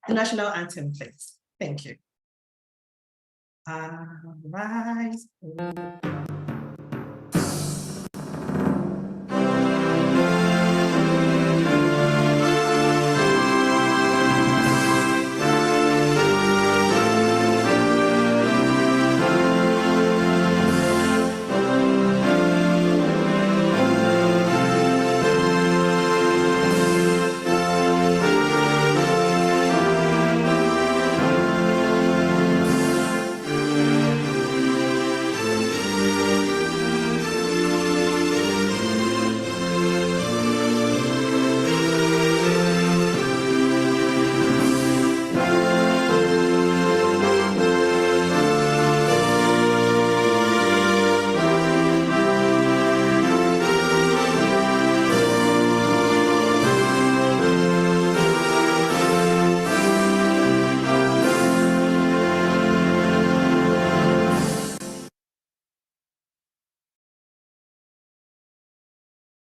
The national anthem, please. Thank you. Rise.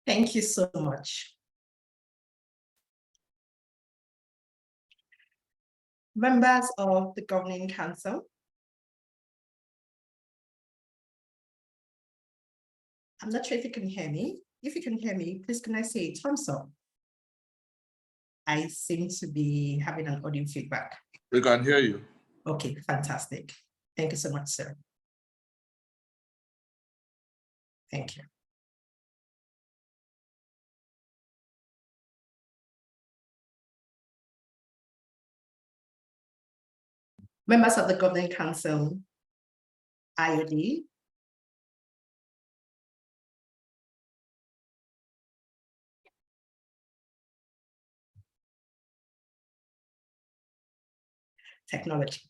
Thank you so much. Members of the Governing Council, I'm not sure if you can hear me. If you can hear me, please can I say thumbs up? I seem to be having an audio feedback. We can hear you. Okay, fantastic. Thank you so much, sir. Thank you. Members of the Governing Council, IOD, technology.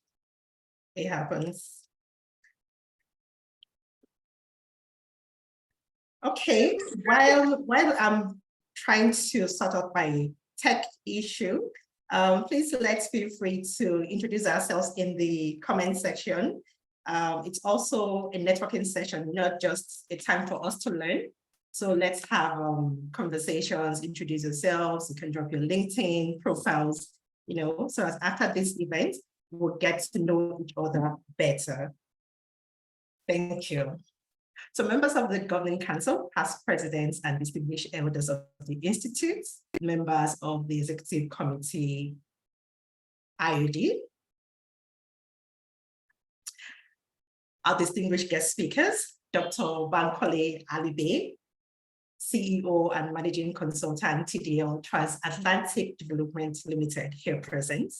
It happens. Okay, while I'm trying to sort out my tech issue, please let's feel free to introduce ourselves in the comment section. It's also a networking session, not just a time for us to learn. So let's have conversations, introduce yourselves. You can drop your LinkedIn profiles, so as after this event, we'll get to know each other better. Thank you. So members of the Governing Council, past presidents and distinguished elders of the Institute, members of the Executive Committee, IOD, our distinguished guest speakers, Dr. Bankole Alibe, CEO and Managing Consultant, TDL Transatlantic Development Limited, here present.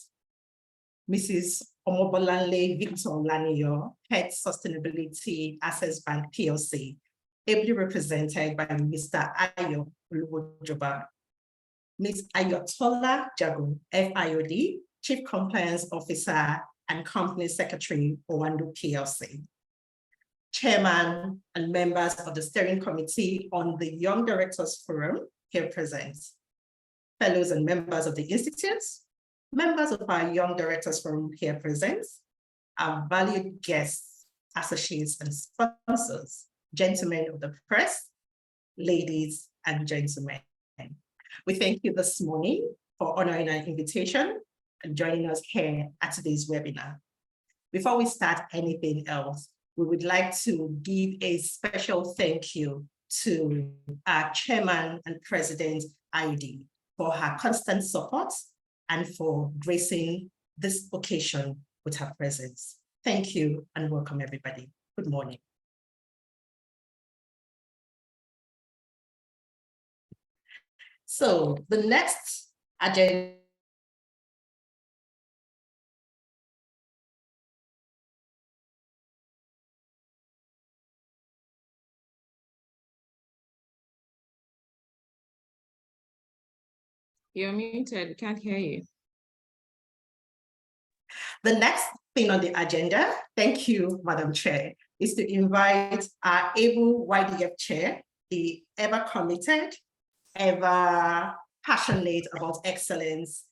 Mrs. Omobolanle Victor Laniyo, Head Sustainability Access Bank PLC, ably represented by Mr. Ayo Oluwojoba. Ms. Ayotola Jago, FIOD, Chief Compliance Officer and Company Secretary, Owando PLC. Chairman and members of the Steering Committee on the Young Directors Forum, here present. Fellows and members of the Institute, members of our Young Directors Forum here present, our valued guests, associates, and sponsors, gentlemen of the press, ladies and gentlemen. We thank you this morning for honoring our invitation and joining us here at today's webinar. Before we start anything else, we would like to give a special thank you to our Chairman and President, IOD, for her constant support and for gracing this occasion with her presence. Thank you and welcome everybody. Good morning. So the next agenda You're muted, we can't hear you. The next thing on the agenda, thank you, Madam Chair, is to invite our able YDF Chair, the ever committed, ever passionate about excellence,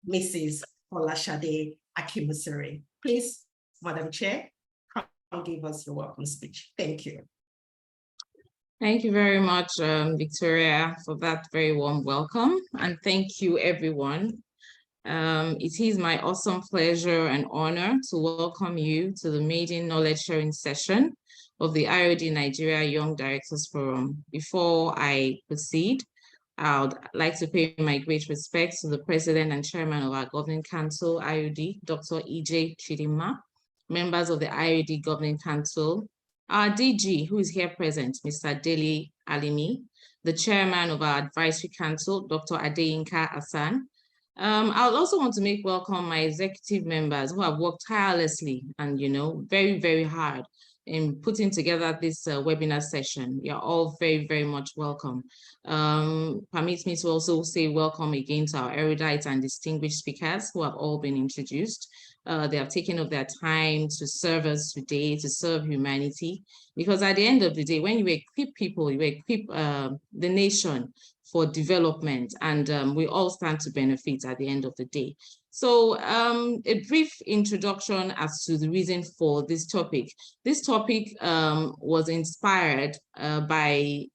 Mrs. Olashade Akimusere. Please, Madam Chair, come give us your welcome speech. Thank you. Thank you very much, Victoria, for that very warm welcome. And thank you, everyone, It is my awesome pleasure and honor to welcome you to the maiden knowledge sharing session of the IOD Nigeria Young Directors Forum. Before I proceed, I would like to pay my great respects to the President and Chairman of our Governing Council, IOD, Dr. E.J. Chidinma, members of the IOD Governing Council, our DG, who is here present, Mr. Dele Alimi, the Chairman of our Advisory Council, Dr. Adeyinka Hassan. I would also want to make welcome my executive members who have worked tirelessly and, very, very hard in putting together this webinar session. You're all very, very much welcome. Permit me to also say welcome again to our erudite and distinguished speakers who have all been introduced. They have taken up their time to serve us today, to serve humanity, because at the end of the day, when you equip people, you equip the nation for development, and we all stand to benefit at the end of the day. So a brief introduction as to the reason for this topic. This topic was inspired by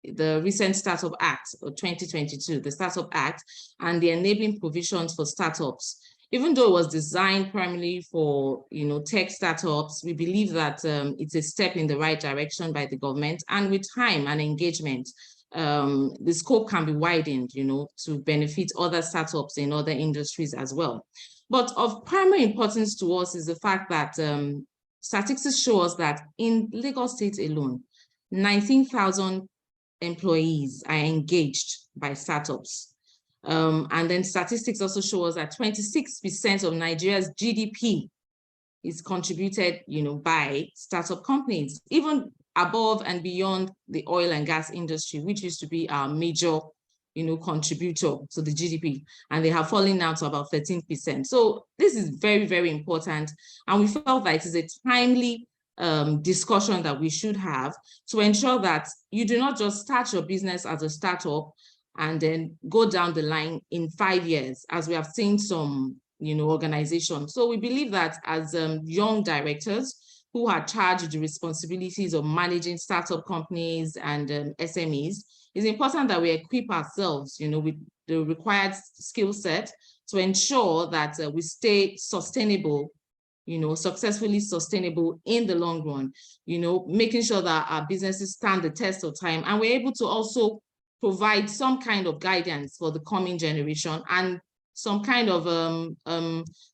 the recent Startup Act of 2022, the Startup Act, and the enabling provisions for startups. Even though it was designed primarily for tech startups, we believe that it's a step in the right direction by the government, and with time and engagement, the scope can be widened, to benefit other startups in other industries as well. But of primary importance to us is the fact that statistics show us that in Lagos State alone, 19,000 employees are engaged by startups. And then statistics also show us that 26% of Nigeria's GDP is contributed, by startup companies, even above and beyond the oil and gas industry, which used to be our major, contributor to the GDP, and they have fallen now to about 13%. So this is very, very important, and we felt that it is a timely discussion that we should have to ensure that you do not just start your business as a startup and then go down the line in 5 years, as we have seen some organizations. So we believe that as young directors who are charged with the responsibilities of managing startup companies and SMEs, it's important that we equip ourselves, with the required skill set to ensure that we stay sustainable, successfully sustainable in the long run, making sure that our businesses stand the test of time, and we're able to also provide some kind of guidance for the coming generation and some kind of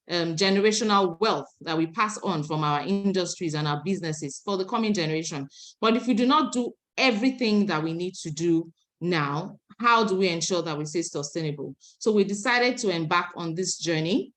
generational wealth that we pass on from our industries and our businesses for the coming generation. But if we do not do everything that we need to do now, how do we ensure that we stay sustainable? So we decided to embark on this journey,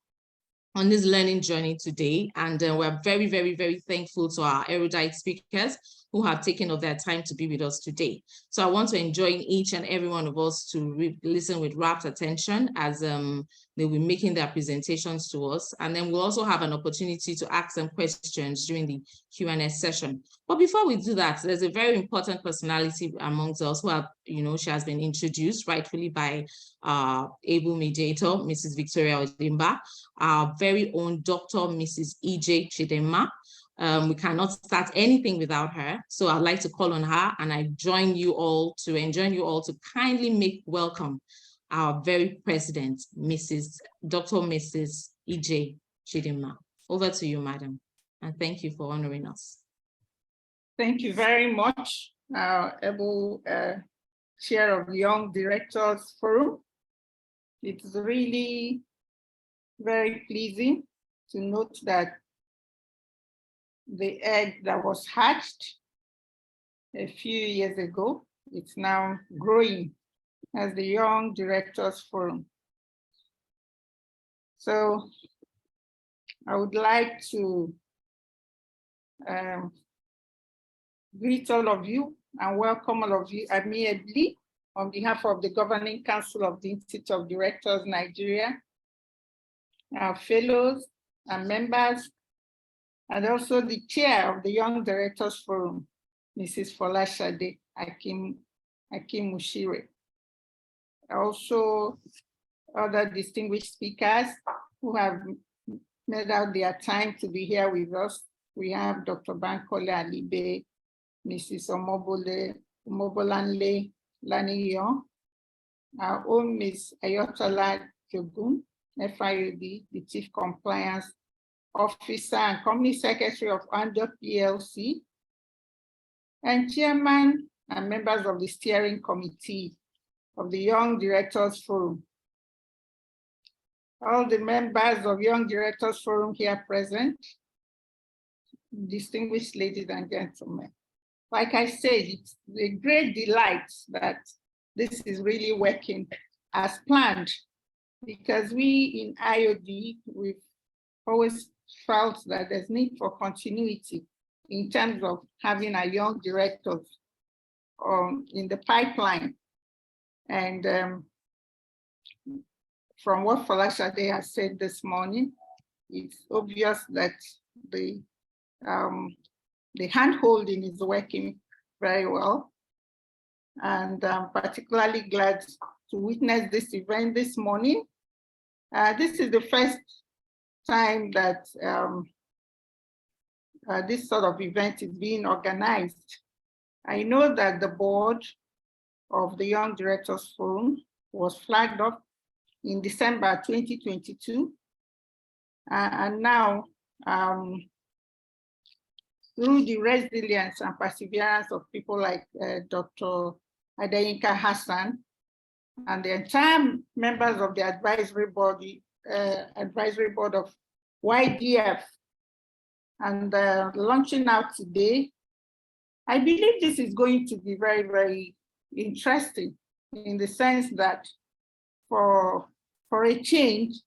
on this learning journey today, and we're very, very, very thankful to our erudite speakers who have taken up their time to be with us today. So I want to enjoin each and every one of us to listen with rapt attention as they'll be making their presentations to us. And then we'll also have an opportunity to ask them questions during the Q&A session. But before we do that, there's a very important personality amongst us who have, she has been introduced rightfully by our able mediator, Mrs. Victoria Odimba, our very own Dr. Mrs. E.J. Chidinma. We cannot start anything without her. So I'd like to call on her, and I enjoin you all to kindly make welcome our very president, Dr. Mrs. E.J. Chidinma. Over to you, madam. And thank you for honoring us. Thank you very much, our able chair of the Young Directors Forum. It's really very pleasing to note that the egg that was hatched a few years ago, it's now growing as the Young Directors Forum. So I would like to greet all of you and welcome all of you amiably on behalf of the Governing Council of the Institute of Directors Nigeria, our fellows and members, and also the chair of the Young Directors Forum, Mrs. Folashade Akim-Mushire. Also, other distinguished speakers who have made out their time to be here with us. We have Dr. Bankole Alibe, Mrs. Omobolanle Laniyon, our own Ms. Ayotola Jogun, FIOD, the Chief Compliance Officer and Company Secretary of Ando PLC, and Chairman and members of the Steering Committee of the Young Directors Forum. All the members of Young Directors Forum here present, distinguished ladies and gentlemen. Like I said, it's a great delight that this is really working as planned, because we in IOD, we've always felt that there's need for continuity in terms of having a young director in the pipeline. And from what Folashade has said this morning, it's obvious that the hand-holding is working very well. And I'm particularly glad to witness this event this morning. This is the first time that this sort of event is being organized. I know that the board of the Young Directors Forum was flagged up in December 2022. And now, through the resilience and perseverance of people like Dr. Adeyinka Hassan and the entire members of the advisory board of YDF, and launching out today, I believe this is going to be very, very interesting, in the sense that for a change,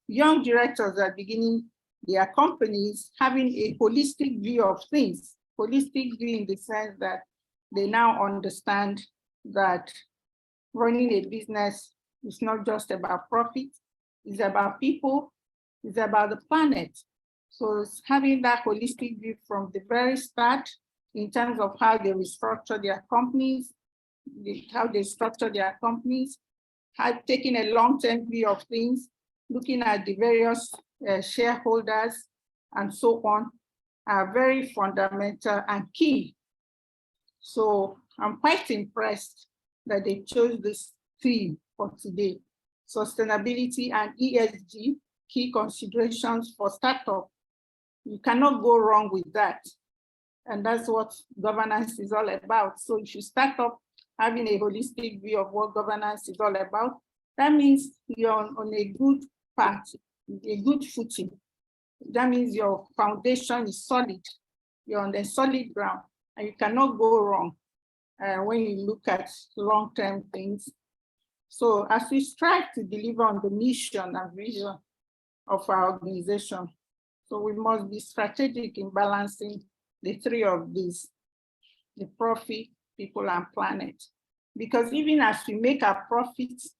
young directors are beginning their companies having a holistic view of things. Holistic view in the sense that they now understand that running a business is not just about profit, it's about people, it's about the planet. So it's having that holistic view from the very start in terms of how they restructure their companies, taking a long-term view of things, looking at the various shareholders and so on, are very fundamental and key. So I'm quite impressed that they chose this theme for today: sustainability and ESG, key considerations for startup. You cannot go wrong with that. And that's what governance is all about. So if you start up having a holistic view of what governance is all about, that means you're on a good path, a good footing. That means your foundation is solid. You're on a solid ground, and you cannot go wrong when you look at long-term things. So as we strive to deliver on the mission and vision of our organization, so we must be strategic in balancing the three of these: the profit, people, and planet. Because even as we make our profits,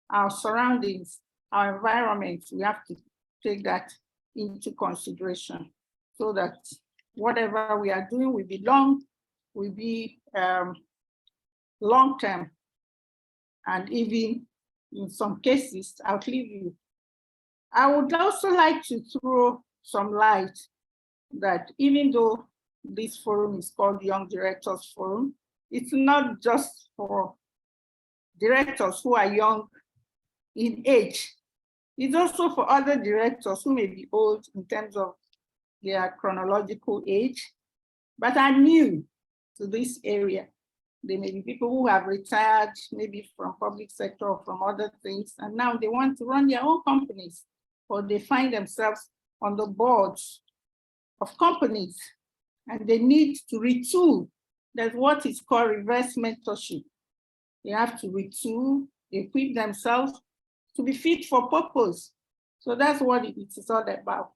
our surroundings, our environment, we have to take that into consideration, so that whatever we are doing will be long-term, and even in some cases, outlive you. I would also like to throw some light that even though this forum is called Young Directors Forum, it's not just for directors who are young in age. It's also for other directors who may be old in terms of their chronological age, but are new to this area. They may be people who have retired, maybe from public sector or from other things, and now they want to run their own companies, or they find themselves on the boards of companies, and they need to retool. There's what is called reverse mentorship. They have to retool, equip themselves to be fit for purpose. So that's what it is all about.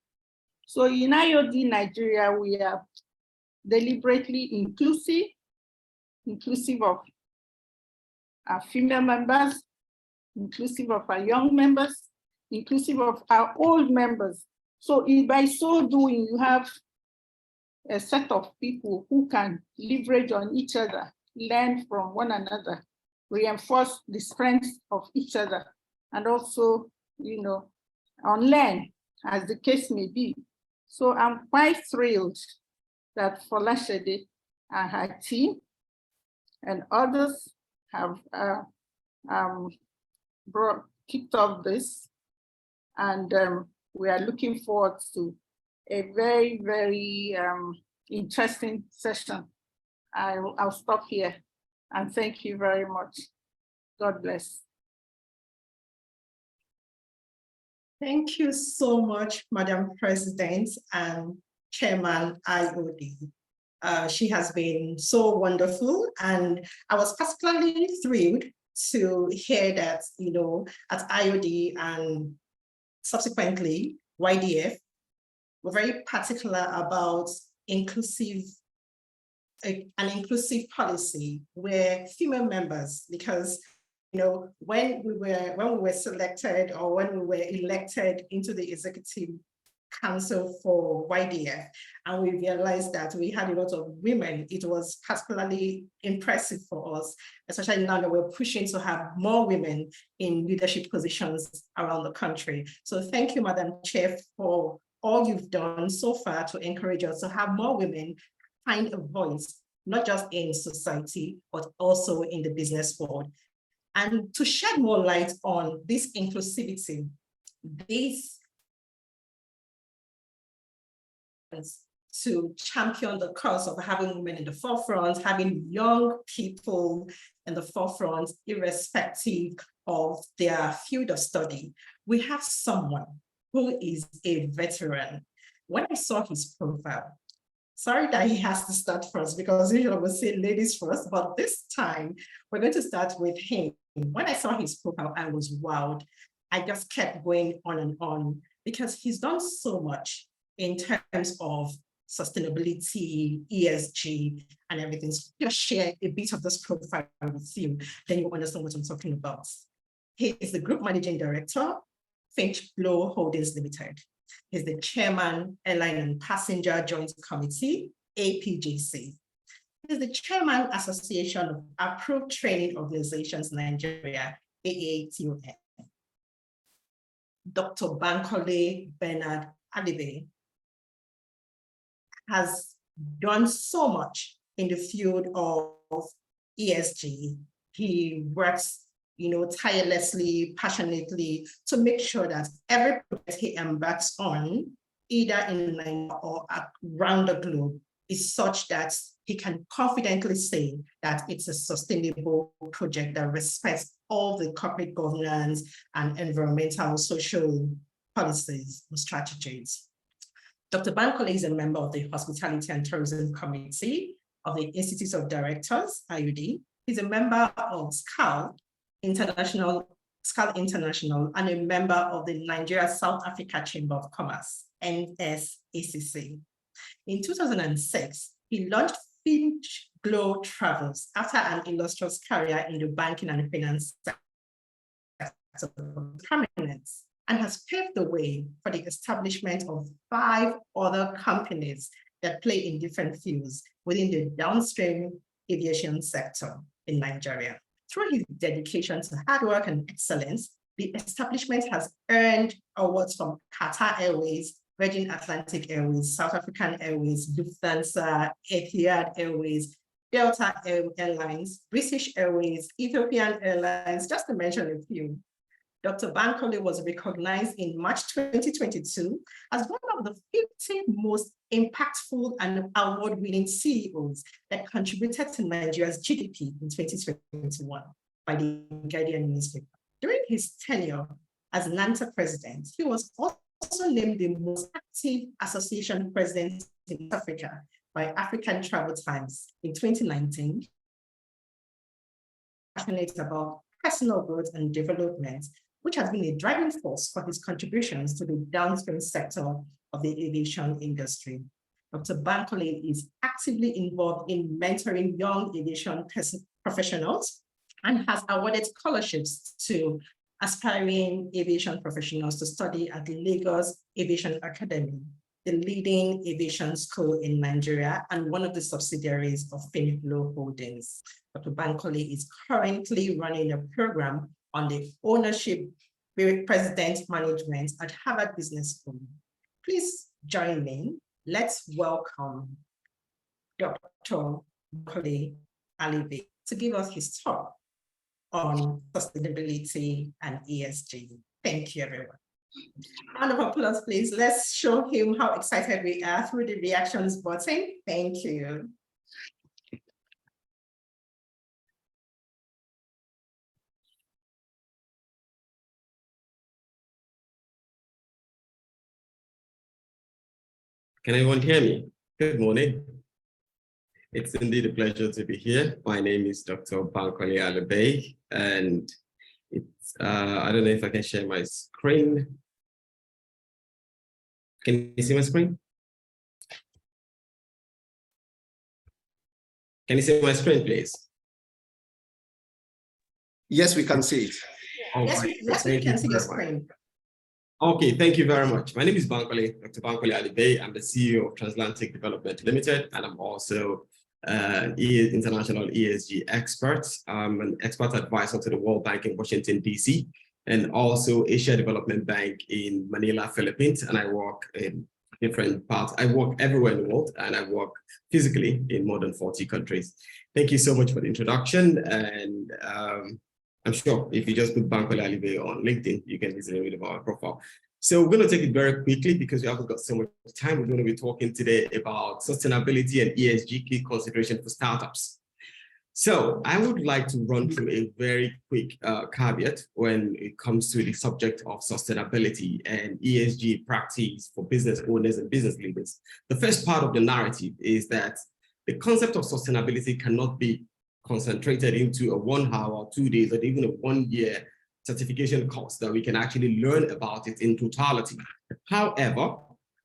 So in IOD Nigeria, we are deliberately inclusive of our female members, inclusive of our young members, inclusive of our old members. So by so doing, you have a set of people who can leverage on each other, learn from one another, reinforce the strengths of each other, and also, unlearn, as the case may be. So I'm quite thrilled that Folashade and her team and others have kicked off this, and we are looking forward to a very, very interesting session. I'll stop here and thank you very much. God bless. Thank you so much, Madam President and Chairman IOD. She has been so wonderful, and I was particularly thrilled to hear that, at IOD and subsequently YDF, we're very particular about an inclusive policy where female members, because when we were selected or when we were elected into the executive council for YDF, and we realized that we had a lot of women, it was particularly impressive for us, especially now that we're pushing to have more women in leadership positions around the country. So thank you, Madam Chair, for all you've done so far to encourage us to have more women find a voice, not just in society, but also in the business world. And to shed more light on this inclusivity, to champion the cause of having women in the forefront, having young people in the forefront, irrespective of their field of study. We have someone who is a veteran. When I saw his profile, sorry that he has to start first, because usually we say ladies first, but this time we're going to start with him. When I saw his profile, I was wowed. I just kept going on because he's done so much in terms of sustainability, ESG, and everything. So just share a bit of this profile with you, then you understand what I'm talking about. He is the Group Managing Director, Finch Blow Holdings Limited. He's the Chairman, Airline and Passenger Joint Committee, APJC. He's the Chairman, Association of Approved Training Organizations Nigeria, AATON. Dr. Bankole Bernard Alibe has done so much in the field of ESG. He works, tirelessly, passionately to make sure that every project he embarks on, either in Nigeria or around the globe, is such that he can confidently say that it's a sustainable project that respects all the corporate governance and environmental, social policies and strategies. Dr. Bankole is a member of the Hospitality and Tourism Committee of the Institute of Directors, IUD. He's a member of SCAL International, and a member of the Nigeria South Africa Chamber of Commerce, NSACC. In 2006, he launched Finch Glow Travels after an illustrious career in the banking and finance sector prominence, and has paved the way for the establishment of 5 other companies that play in different fields within the downstream aviation sector in Nigeria. Through his dedication to hard work and excellence, the establishment has earned awards from Qatar Airways, Virgin Atlantic Airways, South African Airways, Lufthansa, Etihad Airways, Delta Airlines, British Airways, Ethiopian Airlines, just to mention a few. Dr. Bankole was recognized in March 2022 as one of the 50 most impactful and award-winning CEOs that contributed to Nigeria's GDP in 2021 by the Guardian newspaper. During his tenure as NANTA president, he was also named the most active association president in Africa by African Travel Times in 2019. Passionate about personal growth and development, which has been a driving force for his contributions to the downstream sector of the aviation industry. Dr. Bankole is actively involved in mentoring young aviation professionals and has awarded scholarships to aspiring aviation professionals to study at the Lagos Aviation Academy, the leading aviation school in Nigeria and one of the subsidiaries of Finch Blow Holdings. Dr. Bankole is currently running a program on the ownership president management at Harvard Business School. Please join me. Let's welcome Dr. Bankole Alibe to give us his talk. on sustainability and ESG. Thank you, everyone. Round of applause, please. Let's show him how excited we are through the reactions button. Thank you. Can everyone hear me? Good morning. It's indeed a pleasure to be here. My name is Dr. Bankole Alibey, and it's, I don't know if I can share my screen. Can you see my screen? Can you see my screen, please? Yes, we can see it. Yes, we can see your screen. Okay, thank you very much. My name is Bankole, Dr. Bankole Alibey. I'm the CEO of Transatlantic Development Limited, and I'm also an international ESG expert. I'm an expert advisor to the World Bank in Washington, D.C., and also Asia Development Bank in Manila, Philippines. And I work in different parts. I work everywhere in the world, and I work physically in more than 40 countries. Thank you so much for the introduction. And I'm sure if you just put Bankole Alibey on LinkedIn, you can easily read about our profile. So we're going to take it very quickly because we haven't got so much time. We're going to be talking today about sustainability and ESG key consideration for startups. So I would like to run through a very quick caveat when it comes to the subject of sustainability and ESG practice for business owners and business leaders. The first part of the narrative is that the concept of sustainability cannot be concentrated into a 1 hour, 2 days, or even a 1 year certification course that we can actually learn about it in totality. However,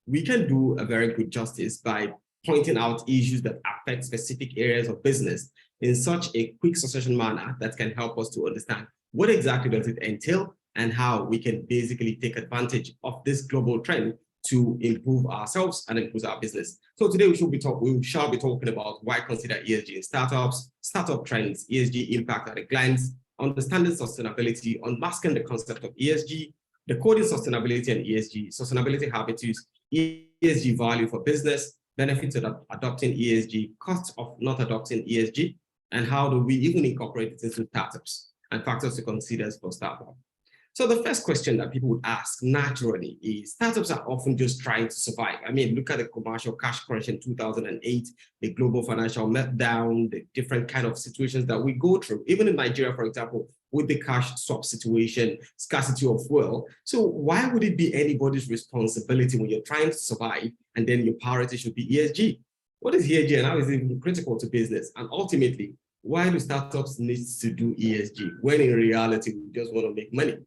we can do a very good justice by pointing out issues that affect specific areas of business in such a quick succession manner that can help us to understand what exactly does it entail and how we can basically take advantage of this global trend to improve ourselves and improve our business. So today we shall be talking about why consider ESG in startups, startup trends, ESG impact at a glance, understanding sustainability, unmasking the concept of ESG, decoding sustainability and ESG, sustainability habitus, ESG value for business, benefits of adopting ESG, costs of not adopting ESG, and how do we even incorporate it into startups and factors to consider for startups. So the first question that people would ask naturally is, startups are often just trying to survive. I mean, look at the commercial cash crunch in 2008, the global financial meltdown, the different kind of situations that we go through, even in Nigeria, for example, with the cash swap situation, scarcity of fuel. So why would it be anybody's responsibility when you're trying to survive and then your priority should be ESG? What is ESG and how is it even critical to business? And ultimately, why do startups need to do ESG when in reality we just want to make money?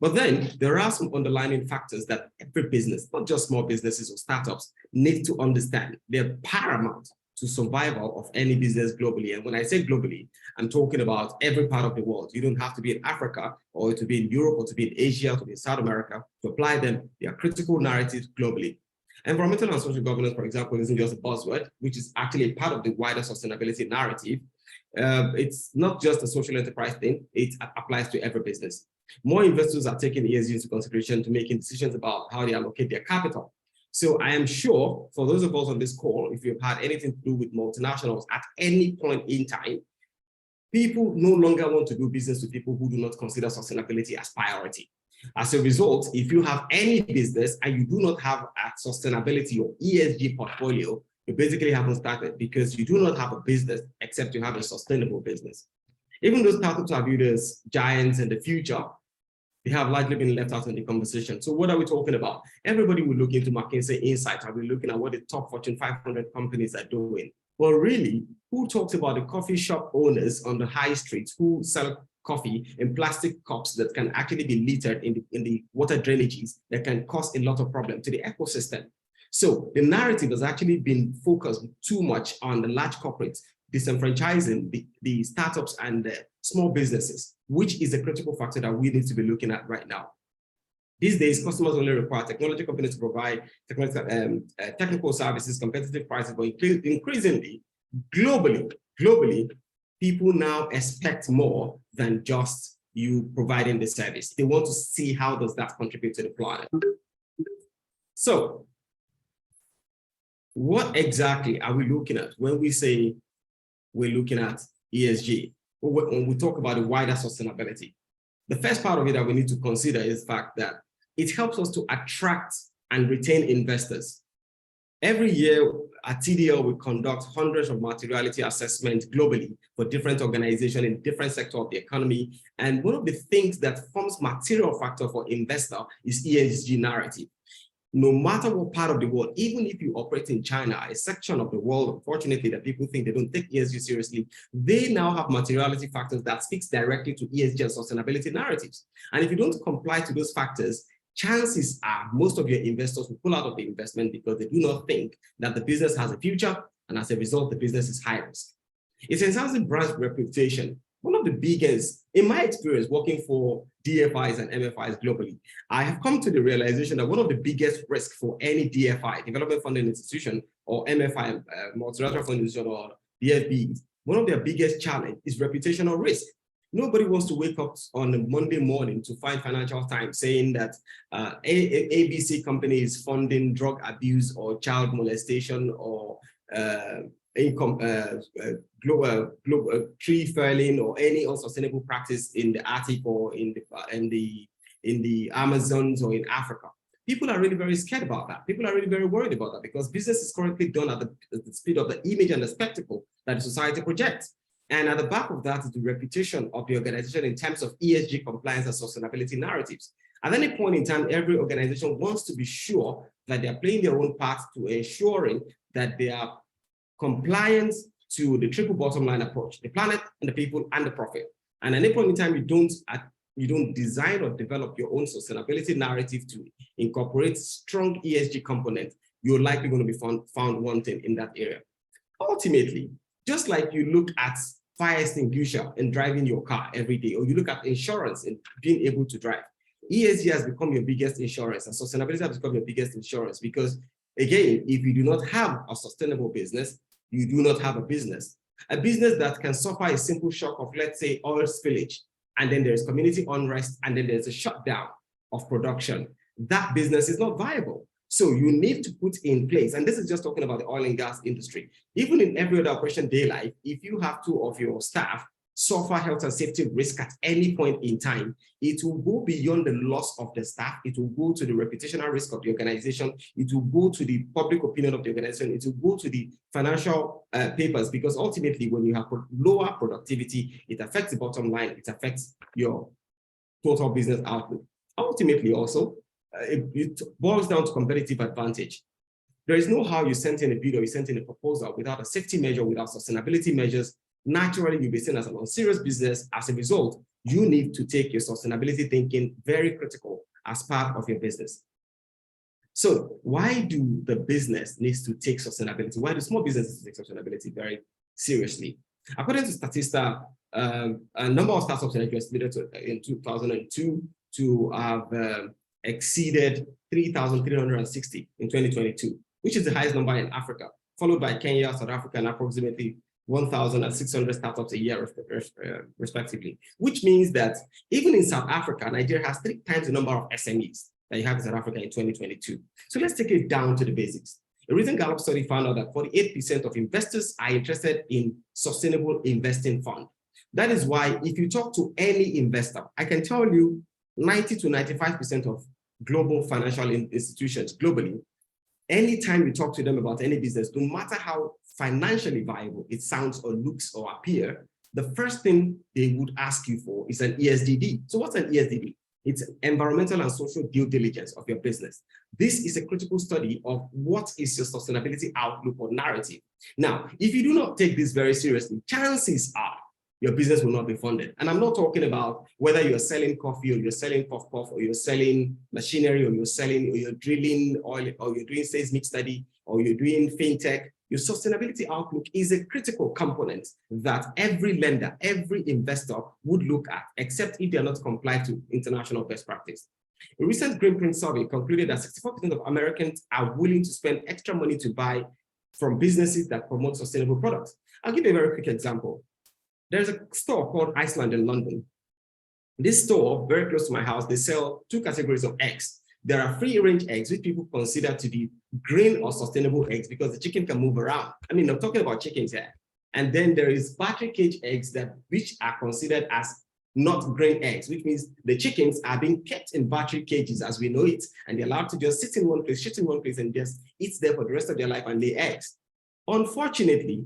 But then there are some underlying factors that every business, not just small businesses or startups, need to understand. They're paramount to survival of any business globally. And when I say globally, I'm talking about every part of the world. You don't have to be in Africa or to be in Europe or to be in Asia, or to be in South America to apply them. They are critical narratives globally. Environmental and social governance, for example, isn't just a buzzword, which is actually a part of the wider sustainability narrative. It's not just a social enterprise thing, it applies to every business. More investors are taking ESG into consideration to making decisions about how they allocate their capital. So I am sure for those of us on this call, if you've had anything to do with multinationals at any point in time, people no longer want to do business with people who do not consider sustainability as priority. As a result, if you have any business and you do not have a sustainability or ESG portfolio, you basically haven't started because you do not have a business except you have a sustainable business. Even though startups are viewed as giants in the future, they have largely been left out in the conversation. So what are we talking about? Everybody will look into McKinsey Insights. I'll be looking at what the top Fortune 500 companies are doing. Well, really, who talks about the coffee shop owners on the high streets who sell coffee in plastic cups that can actually be littered in the water drainages that can cause a lot of problem to the ecosystem? So the narrative has actually been focused too much on the large corporates, disenfranchising the startups and the small businesses, which is a critical factor that we need to be looking at right now. These days, customers only require technology companies to provide technical services, competitive prices, but increasingly, globally, people now expect more than just you providing the service. They want to see how does that contribute to the planet. So, what exactly are we looking at when we say we're looking at ESG? when we talk about the wider sustainability. The first part of it that we need to consider is the fact that it helps us to attract and retain investors. Every year at TDL, we conduct hundreds of materiality assessments globally for different organizations in different sectors of the economy. And one of the things that forms material factor for investor is ESG narrative. No matter what part of the world, even if you operate in China, a section of the world, unfortunately, that people think they don't take ESG seriously, they now have materiality factors that speaks directly to ESG and sustainability narratives. And if you don't comply to those factors, chances are most of your investors will pull out of the investment because they do not think that the business has a future, and as a result, the business is high risk. It's enhancing brand reputation. One of the biggest, in my experience working for DFIs and MFIs globally, I have come to the realization that one of the biggest risks for any DFI, development funding institution, or MFI, multilateral funding institution, or DFBs, one of their biggest challenge is reputational risk. Nobody wants to wake up on a Monday morning to find Financial Times saying that ABC company is funding drug abuse or child molestation or tree felling or any unsustainable practice in the Arctic or in the Amazons or in Africa. People are really very scared about that. People are really very worried about that because business is currently done at the speed of the image and the spectacle that the society projects. And at the back of that is the reputation of the organization in terms of ESG compliance and sustainability narratives. At any point in time, every organization wants to be sure that they are playing their own part to ensuring that they are compliant to the triple bottom line approach, the planet and the people and the profit. And at any point in time, you don't design or develop your own sustainability narrative to incorporate strong ESG components, you're likely going to be found wanting in that area. Ultimately, just like you look at fire extinguisher in driving your car every day, or you look at insurance and being able to drive, ESG has become your biggest insurance, and sustainability has become your biggest insurance because, again, if you do not have a sustainable business, you do not have a business. A business that can suffer a simple shock of, let's say, oil spillage, and then there's community unrest, and then there's a shutdown of production. That business is not viable. So you need to put in place, and this is just talking about the oil and gas industry. Even in every other operation day life, if you have two of your staff suffer health and safety risk at any point in time, it will go beyond the loss of the staff. It will go to the reputational risk of the organization. It will go to the public opinion of the organization. It will go to the financial papers, because ultimately when you have lower productivity, it affects the bottom line. It affects your total business outlook. Ultimately also, it boils down to competitive advantage. There is no how you send in a bid or you send in a proposal without a safety measure, without sustainability measures. Naturally, you'll be seen as an unserious business. As a result, you need to take your sustainability thinking very critical as part of your business. So why do the business needs to take sustainability? Why do small businesses take sustainability very seriously? According to Statista, a number of startups were estimated in 2002 to have exceeded 3,360 in 2022, which is the highest number in Africa, followed by Kenya, South Africa, and approximately 1,600 startups a year, respectively, which means that even in South Africa, Nigeria has 3 times the number of SMEs that you have in South Africa in 2022. So let's take it down to the basics. A recent Gallup study found out that 48% of investors are interested in sustainable investing fund. That is why if you talk to any investor, I can tell you 90 to 95% of global financial institutions globally, anytime you talk to them about any business, no matter how financially viable it sounds or looks or appear, the first thing they would ask you for is an ESDD. So what's an ESDD? It's environmental and social due diligence of your business. This is a critical study of what is your sustainability outlook or narrative. Now, if you do not take this very seriously, chances are your business will not be funded. And I'm not talking about whether you're selling coffee or you're selling puff-puff or you're selling machinery or you're drilling oil or you're doing seismic study or you're doing fintech. Your sustainability outlook is a critical component that every lender, every investor would look at, except if they're not compliant to international best practice. A recent Greenprint survey concluded that 64% of Americans are willing to spend extra money to buy from businesses that promote sustainable products. I'll give you a very quick example. There's a store called Iceland in London. This store, very close to my house, they sell 2 categories of eggs. There are free-range eggs, which people consider to be green or sustainable eggs because the chicken can move around. I mean, I'm talking about chickens here. And then there is battery cage eggs which are considered as not grain eggs, which means the chickens are being kept in battery cages as we know it, and they're allowed to just sit in one place, shit in one place, and just eat there for the rest of their life and lay eggs. Unfortunately,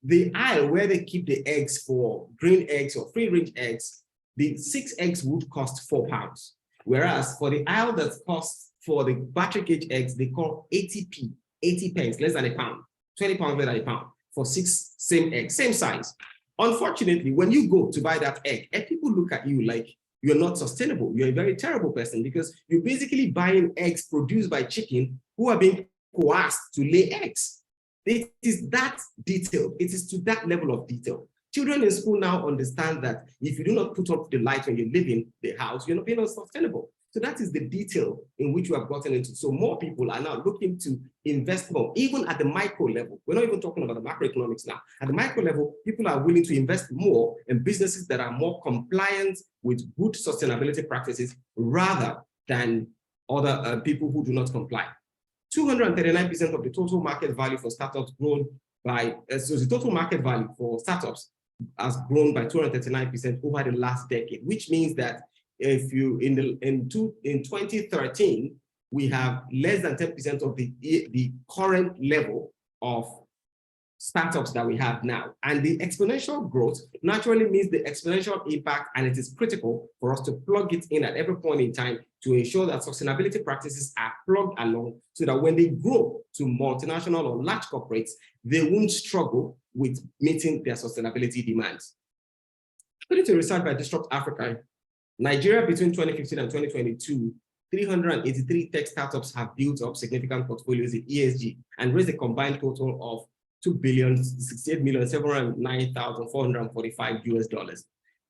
the aisle where they keep the eggs for grain eggs or free-range eggs, the 6 eggs would cost £4. Whereas for the aisle that costs for the battery cage eggs, they call 80p, 80 pence, less than a pound, 20 pounds less than a pound for 6 same eggs, same size. Unfortunately, when you go to buy that egg, and people look at you like you're not sustainable, you're a very terrible person because you're basically buying eggs produced by chicken who are being coerced to lay eggs. It is that detailed. It is to that level of detail. Children in school now understand that if you do not put up the light when you live in the house, you're not being sustainable. So that is the detail in which we have gotten into. So more people are now looking to invest more, even at the micro level. We're not even talking about the macroeconomics now. At the micro level, people are willing to invest more in businesses that are more compliant with good sustainability practices rather than other people who do not comply. 239% of the total market value for startups grown by, so the total market value for startups has grown by 239% over the last decade, which means that if you in 2013, we have less than 10% of the current level of startups that we have now. And the exponential growth naturally means the exponential impact, and it is critical for us to plug it in at every point in time to ensure that sustainability practices are plugged along so that when they grow to multinational or large corporates, they won't struggle with meeting their sustainability demands. According to research by Disrupt Africa, Nigeria between 2015 and 2022, 383 tech startups have built up significant portfolios in ESG and raised a combined total of $2,068,709,445 US.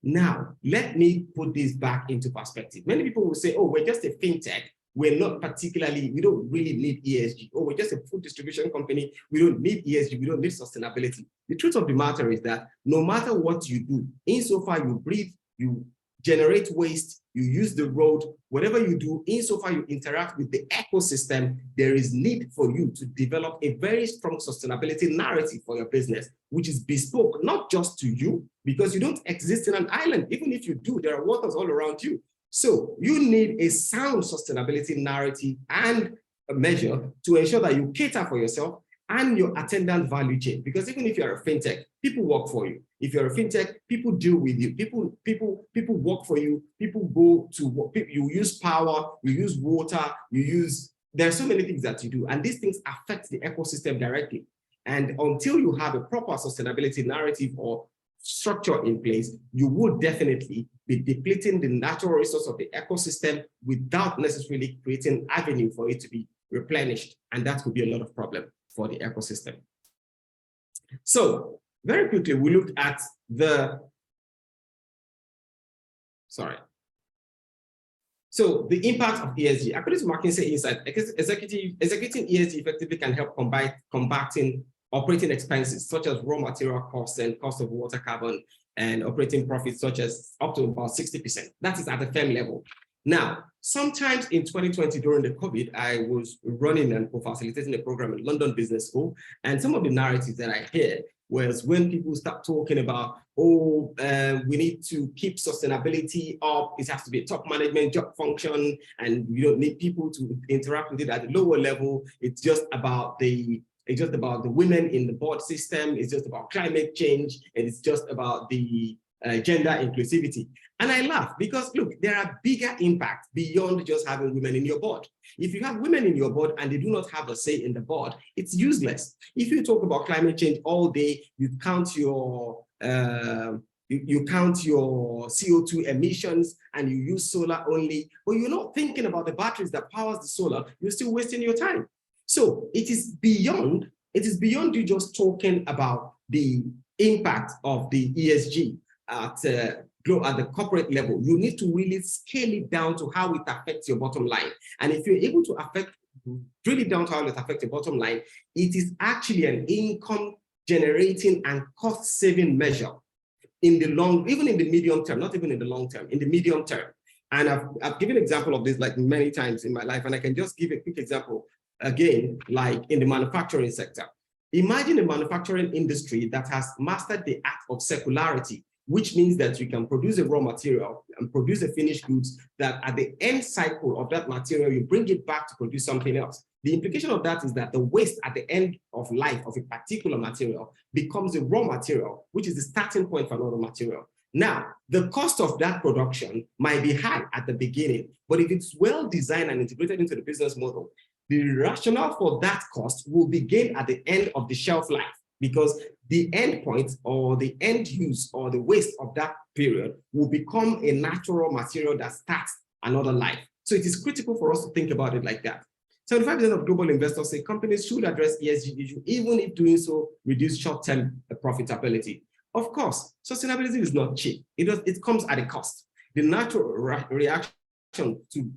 Now, let me put this back into perspective. Many people will say, oh, we're just a fintech. We're not particularly, we don't really need ESG. Oh, we're just a food distribution company. We don't need ESG. We don't need sustainability. The truth of the matter is that no matter what you do, insofar you breathe, you generate waste, you use the road, whatever you do, insofar you interact with the ecosystem, there is need for you to develop a very strong sustainability narrative for your business, which is bespoke, not just to you, because you don't exist in an island. Even if you do, there are waters all around you. So you need a sound sustainability narrative and a measure to ensure that you cater for yourself and your attendant value chain. Because even if you're a fintech, people work for you. If you're a fintech, people deal with you. People work for you. People go to work. You use power, you use water, there are so many things that you do. And these things affect the ecosystem directly. And until you have a proper sustainability narrative or structure in place, you would definitely be depleting the natural resource of the ecosystem without necessarily creating avenue for it to be replenished. And that could be a lot of problem for the ecosystem. So very quickly, we looked at So the impact of ESG. According to McKinsey Insight, executing ESG effectively can help combating operating expenses such as raw material costs and cost of water, carbon, and operating profits such as up to about 60%. That is at the firm level. Now, sometimes in 2020 during the COVID, I was running and co-facilitating a program at London Business School, and some of the narratives that I heard was when people start talking about, oh, we need to keep sustainability up, it has to be a top management job function, and we don't need people to interact with it at the lower level. It's just about the women in the board system, it's just about climate change, and it's just about the gender inclusivity. And I laugh because look, there are bigger impacts beyond just having women in your board. If you have women in your board and they do not have a say in the board, it's useless. If you talk about climate change all day, you count your CO2 emissions and you use solar only, but you're not thinking about the batteries that powers the solar, you're still wasting your time. So it is beyond you just talking about the impact of the ESG at the corporate level. You need to really scale it down to how it affects your bottom line. And if you're able to drill it down to how it affects your bottom line, it is actually an income generating and cost saving measure in the even in the medium term, not even in the long term, in the medium term. And I've given an example of this like many times in my life, and I can just give a quick example again, like in the manufacturing sector. Imagine a manufacturing industry that has mastered the art of circularity, which means that you can produce a raw material and produce a finished goods that at the end cycle of that material, you bring it back to produce something else. The implication of that is that the waste at the end of life of a particular material becomes a raw material, which is the starting point for another material. Now, the cost of that production might be high at the beginning, but if it's well designed and integrated into the business model, the rationale for that cost will be gained at the end of the shelf life, because the end point or the end use or the waste of that period will become a natural material that starts another life. So it is critical for us to think about it like that. 75% of global investors say companies should address ESG issues, even if doing so reduce short-term profitability. Of course, sustainability is not cheap. It comes at a cost. The natural reaction to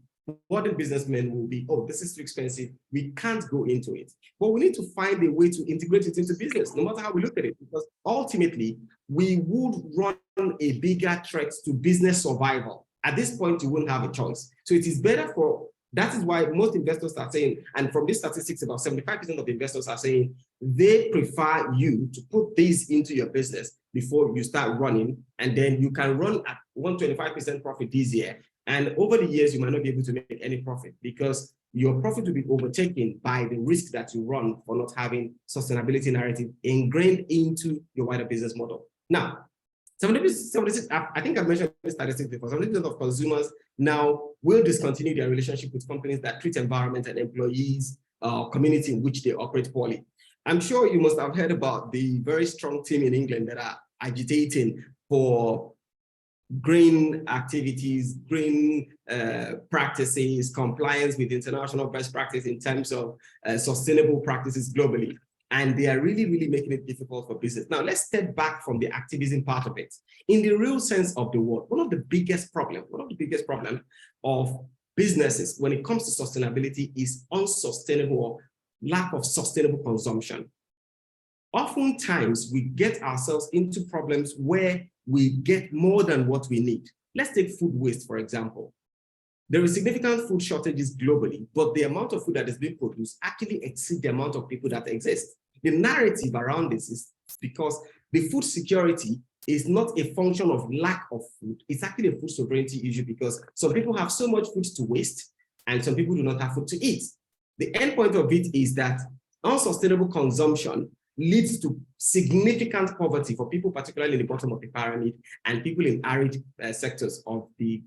modern businessmen will be, oh, this is too expensive. We can't go into it. But we need to find a way to integrate it into business, no matter how we look at it, because ultimately, we would run a bigger threat to business survival. At this point, you wouldn't have a choice. So it is better for, that is why most investors are saying, and from these statistics, about 75% of investors are saying they prefer you to put this into your business before you start running, and then you can run at 125% profit this year. And over the years, you might not be able to make any profit because your profit will be overtaken by the risk that you run for not having sustainability narrative ingrained into your wider business model. Now, 76, I think I've mentioned this statistic before, 70% of consumers now will discontinue their relationship with companies that treat environment and employees, community in which they operate poorly. I'm sure you must have heard about the very strong team in England that are agitating for green activities, green practices, compliance with international best practice in terms of sustainable practices globally. And they are really, really making it difficult for business. Now, let's step back from the activism part of it. In the real sense of the word, one of the biggest problems of businesses when it comes to sustainability is unsustainable or lack of sustainable consumption. Oftentimes, we get ourselves into problems where we get more than what we need. Let's take food waste, for example. There is significant food shortages globally, but the amount of food that is being produced actually exceeds the amount of people that exist. The narrative around this is because the food security is not a function of lack of food. It's actually a food sovereignty issue because some people have so much food to waste and some people do not have food to eat. The end point of it is that unsustainable consumption leads to significant poverty for people, particularly in the bottom of the pyramid and people in arid sectors of the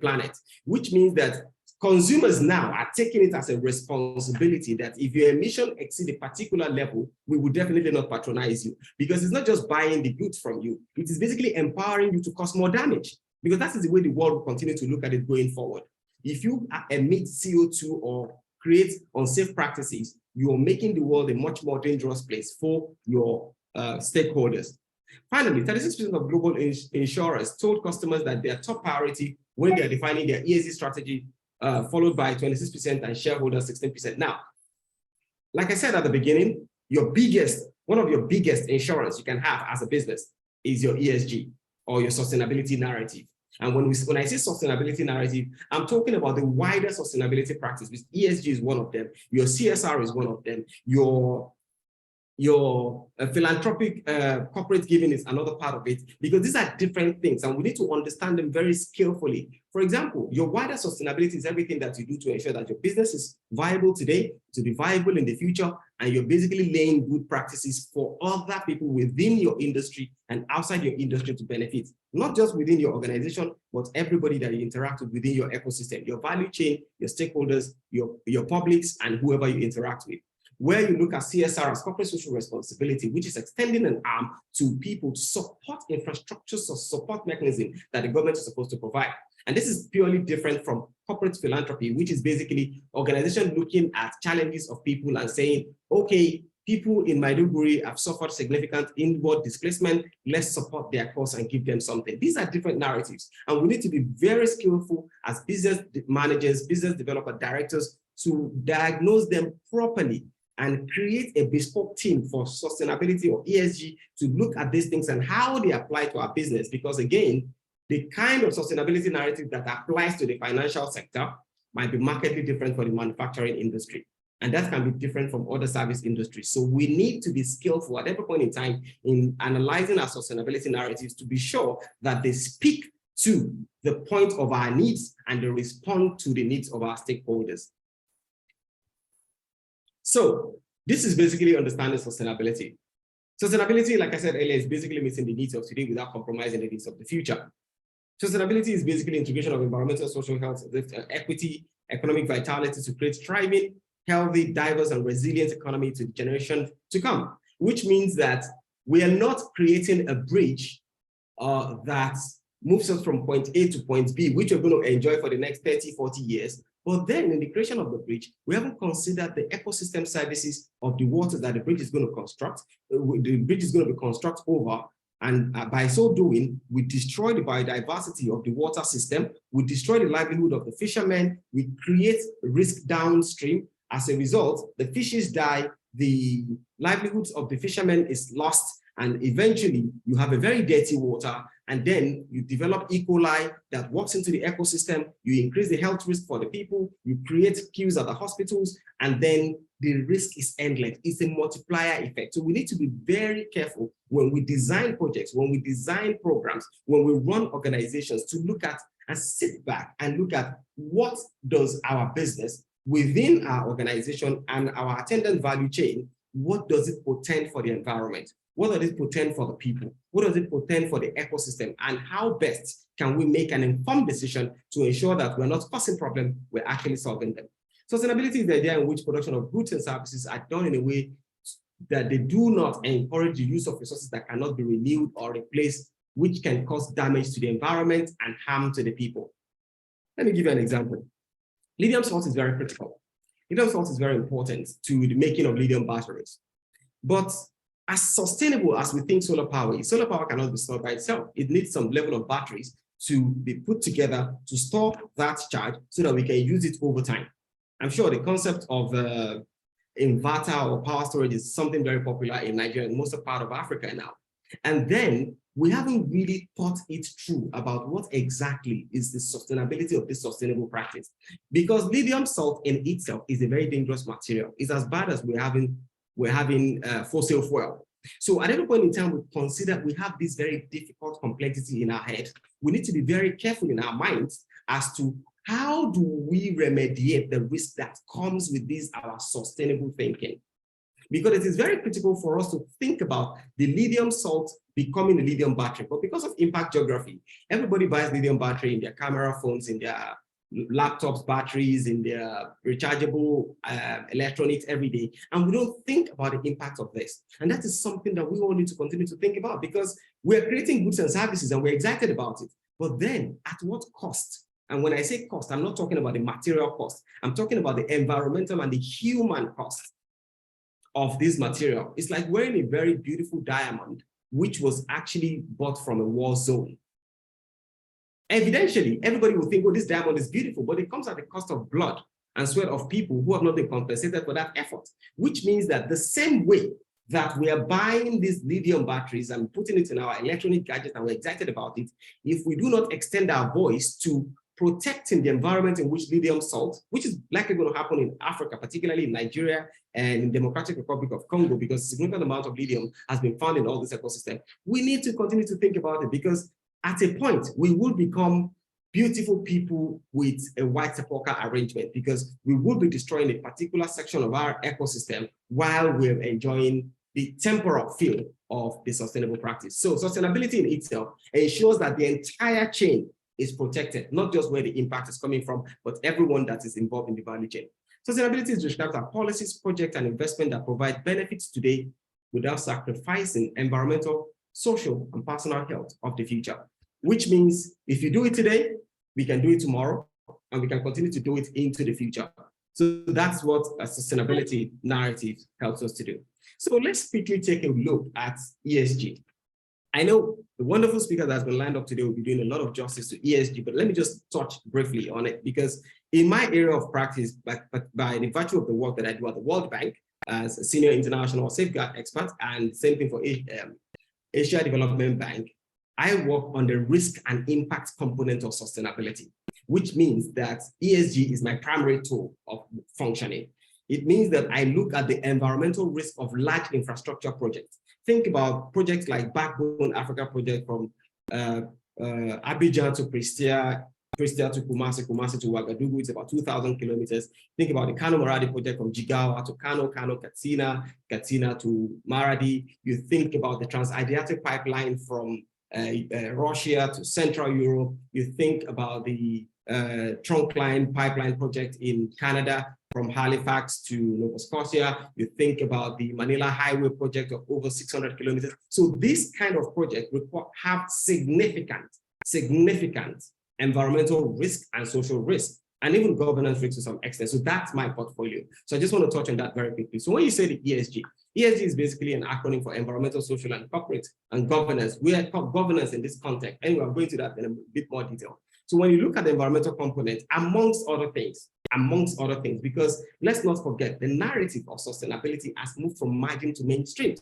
planet, which means that consumers now are taking it as a responsibility that if your emission exceeds a particular level, we will definitely not patronize you, because it's not just buying the goods from you, it is basically empowering you to cause more damage, because that is the way the world will continue to look at it going forward. If you emit CO2 or create unsafe practices, you are making the world a much more dangerous place for your stakeholders. Finally, 36% of global insurers told customers that their top priority when they are defining their ESG strategy, followed by 26% and shareholders 16%. Now, like I said at the beginning, one of your biggest insurance you can have as a business is your ESG or your sustainability narrative. And when I say sustainability narrative, I'm talking about the wider sustainability practice, which ESG is one of them, your CSR is one of them, your philanthropic corporate giving is another part of it, because these are different things and we need to understand them very skillfully. For example, your wider sustainability is everything that you do to ensure that your business is viable today, to be viable in the future, and you're basically laying good practices for other people within your industry and outside your industry to benefit, not just within your organization, but everybody that you interact with within your ecosystem, your value chain, your stakeholders, your publics, and whoever you interact with. Where you look at CSR as corporate social responsibility, which is extending an arm to people to support infrastructures or support mechanism that the government is supposed to provide. And this is purely different from corporate philanthropy, which is basically organization looking at challenges of people and saying, okay, people in Maiduguri have suffered significant inward displacement, let's support their cause and give them something. These are different narratives. And we need to be very skillful as business managers, business developer directors to diagnose them properly and create a bespoke team for sustainability or ESG to look at these things and how they apply to our business. Because again, the kind of sustainability narrative that applies to the financial sector might be markedly different for the manufacturing industry. And that can be different from other service industries. So we need to be skillful at every point in time in analyzing our sustainability narratives to be sure that they speak to the point of our needs and they respond to the needs of our stakeholders. So this is basically understanding sustainability. Sustainability, like I said earlier, is basically meeting the needs of today without compromising the needs of the future. Sustainability is basically integration of environmental, social health, equity, economic vitality to create thriving, healthy, diverse, and resilient economy to the generation to come, which means that we are not creating a bridge that moves us from point A to point B, which we're going to enjoy for the next 30, 40 years. But then in the creation of the bridge, we haven't considered the ecosystem services of the waters that the bridge is going to construct. The bridge is going to be constructed over. And by so doing, we destroy the biodiversity of the water system, we destroy the livelihood of the fishermen, we create risk downstream. As a result, the fishes die, the livelihoods of the fishermen is lost, and eventually you have a very dirty water, and then you develop E. coli that walks into the ecosystem, you increase the health risk for the people, you create queues at the hospitals, and then the risk is endless. It's a multiplier effect. So we need to be very careful when we design projects, when we design programs, when we run organizations, to look at and sit back and look at what does our business within our organization and our attendant value chain, what does it portend for the environment? What does it portend for the people? What does it portend for the ecosystem? And how best can we make an informed decision to ensure that we're not causing problems, we're actually solving them? Sustainability is the idea in which production of goods and services are done in a way that they do not encourage the use of resources that cannot be renewed or replaced, which can cause damage to the environment and harm to the people. Let me give you an example. Lithium salt is very critical. Lithium salt is very important to the making of lithium batteries. But as sustainable as we think solar power is, solar power cannot be stored by itself. It needs some level of batteries to be put together to store that charge so that we can use it over time. I'm sure the concept of inverter or power storage is something very popular in Nigeria and most of part of Africa now. And then we haven't really thought it through about what exactly is the sustainability of this sustainable practice. Because lithium salt in itself is a very dangerous material. It's as bad as we're having fossil fuel. So at every point in time, we consider we have this very difficult complexity in our head. We need to be very careful in our minds as to how do we remediate the risk that comes with this, our sustainable thinking? Because it is very critical for us to think about the lithium salt becoming a lithium battery. But because of impact geography, everybody buys lithium battery in their camera phones, in their laptops, batteries, in their rechargeable electronics every day. And we don't think about the impact of this. And that is something that we all need to continue to think about, because we're creating goods and services and we're excited about it. But then at what cost? And when I say cost, I'm not talking about the material cost. I'm talking about the environmental and the human cost of this material. It's like wearing a very beautiful diamond, which was actually bought from a war zone. Evidentially, everybody will think, oh, this diamond is beautiful, but it comes at the cost of blood and sweat of people who have not been compensated for that effort, which means that the same way that we are buying these lithium batteries and putting it in our electronic gadgets and we're excited about it, if we do not extend our voice to protecting the environment in which lithium salt, which is likely going to happen in Africa, particularly in Nigeria and in Democratic Republic of Congo, because a significant amount of lithium has been found in all this ecosystem. We need to continue to think about it, because at a point we will become beautiful people with a white sepulchre arrangement, because we will be destroying a particular section of our ecosystem while we're enjoying the temporal feel of the sustainable practice. So sustainability in itself ensures that the entire chain is protected, not just where the impact is coming from, but everyone that is involved in the value chain. Sustainability is described as policies, projects, and investment that provide benefits today without sacrificing environmental, social, and personal health of the future. Which means if you do it today, we can do it tomorrow, and we can continue to do it into the future. So that's what a sustainability narrative helps us to do. So let's quickly take a look at ESG. I know the wonderful speaker that's been lined up today will be doing a lot of justice to ESG, but let me just touch briefly on it, because in my area of practice, but by the virtue of the work that I do at the World Bank as a senior international safeguard expert, and same thing for Asia Development Bank, I work on the risk and impact component of sustainability, which means that ESG is my primary tool of functioning. It means that I look at the environmental risk of large infrastructure projects. Think about projects like Backbone Africa project from Abidjan to Prestia to Kumasi, Kumasi to Ouagadougou. It's about 2,000 kilometers. Think about the Kano Maradi project from Jigawa to Kano, Katsina, Katsina to Maradi. You think about the Trans-Adriatic pipeline from Russia to Central Europe. You think about the Trunkline pipeline project in Canada from Halifax to Nova Scotia. You think about the Manila Highway project of over 600 kilometers. So this kind of project have significant environmental risk and social risk, and even governance risk to some extent. So that's my portfolio. So I just want to touch on that very quickly. So when you say the ESG is basically an acronym for environmental, social, and corporate and governance. We are called governance in this context, and we are going to that in a bit more detail. So when you look at the environmental component, amongst other things, because let's not forget the narrative of sustainability has moved from margin to mainstream,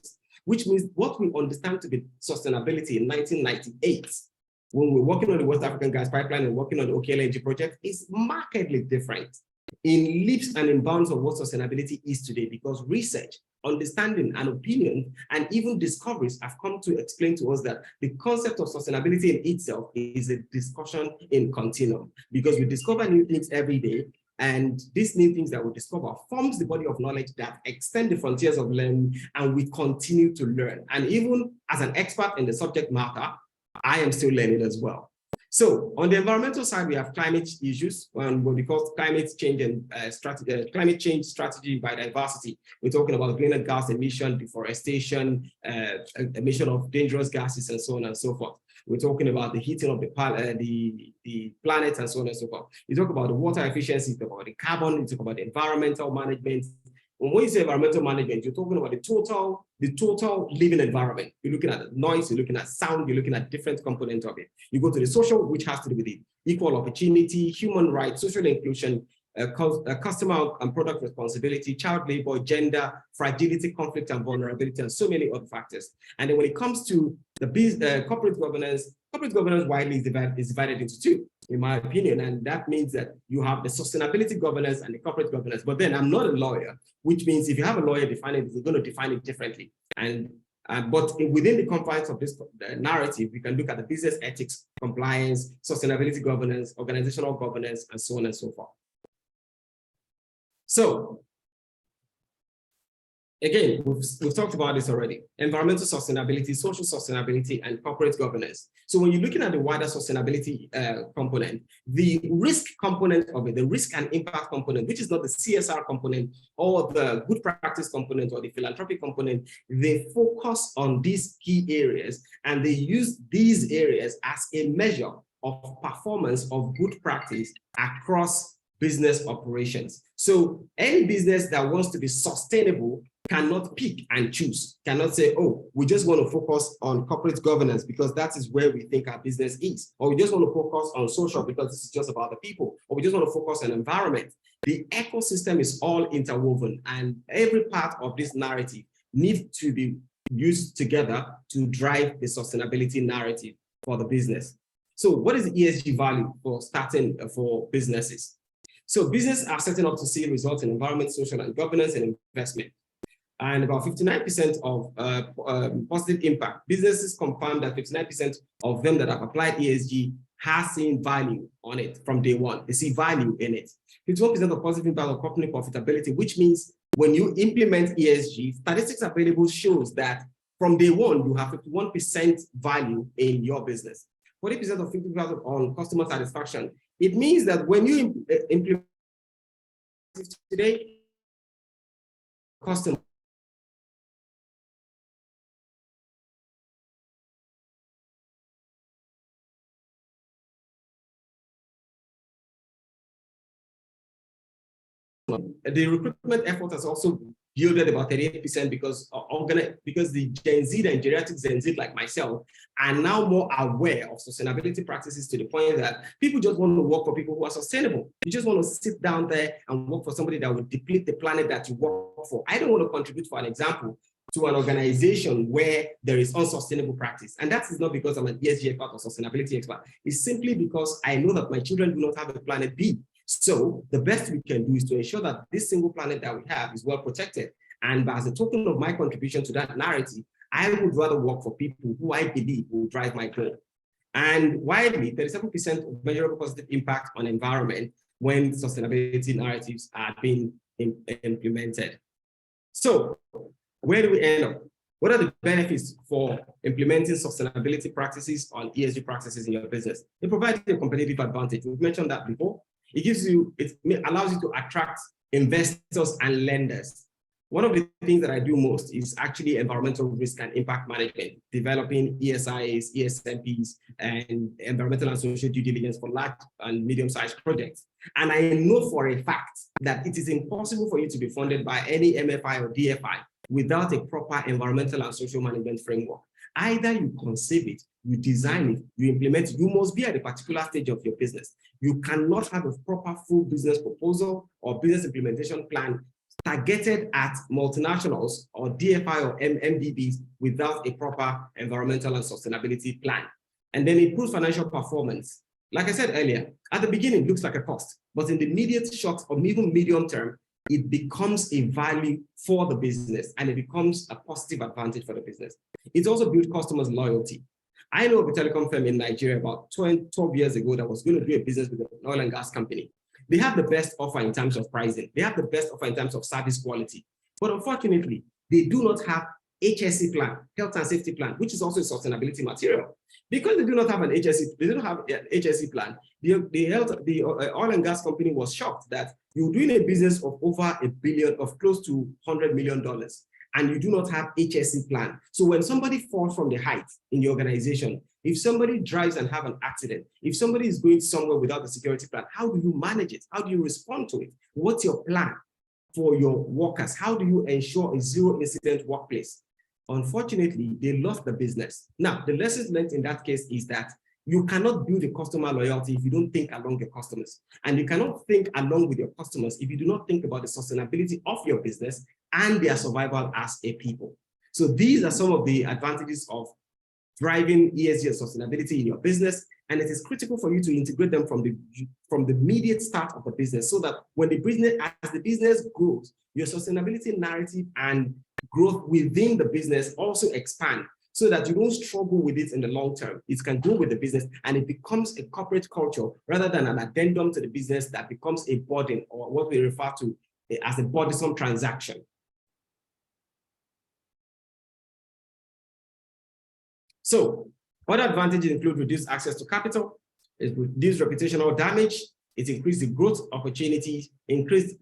which means what we understand to be sustainability in 1998, when we're working on the West African gas pipeline and working on the OKLNG project, is markedly different in leaps and in bounds of what sustainability is today, because research, understanding, and opinion, and even discoveries have come to explain to us that the concept of sustainability in itself is a discussion in continuum, because we discover new things every day, and these new things that we discover forms the body of knowledge that extend the frontiers of learning, and we continue to learn. And even as an expert in the subject matter, I am still learning as well. So on the environmental side, we have climate issues, what we call climate change and climate change strategy by diversity. We're talking about greenhouse gas emission, deforestation, emission of dangerous gases, and so on and so forth. We're talking about the heating of the planet, and so on and so forth. You talk about the water efficiency, you talk about the carbon, you talk about the environmental management. When you say environmental management, you're talking about the total living environment. You're looking at noise, you're looking at sound, you're looking at different components of it. You go to the social, which has to do with the equal opportunity, human rights, social inclusion, customer and product responsibility, child labor, gender, fragility, conflict, and vulnerability, and so many other factors. And then when it comes to the corporate governance widely is divided into two, in my opinion. And that means that you have the sustainability governance and the corporate governance. But then I'm not a lawyer, which means if you have a lawyer define it, they're going to define it differently. But within the confines of this narrative, we can look at the business ethics, compliance, sustainability governance, organizational governance, and so on and so forth. So again, we've talked about this already: environmental sustainability, social sustainability, and corporate governance. So when you're looking at the wider sustainability component, the risk component of it, the risk and impact component, which is not the CSR component or the good practice component or the philanthropic component, they focus on these key areas, and they use these areas as a measure of performance of good practice across business operations. So any business that wants to be sustainable cannot pick and choose, cannot say, oh, we just want to focus on corporate governance because that is where we think our business is, or we just want to focus on social because this is just about the people, or we just want to focus on environment. The ecosystem is all interwoven, and every part of this narrative needs to be used together to drive the sustainability narrative for the business. So what is the ESG value for for businesses? So businesses are setting up to see results in environment, social, and governance and investment. And about 59% of positive impact. Businesses confirm that 59% of them that have applied ESG have seen value on it from day one. They see value in it. 51% of positive impact on company profitability, which means when you implement ESG, statistics available shows that from day one, you have 51% value in your business. 40% of 50% on customer satisfaction. It means that when you implement today, customer the recruitment effort has also yielded about 38% because the Gen Z and geriatric Gen Z like myself are now more aware of sustainability practices to the point that people just want to work for people who are sustainable. You just want to sit down there and work for somebody that will deplete the planet that you work for. I don't want to contribute, for an example, to an organization where there is unsustainable practice. And that is not because I'm an ESG expert or sustainability expert. It's simply because I know that my children do not have a planet B. So the best we can do is to ensure that this single planet that we have is well protected. And as a token of my contribution to that narrative, I would rather work for people who I believe will drive my goal. And widely, 37% of measurable positive impact on environment when sustainability narratives are being implemented. So where do we end up? What are the benefits for implementing sustainability practices on ESG practices in your business? It provides you a competitive advantage. We've mentioned that before. It allows you to attract investors and lenders. One of the things that I do most is actually environmental risk and impact management, developing ESIs, ESMPs, and environmental and social due diligence for large and medium-sized projects. And I know for a fact that it is impossible for you to be funded by any MFI or DFI without a proper environmental and social management framework. Either you conceive it, you design it, you implement it. You must be at a particular stage of your business. You cannot have a proper full business proposal or business implementation plan targeted at multinationals or DFI or MDBs without a proper environmental and sustainability plan. And then improve financial performance. Like I said earlier, at the beginning, it looks like a cost, but in the immediate short or even medium term, it becomes a value for the business and it becomes a positive advantage for the business. It also builds customers' loyalty. I know of a telecom firm in Nigeria about 12 years ago that was going to do a business with an oil and gas company. They have the best offer in terms of pricing. They have the best offer in terms of service quality. But unfortunately, they do not have HSE plan, health and safety plan, which is also a sustainability material. Because they do not have an HSE plan, the oil and gas company was shocked that you're doing a business of over $1 billion, of close to $100 million, and you do not have HSE plan. So when somebody falls from the height in the organization, if somebody drives and have an accident, if somebody is going somewhere without a security plan, how do you manage it? How do you respond to it? What's your plan for your workers? How do you ensure a zero incident workplace? Unfortunately, they lost the business. Now, the lessons learned in that case is that you cannot build a customer loyalty if you don't think along your customers. And you cannot think along with your customers if you do not think about the sustainability of your business and their survival as a people. So these are some of the advantages of driving ESG and sustainability in your business. And it is critical for you to integrate them from the immediate start of the business so that when as the business grows, your sustainability narrative and growth within the business also expand so that you don't struggle with it in the long term. It can go with the business and it becomes a corporate culture rather than an addendum to the business that becomes a burden or what we refer to as a burdensome transaction. So other advantages include reduced access to capital, it reduced reputational damage, it increased the growth opportunities, increased,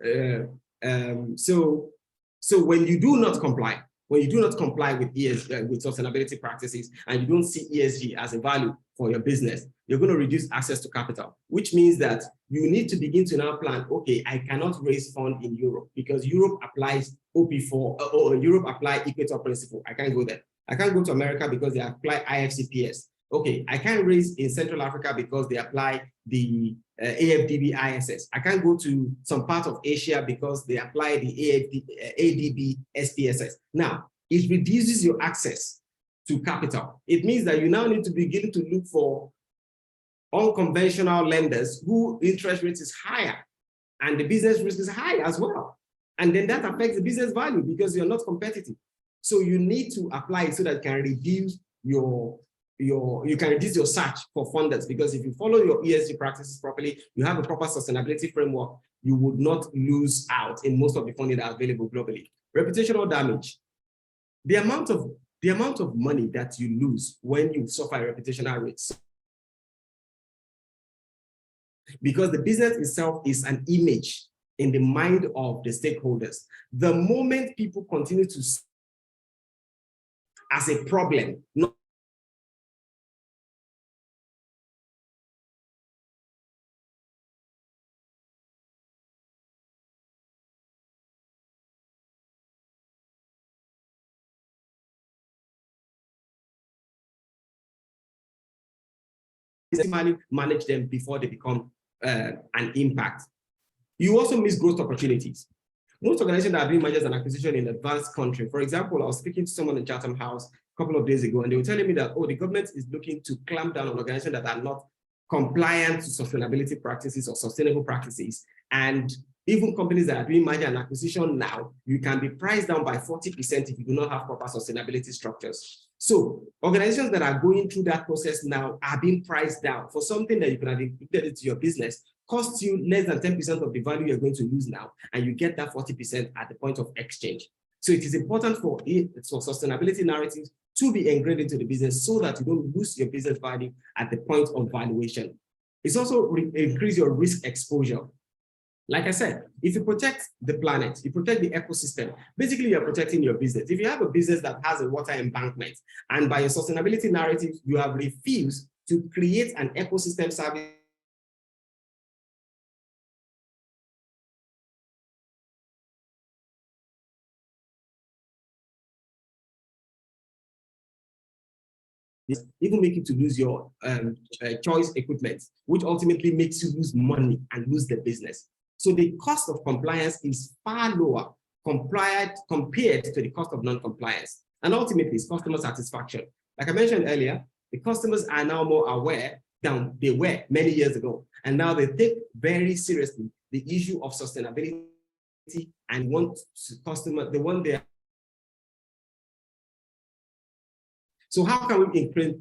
so when you do not comply with ESG, with sustainability practices, and you don't see ESG as a value for your business, you're going to reduce access to capital, which means that you need to begin to now plan, okay, I cannot raise funds in Europe because Europe applies OP4, or Europe apply Equator principle. I can't go there. I can't go to America because they apply IFCPS. Okay, I can't raise in Central Africa because they apply the AFDB ISS. I can't go to some part of Asia because they apply the ADB SPSS. Now, it reduces your access to capital. It means that you now need to begin to look for unconventional lenders whose interest rate is higher and the business risk is high as well. And then that affects the business value because you're not competitive. So you need to apply it so that you can reduce your search for funders, because if you follow your ESG practices properly, you have a proper sustainability framework, you would not lose out in most of the funding that are available globally. Reputational damage. The amount of money that you lose when you suffer a reputational risk, because the business itself is an image in the mind of the stakeholders. The moment people continue to see as a problem, not manage them before they become an impact. You also miss growth opportunities. Most organizations that are doing mergers and acquisition in advanced country, for example, I was speaking to someone in Chatham House a couple of days ago, and they were telling me that, oh, the government is looking to clamp down on organizations that are not compliant to sustainability practices or sustainable practices. And even companies that are doing merger and acquisition now, you can be priced down by 40% if you do not have proper sustainability structures. So organizations that are going through that process now are being priced down for something that you can have included into your business, costs you less than 10% of the value you're going to lose now, and you get that 40% at the point of exchange. So it is important for sustainability narratives to be ingrained into the business so that you don't lose your business value at the point of valuation. It's also increase your risk exposure. Like I said, if you protect the planet, you protect the ecosystem, basically you're protecting your business. If you have a business that has a water embankment, and by your sustainability narrative, you have refused to create an ecosystem service even make you to lose your choice equipment, which ultimately makes you lose money and lose the business. So the cost of compliance is far lower compared to the cost of non-compliance. And ultimately, it's customer satisfaction. Like I mentioned earlier, the customers are now more aware than they were many years ago. And now they take very seriously the issue of sustainability and want their. So how can we increase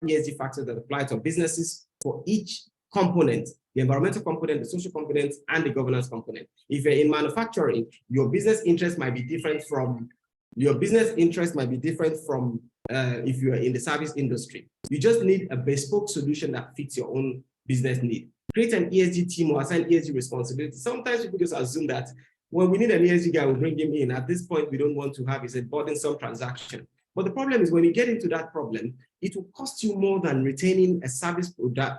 ESG factors that apply to businesses for each component, the environmental component, the social component, and the governance component? If you're in manufacturing, your business interest might be different from if you're in the service industry. You just need a bespoke solution that fits your own business need. Create an ESG team or assign ESG responsibility. Sometimes people just assume that when we need an ESG guy, we'll bring him in. At this point, we don't want to have a burdensome transaction. But the problem is when you get into that problem, it will cost you more than retaining a service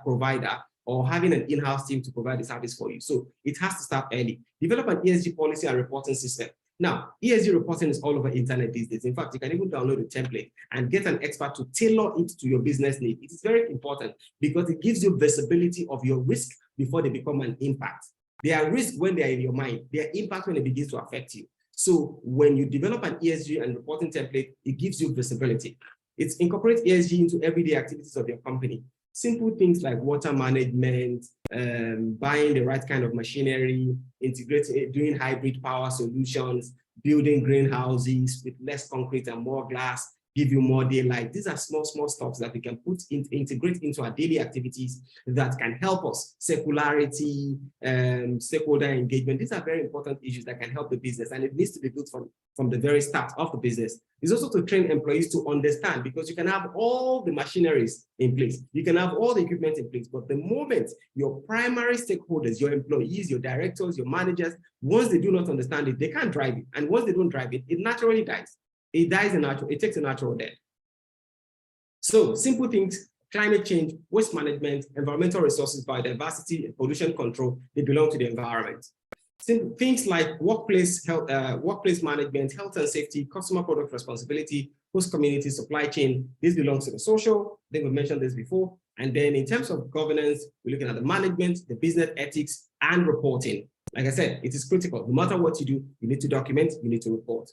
provider or having an in-house team to provide the service for you. So it has to start early. Develop an ESG policy and reporting system. Now, ESG reporting is all over internet these days. In fact, you can even download a template and get an expert to tailor it to your business need. It is very important because it gives you visibility of your risk before they become an impact. They are risks when they are in your mind. They are impact when it begins to affect you. So when you develop an ESG and reporting template, it gives you visibility. It incorporates ESG into everyday activities of your company. Simple things like water management, buying the right kind of machinery, integrating, doing hybrid power solutions, building greenhouses with less concrete and more glass, give you more daylight. These are small stuff that we can integrate into our daily activities that can help us. Circularity, stakeholder engagement. These are very important issues that can help the business, and it needs to be built from the very start of the business. It's also to train employees to understand, because you can have all the machineries in place, you can have all the equipment in place, but the moment your primary stakeholders, your employees, your directors, your managers, once they do not understand it, they can't drive it. And once they don't drive it, it naturally dies. It takes a natural death. So simple things, climate change, waste management, environmental resources, biodiversity, and pollution control, they belong to the environment. Simple things like workplace health, workplace management, health and safety, customer product responsibility, host community, supply chain, this belongs to the social. I think we mentioned this before. And then in terms of governance, we're looking at the management, the business ethics, and reporting. Like I said, it is critical. No matter what you do, you need to document, you need to report.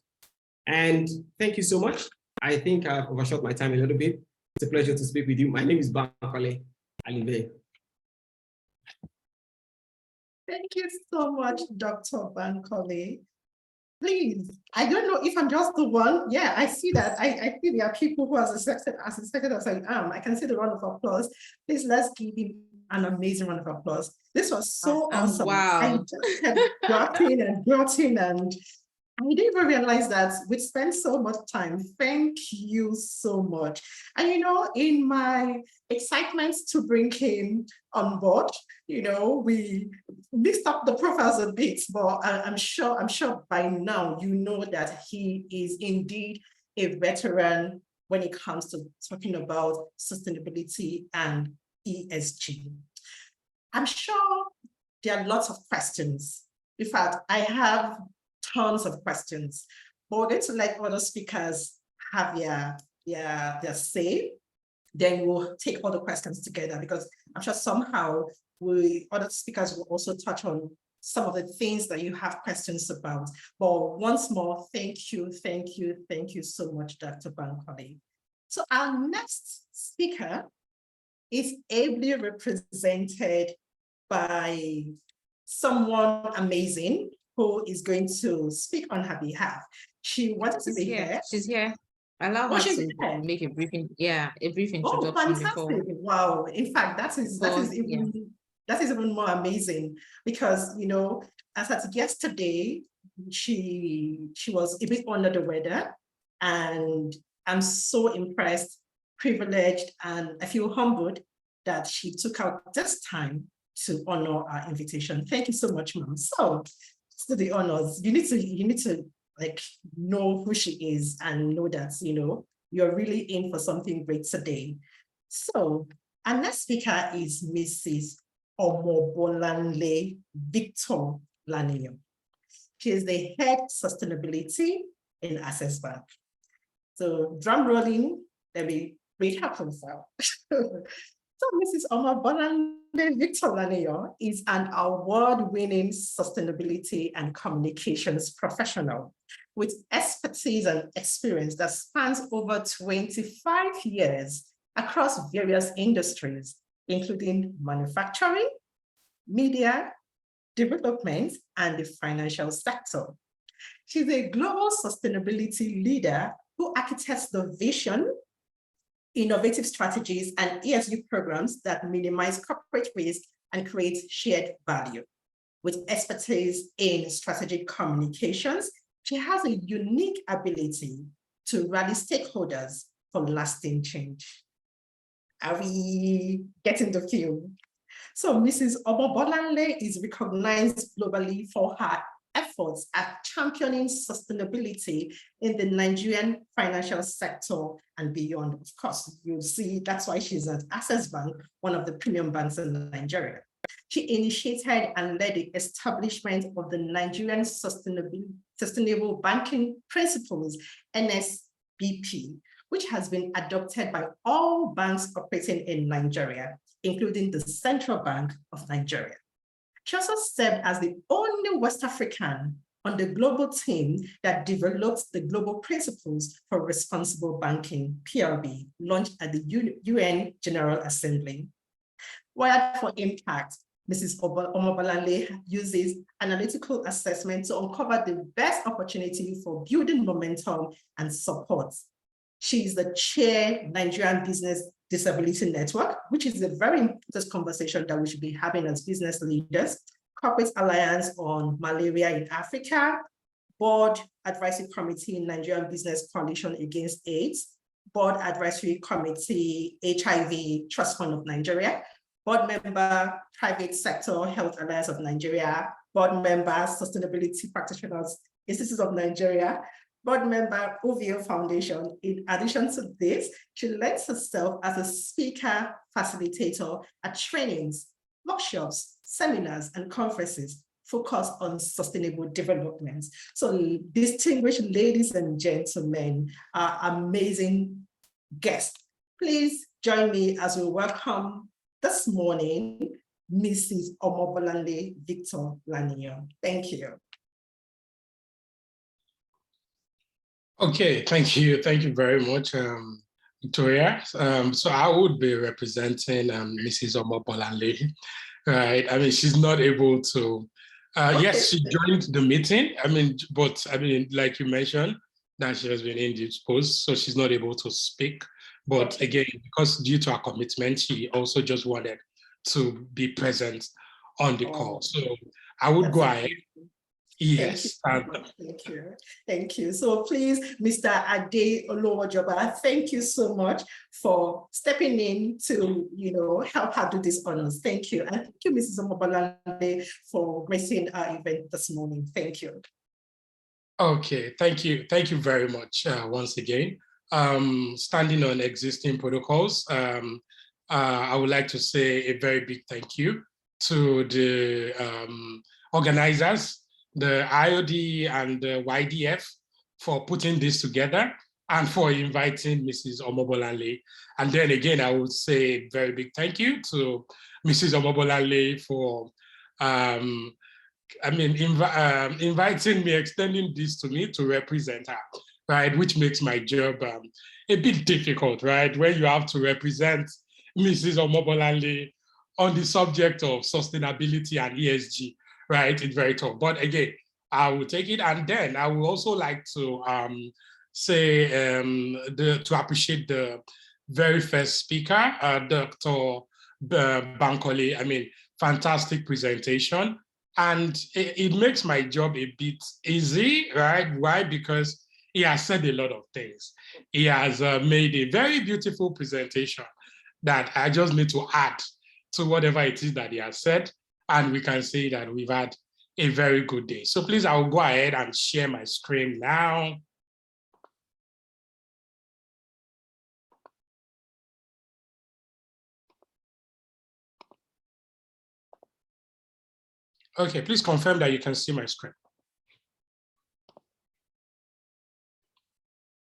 And thank you so much. I think I've overshot my time a little bit. It's a pleasure to speak with you. My name is Bankole Alibe. Thank you so much, Dr. Bankole. Please, I don't know if I'm just the one. Yeah, I see that. I think there are people who are as excited as I am. I can see the round of applause. Please, let's give him an amazing round of applause. This was so awesome. Wow. I just kept grotting and I didn't even realize that we spent so much time. Thank you so much. And in my excitement to bring him on board, we mixed up the profiles a bit, but I'm sure by now you know that he is indeed a veteran when it comes to talking about sustainability and ESG. I'm sure there are lots of questions. In fact, I have tons of questions, but we're going to let other speakers have their say. Then we'll take all the questions together, because I'm sure somehow other speakers will also touch on some of the things that you have questions about. But once more, thank you so much, Dr. Bankole. So our next speaker is ably represented by someone amazing who is going to speak on her behalf. She wanted to be here. She's here. Allow her she's to here. make a brief, a brief Oh, introduction fantastic. before. Wow. In fact, that is even more amazing because, you know, as at yesterday, she was a bit under the weather, and I'm so impressed, privileged, and I feel humbled that she took out this time to honor our invitation. Thank you so much, Mom. So, to the honors, you need to like know who she is and know that, you know, you're really in for something great today. So our next speaker is Mrs. Omobolanle Victor Laniyo. She is the head sustainability in Access Bank. So drum rolling, let me read her profile. So Mrs. Omobolanle Victor Laniyo is an award-winning sustainability and communications professional with expertise and experience that spans over 25 years across various industries, including manufacturing, media, development, and the financial sector. She's a global sustainability leader who architects the vision, innovative strategies, and ESG programs that minimize corporate risk and create shared value. With expertise in strategic communications, she has a unique ability to rally stakeholders for lasting change. Are we getting the feel? So Mrs. Omobolanle is recognized globally for her efforts at championing sustainability in the Nigerian financial sector and beyond. Of course, you'll see that's why she's at Access Bank, one of the premium banks in Nigeria. She initiated and led the establishment of the Nigerian Sustainable Banking Principles, NSBP, which has been adopted by all banks operating in Nigeria, including the Central Bank of Nigeria. She also served as the only West African on the global team that developed the Global Principles for Responsible Banking, PRB, launched at the UN General Assembly. Wired for Impact, Mrs. Omobolanle uses analytical assessment to uncover the best opportunity for building momentum and support. She is the chair Nigerian Business Disability Network, which is a very important conversation that we should be having as business leaders, Corporate Alliance on Malaria in Africa, Board Advisory Committee in Nigerian Business Coalition Against AIDS, Board Advisory Committee HIV Trust Fund of Nigeria, Board Member Private Sector Health Alliance of Nigeria, Board Member Sustainability Practitioners Institute of Nigeria, Board Member OVO Foundation. In addition to this, she lends herself as a speaker facilitator at trainings, workshops, seminars, and conferences focused on sustainable development. So distinguished ladies and gentlemen, our amazing guests, please join me as we welcome this morning, Mrs. Omobolanle Victor Laniyo. Thank you. Okay, thank you. Thank you very much, Victoria. So I would be representing Mrs. Omobolanle, right? I mean, she's not able to, yes, she joined the meeting. But like you mentioned, that she has been indisposed, so she's not able to speak. But again, because due to her commitment, she also just wanted to be present on the call. So I would go ahead. Yes. Thank you. Thank you. So please, Mr. Ade Olowojoba, thank you so much for stepping in to, help her do this honors. Thank you. And thank you, Mrs. Omobolanle, for gracing our event this morning. Thank you. Okay, thank you. Thank you very much once again. Standing on existing protocols, I would like to say a very big thank you to the organizers, the IOD and the YDF, for putting this together and for inviting Mrs. Omobolanle. And then again, I would say a very big thank you to Mrs. Omobolanle for inviting me, extending this to me to represent her. right? Which makes my job a bit difficult, right? When you have to represent Mrs. Omobolanle on the subject of sustainability and ESG, right? It's very tough. But again, I will take it. And then I would also like to to appreciate the very first speaker, Dr. Bankole. I mean, fantastic presentation. And it makes my job a bit easy, right? Why? Because he has said a lot of things. He has made a very beautiful presentation that I just need to add to whatever it is that he has said. And we can say that we've had a very good day. So please, I will go ahead and share my screen now. Okay, please confirm that you can see my screen.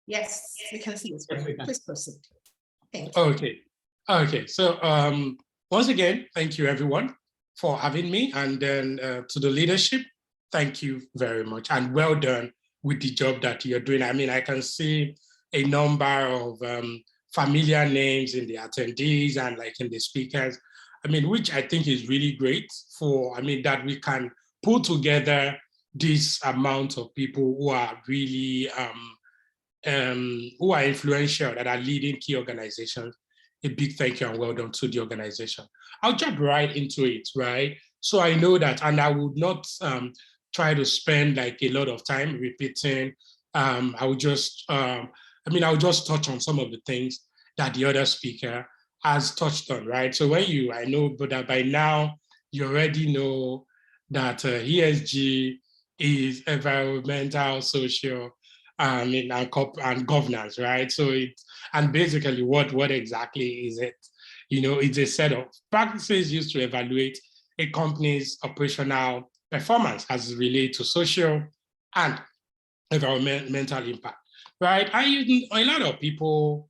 Yes, we can see it. Please proceed. Thank you. Okay. So once again, thank you everyone for having me, and then to the leadership, thank you very much, and well done with the job that you're doing. I mean, I can see a number of familiar names in the attendees and like in the speakers. I mean, which I think is really great for, I mean, that we can pull together this amount of people who are really who are influential, that are leading key organizations. A big thank you and well done to the organization. I'll jump right into it, right? So I know that, and I would not try to spend like a lot of time repeating. I'll just touch on some of the things that the other speaker has touched on, right? So I know, but that by now you already know that ESG is environmental, social, and governance, right? So and basically what exactly is it? You know, it's a set of practices used to evaluate a company's operational performance as it relates to social and environmental impact, right? A lot of people,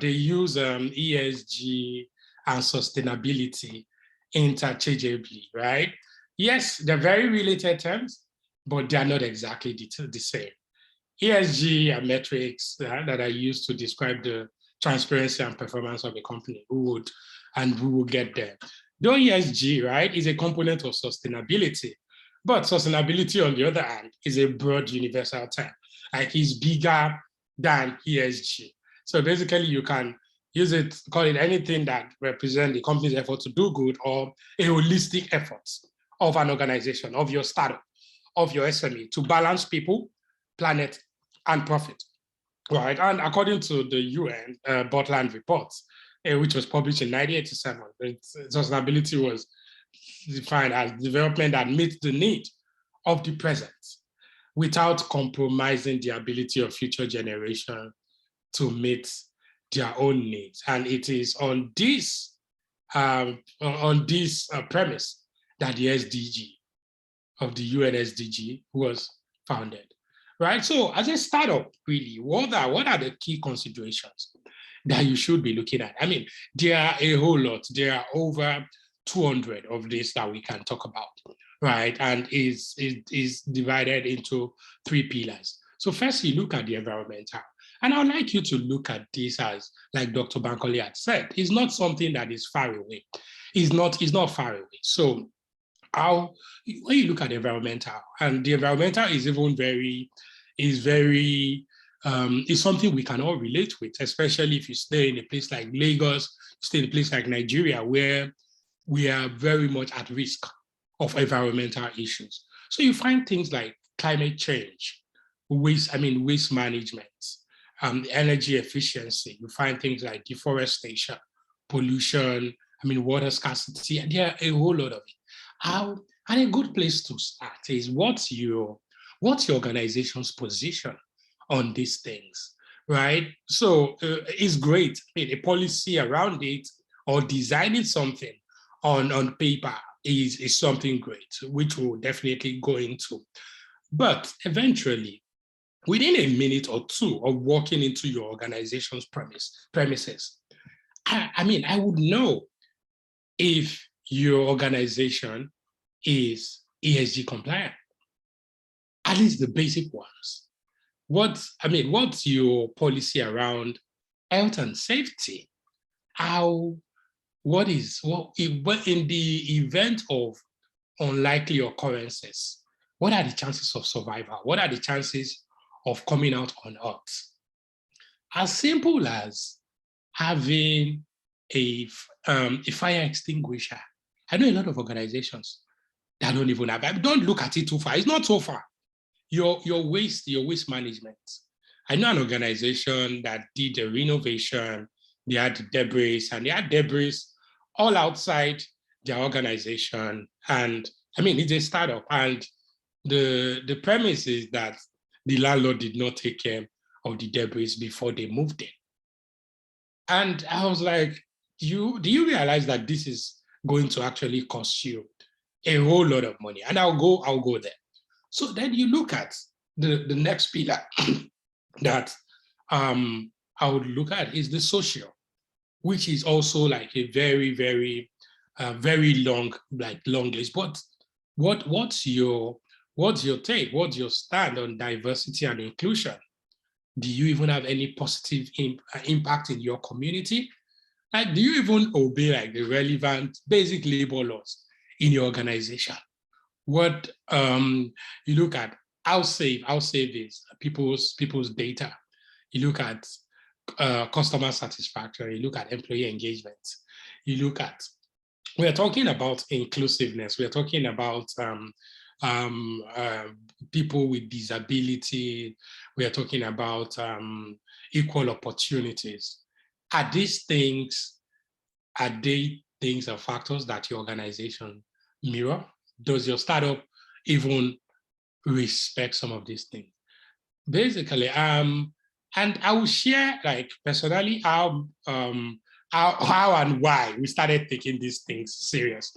they use ESG and sustainability interchangeably, right? Yes, they're very related terms, but they're not exactly the same. ESG are metrics that are used to describe the transparency and performance of a company. We will get there. Though ESG, right, is a component of sustainability, but sustainability, on the other hand, is a broad universal term. Like, it's bigger than ESG. So basically, you can use it, call it anything that represents the company's effort to do good, or a holistic effort of an organization, of your startup, of your SME, to balance people, planet, and profit, right? And according to the UN Portland report, which was published in 1987, sustainability was defined as development that meets the need of the present without compromising the ability of future generations to meet their own needs. And it is on this premise that the SDG of the UN SDG was founded. Right. So as a startup, really, what are the key considerations that you should be looking at? I mean, there are a whole lot. There are over 200 of this that we can talk about, right? And is divided into 3 pillars. So first, you look at the environmental. And I'd like you to look at this as, like Dr. Bankole had said, it's not something that is far away. It's not far away. So when you look at the environmental, and the environmental is even is something we can all relate with, especially if you stay in a place like Lagos, stay in a place like Nigeria, where we are very much at risk of environmental issues. So you find things like climate change, waste management, energy efficiency. You find things like deforestation, pollution, water scarcity, and there are a whole lot of it. And a good place to start is what's your organization's position on these things, right? So it's great. A policy around it or designing something on paper is something great, which we'll definitely go into. But eventually, within a minute or two of walking into your organization's premises, I would know if your organization is ESG compliant, at least the basic ones. what's your policy around health and safety? What in the event of unlikely occurrences, what are the chances of survival? What are the chances of coming out on Earth? As simple as having a fire extinguisher. I know a lot of organizations that don't even have. Don't look at it too far. It's not so far. Your waste management. I know an organization that did a renovation. They had debris, and they had debris all outside their organization. And I mean, it's a startup, and the premise is that the landlord did not take care of the debris before they moved in. And I was like, do you realize that this is going to actually cost you a whole lot of money? And I'll go there. So then you look at the next pillar that I would look at is the social, which is also like a very, very, very long list. But what's your take? What's your stand on diversity and inclusion? Do you even have any positive impact in your community? Like, do you even obey like the relevant basic labor laws in your organization? What you look at, how safe is people's data? You look at customer satisfaction. You look at employee engagement. You look at, we're talking about inclusiveness. We're talking about people with disability. We are talking about equal opportunities. Are these things, are they things or factors that your organization mirror? Does your startup even respect some of these things? Basically, and I will share like personally how and why we started taking these things serious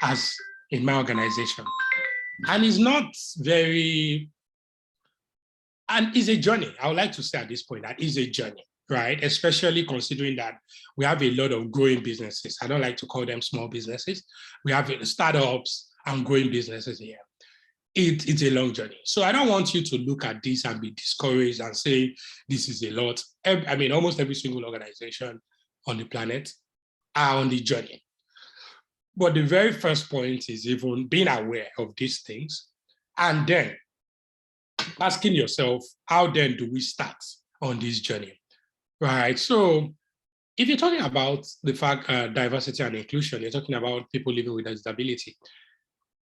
as in my organization. And it's not very, and it's a journey. I would like to say at this point that it's a journey, right? Especially considering that we have a lot of growing businesses. I don't like to call them small businesses. We have startups and growing businesses here. It's a long journey. So I don't want you to look at this and be discouraged and say, this is a lot. I mean, almost every single organization on the planet are on the journey. But the very first point is even being aware of these things and then asking yourself, how then do we start on this journey, right? So if you're talking about the fact diversity and inclusion, you're talking about people living with disability.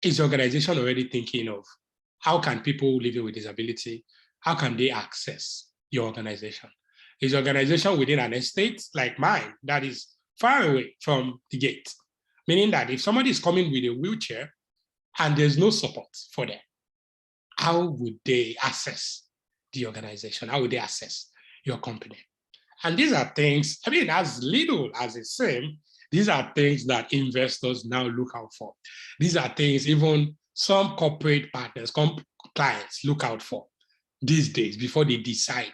Is the organization already thinking of how can people living with disability, how can they access your organization? Is the organization within an estate like mine that is far away from the gate? Meaning that if somebody is coming with a wheelchair and there's no support for them, how would they access the organization? How would they access your company? And these are things, I mean, as little as it seems, these are things that investors now look out for. These are things even some corporate partners, clients look out for these days before they decide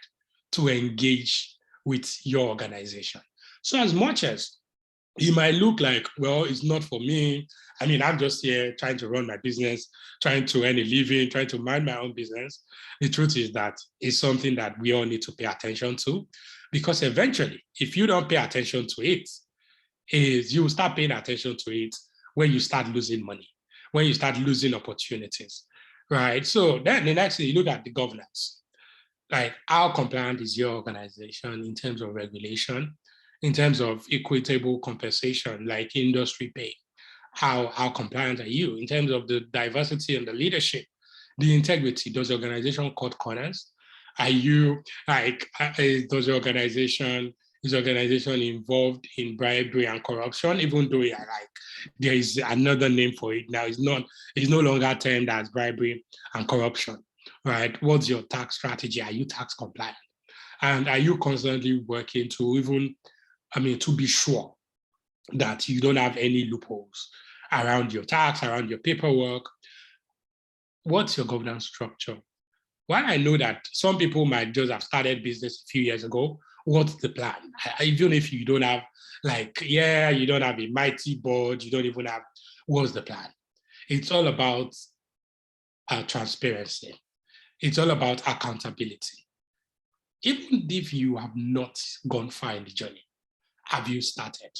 to engage with your organization. So as much as it might look like, well, it's not for me. I mean, I'm just here trying to run my business, trying to earn a living, trying to mind my own business. The truth is that it's something that we all need to pay attention to, because eventually, if you don't pay attention to it, you will start paying attention to it when you start losing money, when you start losing opportunities, right? So then the next thing, you look at the governance. Like, how compliant is your organization in terms of regulation, in terms of equitable compensation, like industry pay? How compliant are you in terms of the diversity and the leadership, the integrity? Does the organization cut corners? Are you like, is the organization involved in bribery and corruption? Even though there is another name for it now, it's no longer termed as bribery and corruption, right? What's your tax strategy? Are you tax compliant? And are you constantly working to to be sure that you don't have any loopholes around your tax, around your paperwork? What's your governance structure? While I know that some people might just have started business a few years ago, what's the plan? Even if you don't have you don't have a mighty board, you don't even have, what's the plan? It's all about transparency. It's all about accountability. even if you have not gone far in the journey, have you started?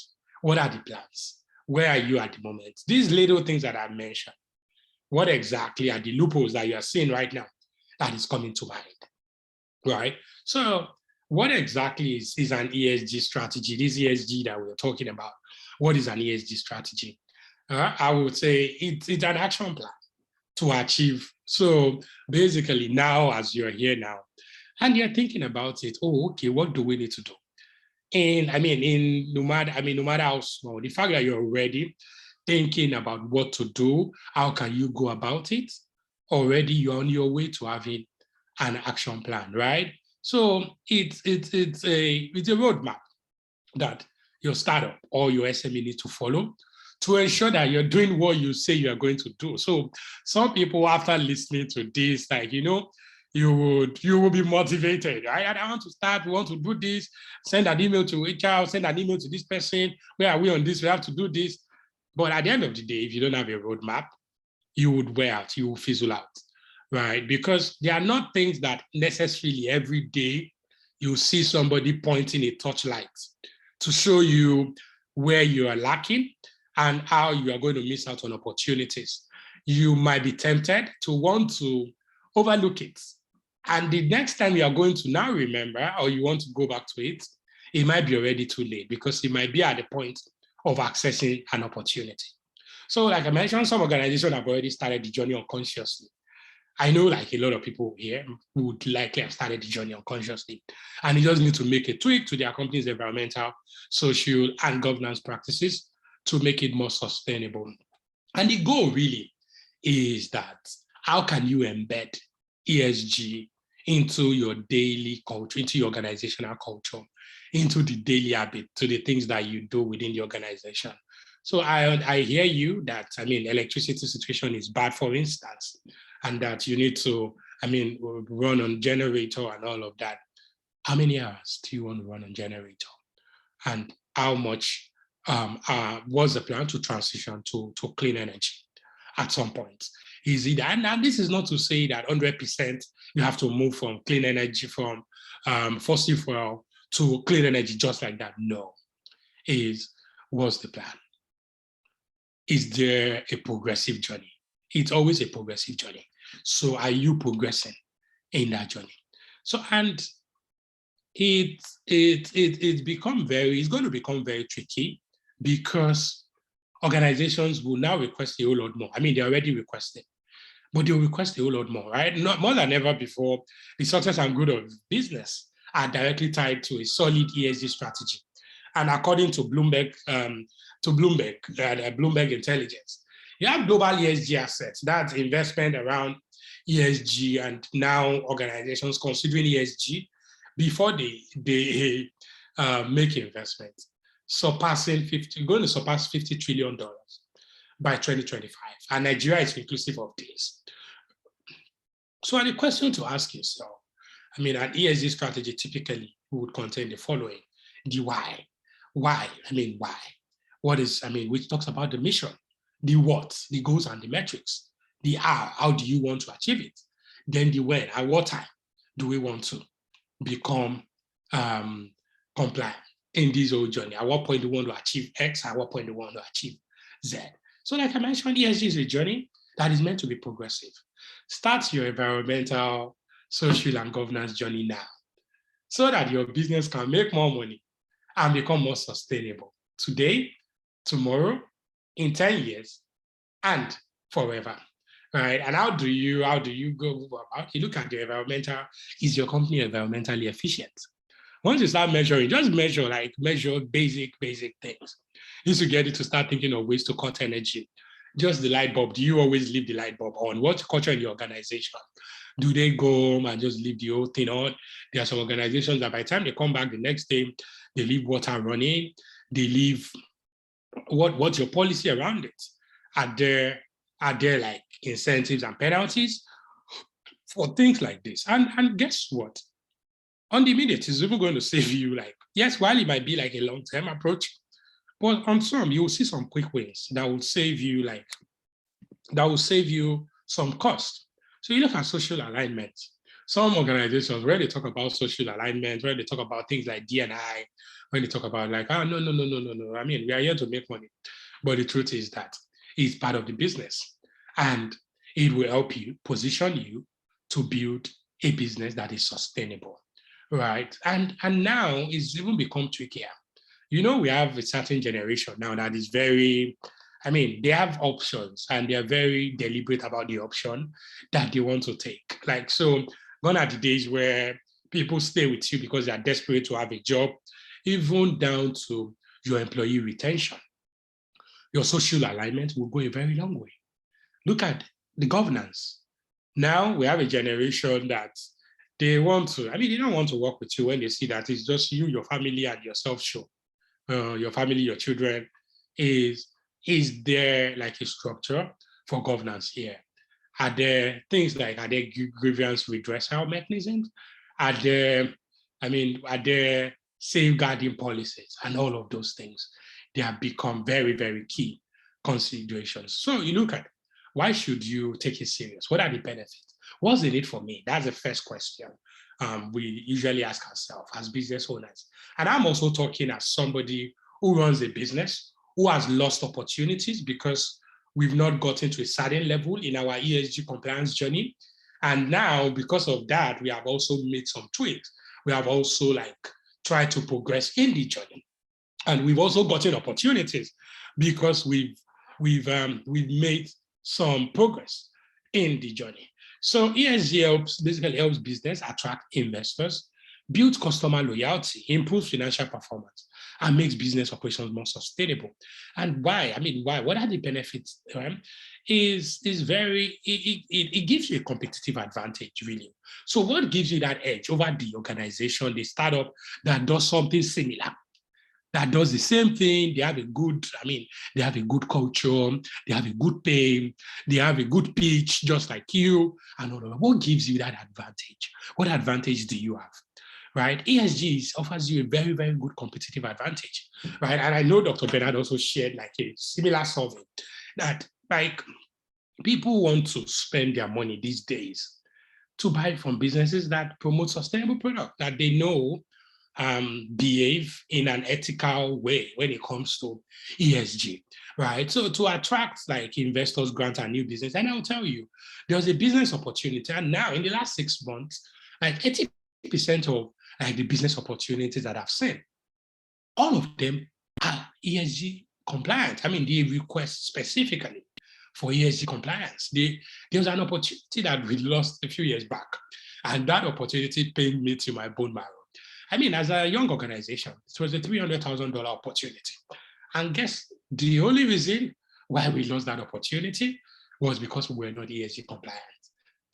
What are the plans? Where are you at the moment? These little things that I mentioned, what exactly are the loopholes that you are seeing right now that is coming to mind, right? So what exactly is an ESG strategy? This ESG that we're talking about, what is an ESG strategy? I would say it's an action plan to achieve. So basically now, as you're here now, and you're thinking about it, oh, okay, what do we need to do? And no matter how small, the fact that you're already thinking about what to do, how can you go about it? Already you're on your way to having an action plan, right? So it's a roadmap that your startup or your SME needs to follow to ensure that you're doing what you say you are going to do. So some people, after listening to this, like, you will be motivated, right? I want to start, we want to do this, send an email to HR, send an email to this person, where are we on this? We have to do this. But at the end of the day, if you don't have a roadmap, you would wear out, you will fizzle out, right? Because there are not things that necessarily every day you see somebody pointing a torchlight to show you where you are lacking and how you are going to miss out on opportunities. You might be tempted to want to overlook it. And the next time you are going to now remember, or you want to go back to it, it might be already too late because it might be at the point of accessing an opportunity. So like I mentioned, some organizations have already started the journey unconsciously. I know like a lot of people here would likely have started the journey unconsciously, and they just need to make a tweak to their company's environmental, social, and governance practices to make it more sustainable. And the goal really is that how can you embed ESG into your daily culture, into your organizational culture, into the daily habit, to the things that you do within the organization. So I hear you that, electricity situation is bad, for instance, and that you need to, run on generator and all of that. How many hours do you want to run on generator? And how much was the plan to transition to clean energy at some point? Is it, and this is not to say that 100% you have to move from clean energy, from fossil fuel to clean energy just like that. No. What's the plan? Is there a progressive journey? It's always a progressive journey. So are you progressing in that journey? So, and it's going to become very tricky because organizations will now request a whole lot more. They already requested, but they'll request a whole lot more, right? Not more than ever before. The success and growth of business are directly tied to a solid ESG strategy. And according to Bloomberg Intelligence, you have global ESG assets, that's investment around ESG, and now organizations considering ESG before they make investments, going to surpass $50 trillion by 2025. And Nigeria is inclusive of this. So the question to ask yourself, an ESG strategy typically would contain the following: the why. Why? Why? What is, which talks about the mission, the what, the goals and the metrics, the how do you want to achieve it? Then the when, at what time do we want to become compliant in this whole journey? At what point do we want to achieve X? At what point do we want to achieve Z? So like I mentioned, ESG is a journey that is meant to be progressive. Start your environmental, social, and governance journey now so that your business can make more money and become more sustainable today, tomorrow, in 10 years, and forever, right? And how do you go about? You look at the environmental, is your company environmentally efficient? Once you start measuring, just measure basic things. You should get it to start thinking of ways to cut energy. Just the light bulb, do you always leave the light bulb on? What's the culture in the organization? Do they go home and just leave the whole thing on? There are some organizations that by the time they come back the next day, they leave water running, they leave, what's your policy around it? Are there like incentives and penalties for things like this? And guess what? On the immediate, it's even going to save you, like, yes, while it might be like a long-term approach, but on some, you will see some quick wins that will save you some cost. So you look at social alignment. some organizations, where they talk about social alignment, where they talk about things like D&I, when they talk about like, oh, no. I mean, we are here to make money. But the truth is that it's part of the business. And it will help you position you to build a business that is sustainable, right? And now it's even become trickier. You know, we have a certain generation now that is very, I mean, they have options and they're very deliberate about the option that they want to take. Like, so gone are the days where people stay with you because they are desperate to have a job, even down to your employee retention. Your social alignment will go a very long way. Look at the governance. Now we have a generation that they want to, I mean, they don't want to work with you when they see that it's just you, your family, and yourself show. Your family, your children, is there like a structure for governance here? Are there things like, are there grievance redressal mechanisms? Are there safeguarding policies and all of those things? They have become very, very key considerations. So you look at, why should you take it serious? What are the benefits? What's in it for me? That's the first question we usually ask ourselves as business owners. And I'm also talking as somebody who runs a business, who has lost opportunities because we've not gotten to a certain level in our ESG compliance journey. And now, because of that, we have also made some tweaks. We have also like tried to progress in the journey. And we've also gotten opportunities because we've made some progress in the journey. So ESG basically helps business attract investors, build customer loyalty, improves financial performance, and makes business operations more sustainable. And why? I mean, why? What are the benefits? It gives you a competitive advantage, really. So what gives you that edge over the organization, the startup that does something similar, that does the same thing? They have a good, they have a good culture, they have a good pay, they have a good pitch, just like you, and all of that. What gives you that advantage? What advantage do you have? Right? ESG offers you a very, very good competitive advantage, right? And I know Dr. Bernard also shared like a similar survey that like people want to spend their money these days to buy from businesses that promote sustainable products that they know behave in an ethical way when it comes to ESG, right? So to attract like investors, grants, and new business, and I'll tell you, there's a business opportunity, and now in the last 6 months, like 80% of like the business opportunities that I've seen, all of them are ESG compliant. I mean, they request specifically for ESG compliance. There was an opportunity that we lost a few years back, and that opportunity pained me to my bone marrow. I mean, as a young organization, it was a $300,000 opportunity. And guess the only reason why we lost that opportunity was because we were not ESG compliant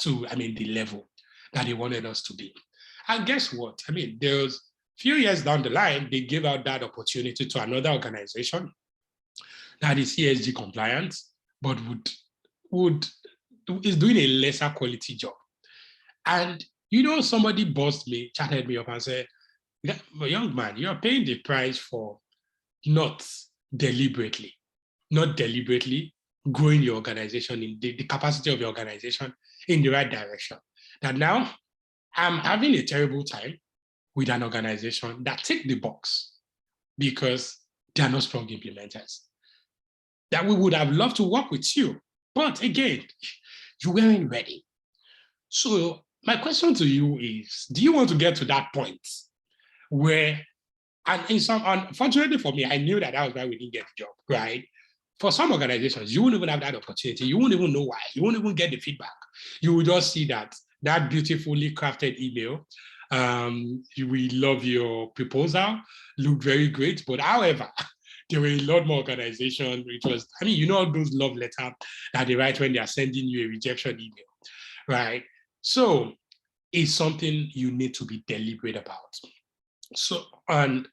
to, the level that they wanted us to be. And guess what? I mean, there was a few years down the line, they gave out that opportunity to another organization that is ESG compliant, but is doing a lesser quality job. And, somebody bossed me, chatted me up and said, young man, you're paying the price for not deliberately growing your organization in the capacity of your organization in the right direction. That now I'm having a terrible time with an organization that tick the box because they are not strong implementers. That we would have loved to work with you, but again, you weren't ready. So my question to you is, do you want to get to that point where, and unfortunately for me, I knew that was why we didn't get the job, right? For some organizations, you won't even have that opportunity. You won't even know why. You won't even get the feedback. You will just see that beautifully crafted email. We love your proposal, looked very great. But however, there were a lot more organizations. It was, all those love letters that they write when they are sending you a rejection email, right? So it's something you need to be deliberate about. So, and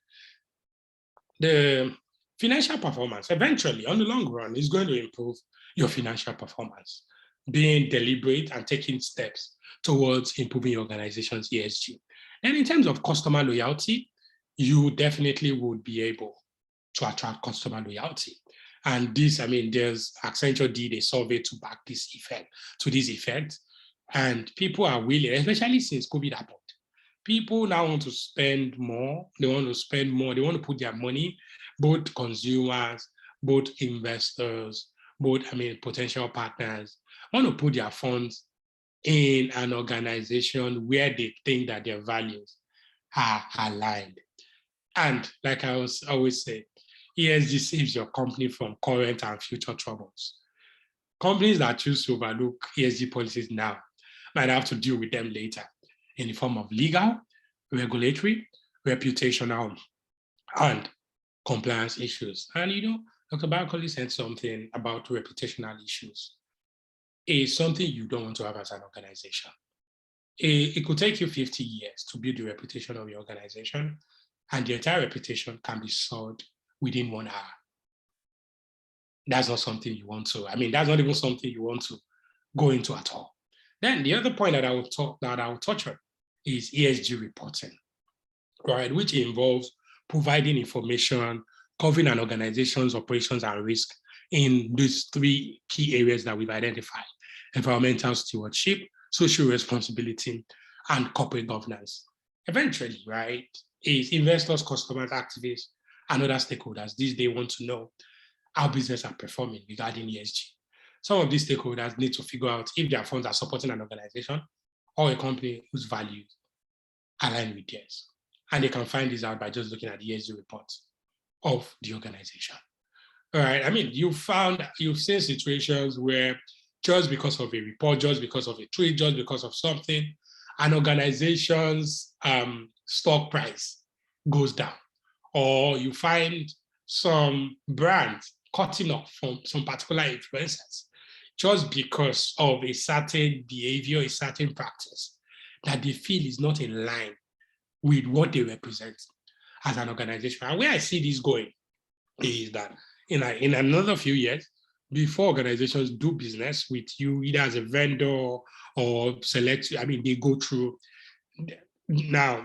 the financial performance, eventually, on the long run, is going to improve your financial performance, being deliberate and taking steps towards improving your organization's ESG. And in terms of customer loyalty, you definitely would be able to attract customer loyalty. And this, there's Accenture did a survey to back this effect, And people are willing, especially since COVID happened. People now want to spend more. They want to spend more. They want to put their money, both consumers, both investors, both, potential partners, want to put their funds in an organization where they think that their values are aligned. And like I always say, ESG saves your company from current and future troubles. Companies that choose to overlook ESG policies now might have to deal with them later in the form of legal, regulatory, reputational, and compliance issues. And Dr. Bankole said something about reputational issues. It's something you don't want to have as an organization. It could take you 50 years to build the reputation of your organization, and the entire reputation can be sold within 1 hour. That's not something you want to, that's not even something you want to go into at all. Then the other point that I will touch on is ESG reporting, right? Which involves providing information covering an organization's operations and risk in these 3 key areas that we've identified: environmental stewardship, social responsibility, and corporate governance. Eventually, right, is investors, customers, activists, and other stakeholders, these they want to know how businesses are performing regarding ESG. Some of these stakeholders need to figure out if their funds are supporting an organization or a company whose values align with theirs. And they can find this out by just looking at the ESG reports of the organization. All right, you've seen situations where just because of a report, just because of a tweet, just because of something, an organization's stock price goes down. Or you find some brands cutting off from some particular influencers just because of a certain behavior, a certain practice that they feel is not in line with what they represent as an organization. And where I see this going is that in another few years, before organizations do business with you, either as a vendor or select, they go through, now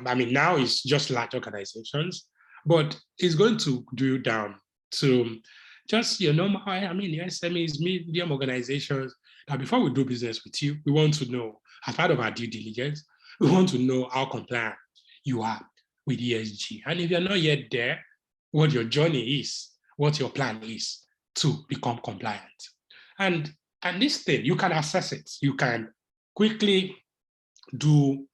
it's just large organizations, but it's going to drill down to just your normal, your SMEs, medium organizations, that before we do business with you, we want to know, as part of our due diligence, we want to know how compliant you are with ESG. And if you're not yet there, what your journey is, what your plan is to become compliant. And this thing, you can assess it. You can quickly do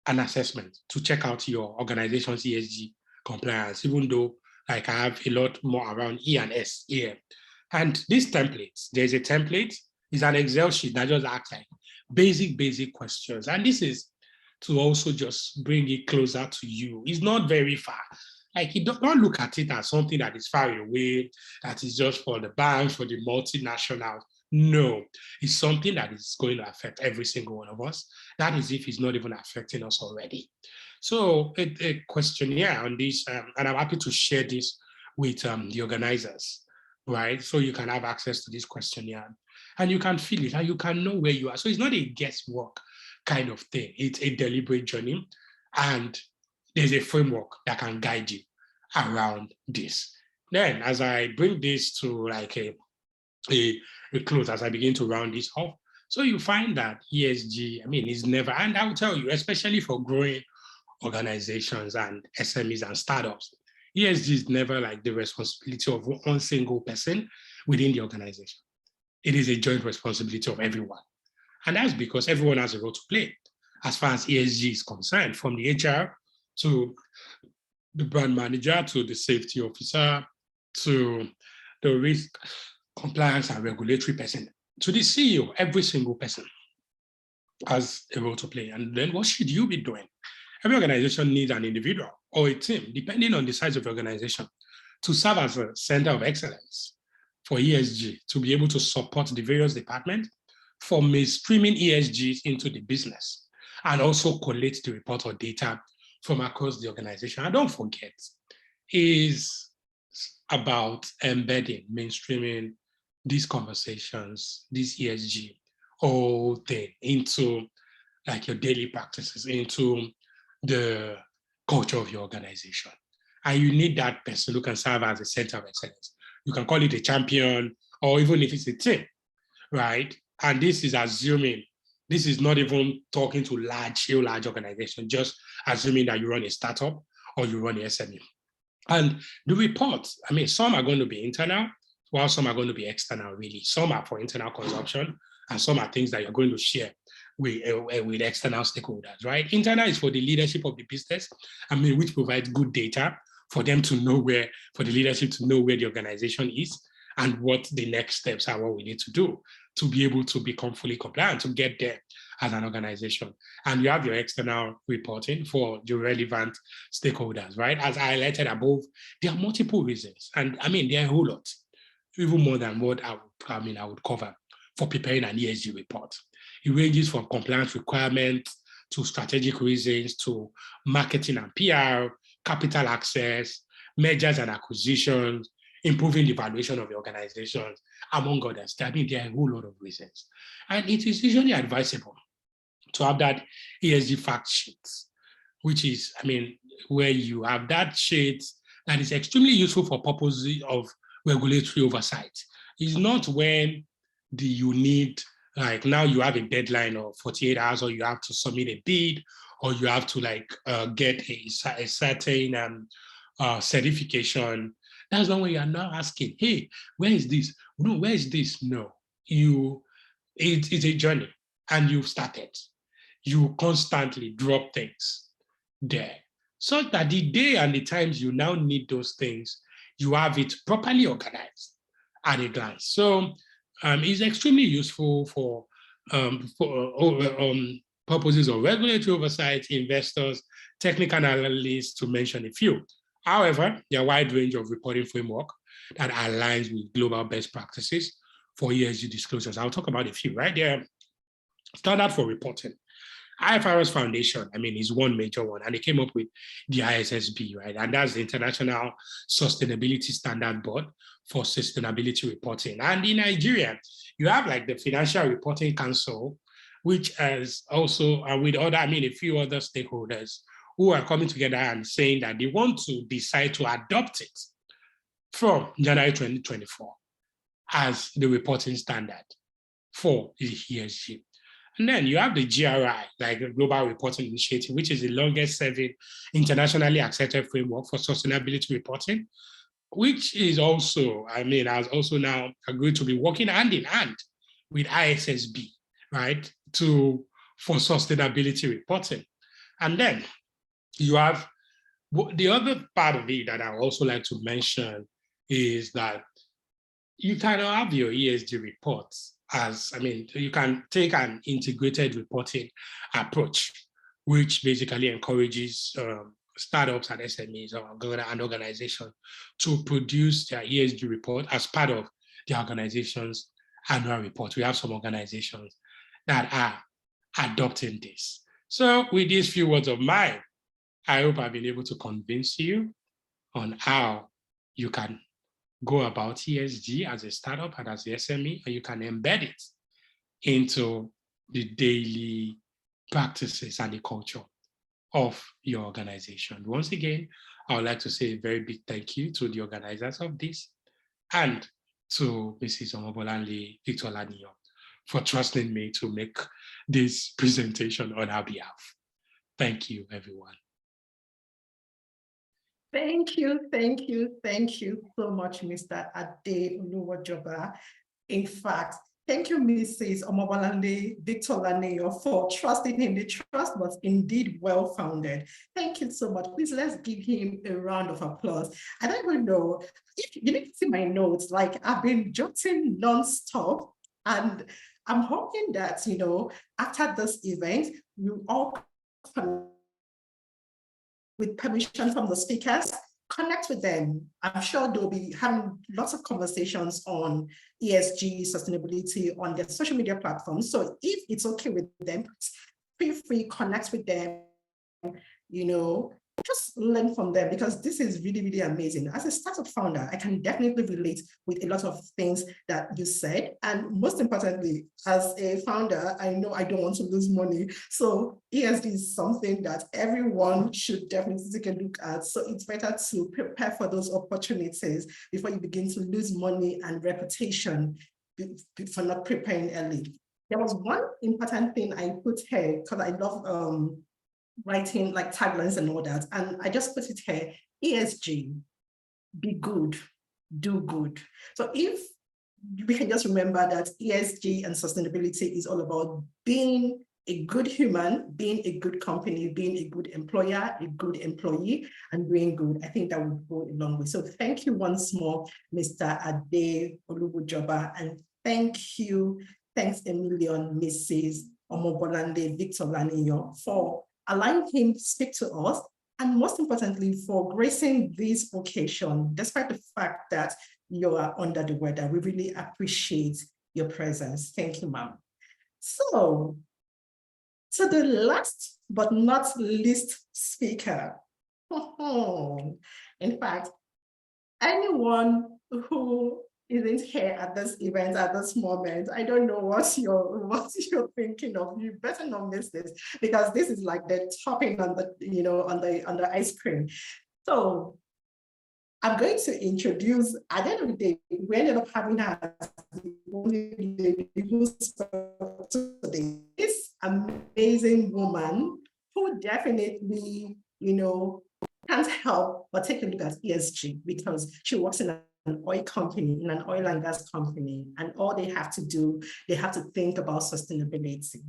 an assessment to check out your organization's ESG compliance, even though I have a lot more around E and S here. And these templates, there's a template, it's an Excel sheet that just acts like basic questions. And this is to also just bring it closer to you. It's not very far. Like, you don't look at it as something that is far away, that is just for the banks, for the multinationals. No, it's something that is going to affect every single one of us. That is if it's not even affecting us already. So a questionnaire on this, and I'm happy to share this with the organizers, right? So you can have access to this questionnaire and you can feel it and you can know where you are. So it's not a guesswork kind of thing. It's a deliberate journey, and there's a framework that can guide you around this. Then as I bring this to like a close, as I begin to round this off, so you find that ESG, is never, and I will tell you, especially for growing organizations and SMEs and startups, ESG is never like the responsibility of one single person within the organization. It is a joint responsibility of everyone. And that's because everyone has a role to play as far as ESG is concerned, from the HR to the brand manager, to the safety officer, to the risk compliance and regulatory person, to the CEO. Every single person has a role to play. And then what should you be doing? Every organization needs an individual or a team, depending on the size of the organization, to serve as a center of excellence for ESG, to be able to support the various departments for mainstreaming ESGs into the business, and also collate the report or data from across the organization. And don't forget, is about embedding, mainstreaming these conversations, this ESG, whole thing into like your daily practices, into the culture of your organization. And you need that person who can serve as a center of excellence. You can call it a champion, or even if it's a team, right? And this is assuming This is not even talking to large organizations, just assuming that you run a startup or you run a SME. And the reports, I mean, some are going to be internal, while some are going to be external, really. Some are for internal consumption, and some are things that you're going to share with external stakeholders, right? Internal is for the leadership of the business, I mean, which provides good data for them to know for the leadership to know where the organization is and what the next steps are, what we need to do to be able to become fully compliant, to get there as an organization. And you have your external reporting for the relevant stakeholders, right? As I highlighted above, there are multiple reasons. And I mean, there are a whole lot, even more than what I would cover for preparing an ESG report. It ranges from compliance requirements to strategic reasons to marketing and PR, capital access, mergers and acquisitions, improving the valuation of the organizations, among others. I mean, there are a whole lot of reasons. And it is usually advisable to have that ESG fact sheet, which is, I mean, where you have that sheet that is extremely useful for purposes of regulatory oversight. It's not when you need, like now you have a deadline of 48 hours, or you have to submit a bid, or you have to get a certain certification. That's not when you are now asking, hey, where is this? No, where is this? No, it's a journey, and you've started. You constantly drop things there, so that the day and the times you now need those things, you have it properly organized at a glance. So it's extremely useful for purposes of regulatory oversight, investors, technical analysts, to mention a few. However, there are a wide range of reporting framework that aligns with global best practices for ESG disclosures. I'll talk about a few, right? There are standard for reporting. IFRS Foundation, I mean, is one major one, and they came up with the ISSB, right? And that's the International Sustainability Standard Board for Sustainability Reporting. And in Nigeria, you have like the Financial Reporting Council, which is also, with other, I mean, a few other stakeholders who are coming together and saying that they want to decide to adopt it from January 2024 as the reporting standard for the ESG. And then you have the GRI, like the Global Reporting Initiative, which is the longest serving internationally accepted framework for sustainability reporting, which is also, I mean, has also now agreed to be working hand in hand with ISSB, right, for sustainability reporting. And then you have the other part of it that I would also like to mention is that you can have your ESG reports as, I mean, you can take an integrated reporting approach, which basically encourages startups and SMEs and organizations to produce their ESG report as part of the organization's annual report. We have some organizations that are adopting this. So with these few words of mine, I hope I've been able to convince you on how you can go about ESG as a startup and as the SME, and you can embed it into the daily practices and the culture of your organization. Once again, I would like to say a very big thank you to the organizers of this and to Mrs. Omobolanle Victor Laniyo for trusting me to make this presentation on our behalf. Thank you, everyone. Thank you so much, Mr. Ade Oluwajoba. In fact, thank you, Mrs. Omobolanle Victor Laniyo, for trusting him. The trust was indeed well-founded. Thank you so much. Please, let's give him a round of applause. I don't even know, if you need to see my notes, like I've been jotting non-stop, and I'm hoping that, you know, after this event, you all with permission from the speakers, connect with them. I'm sure they'll be having lots of conversations on ESG, sustainability on their social media platforms. So if it's okay with them, feel free, connect with them, you know, just learn from them, because this is really, really amazing. As a startup founder, I can definitely relate with a lot of things that you said. And most importantly, as a founder, I know I don't want to lose money. So ESG is something that everyone should definitely take a look at. So it's better to prepare for those opportunities before you begin to lose money and reputation for not preparing early. There was one important thing I put here because I love writing like taglines and all that. And I just put it here, ESG, be good, do good. So if we can just remember that ESG and sustainability is all about being a good human, being a good company, being a good employer, a good employee, and doing good. I think that would go a long way. So thank you once more, Mr. Ade Olubujoba, and thanks a million, Mrs. Omobolande Victor Laniyo, for allowing him to speak to us, and most importantly, for gracing this occasion, despite the fact that you are under the weather. We really appreciate your presence. Thank you, ma'am. So the last but not least speaker, in fact, anyone who isn't here at this event at this moment, I don't know what you're thinking of. You better not miss this, because this is like the topping on the on the ice cream. So I'm going to introduce, at the end of the day, we ended up having her as the only lady who spoke today. This amazing woman who definitely, can't help but take a look at ESG, because she works in an oil company, in an oil and gas company, and all they have to do, they have to think about sustainability.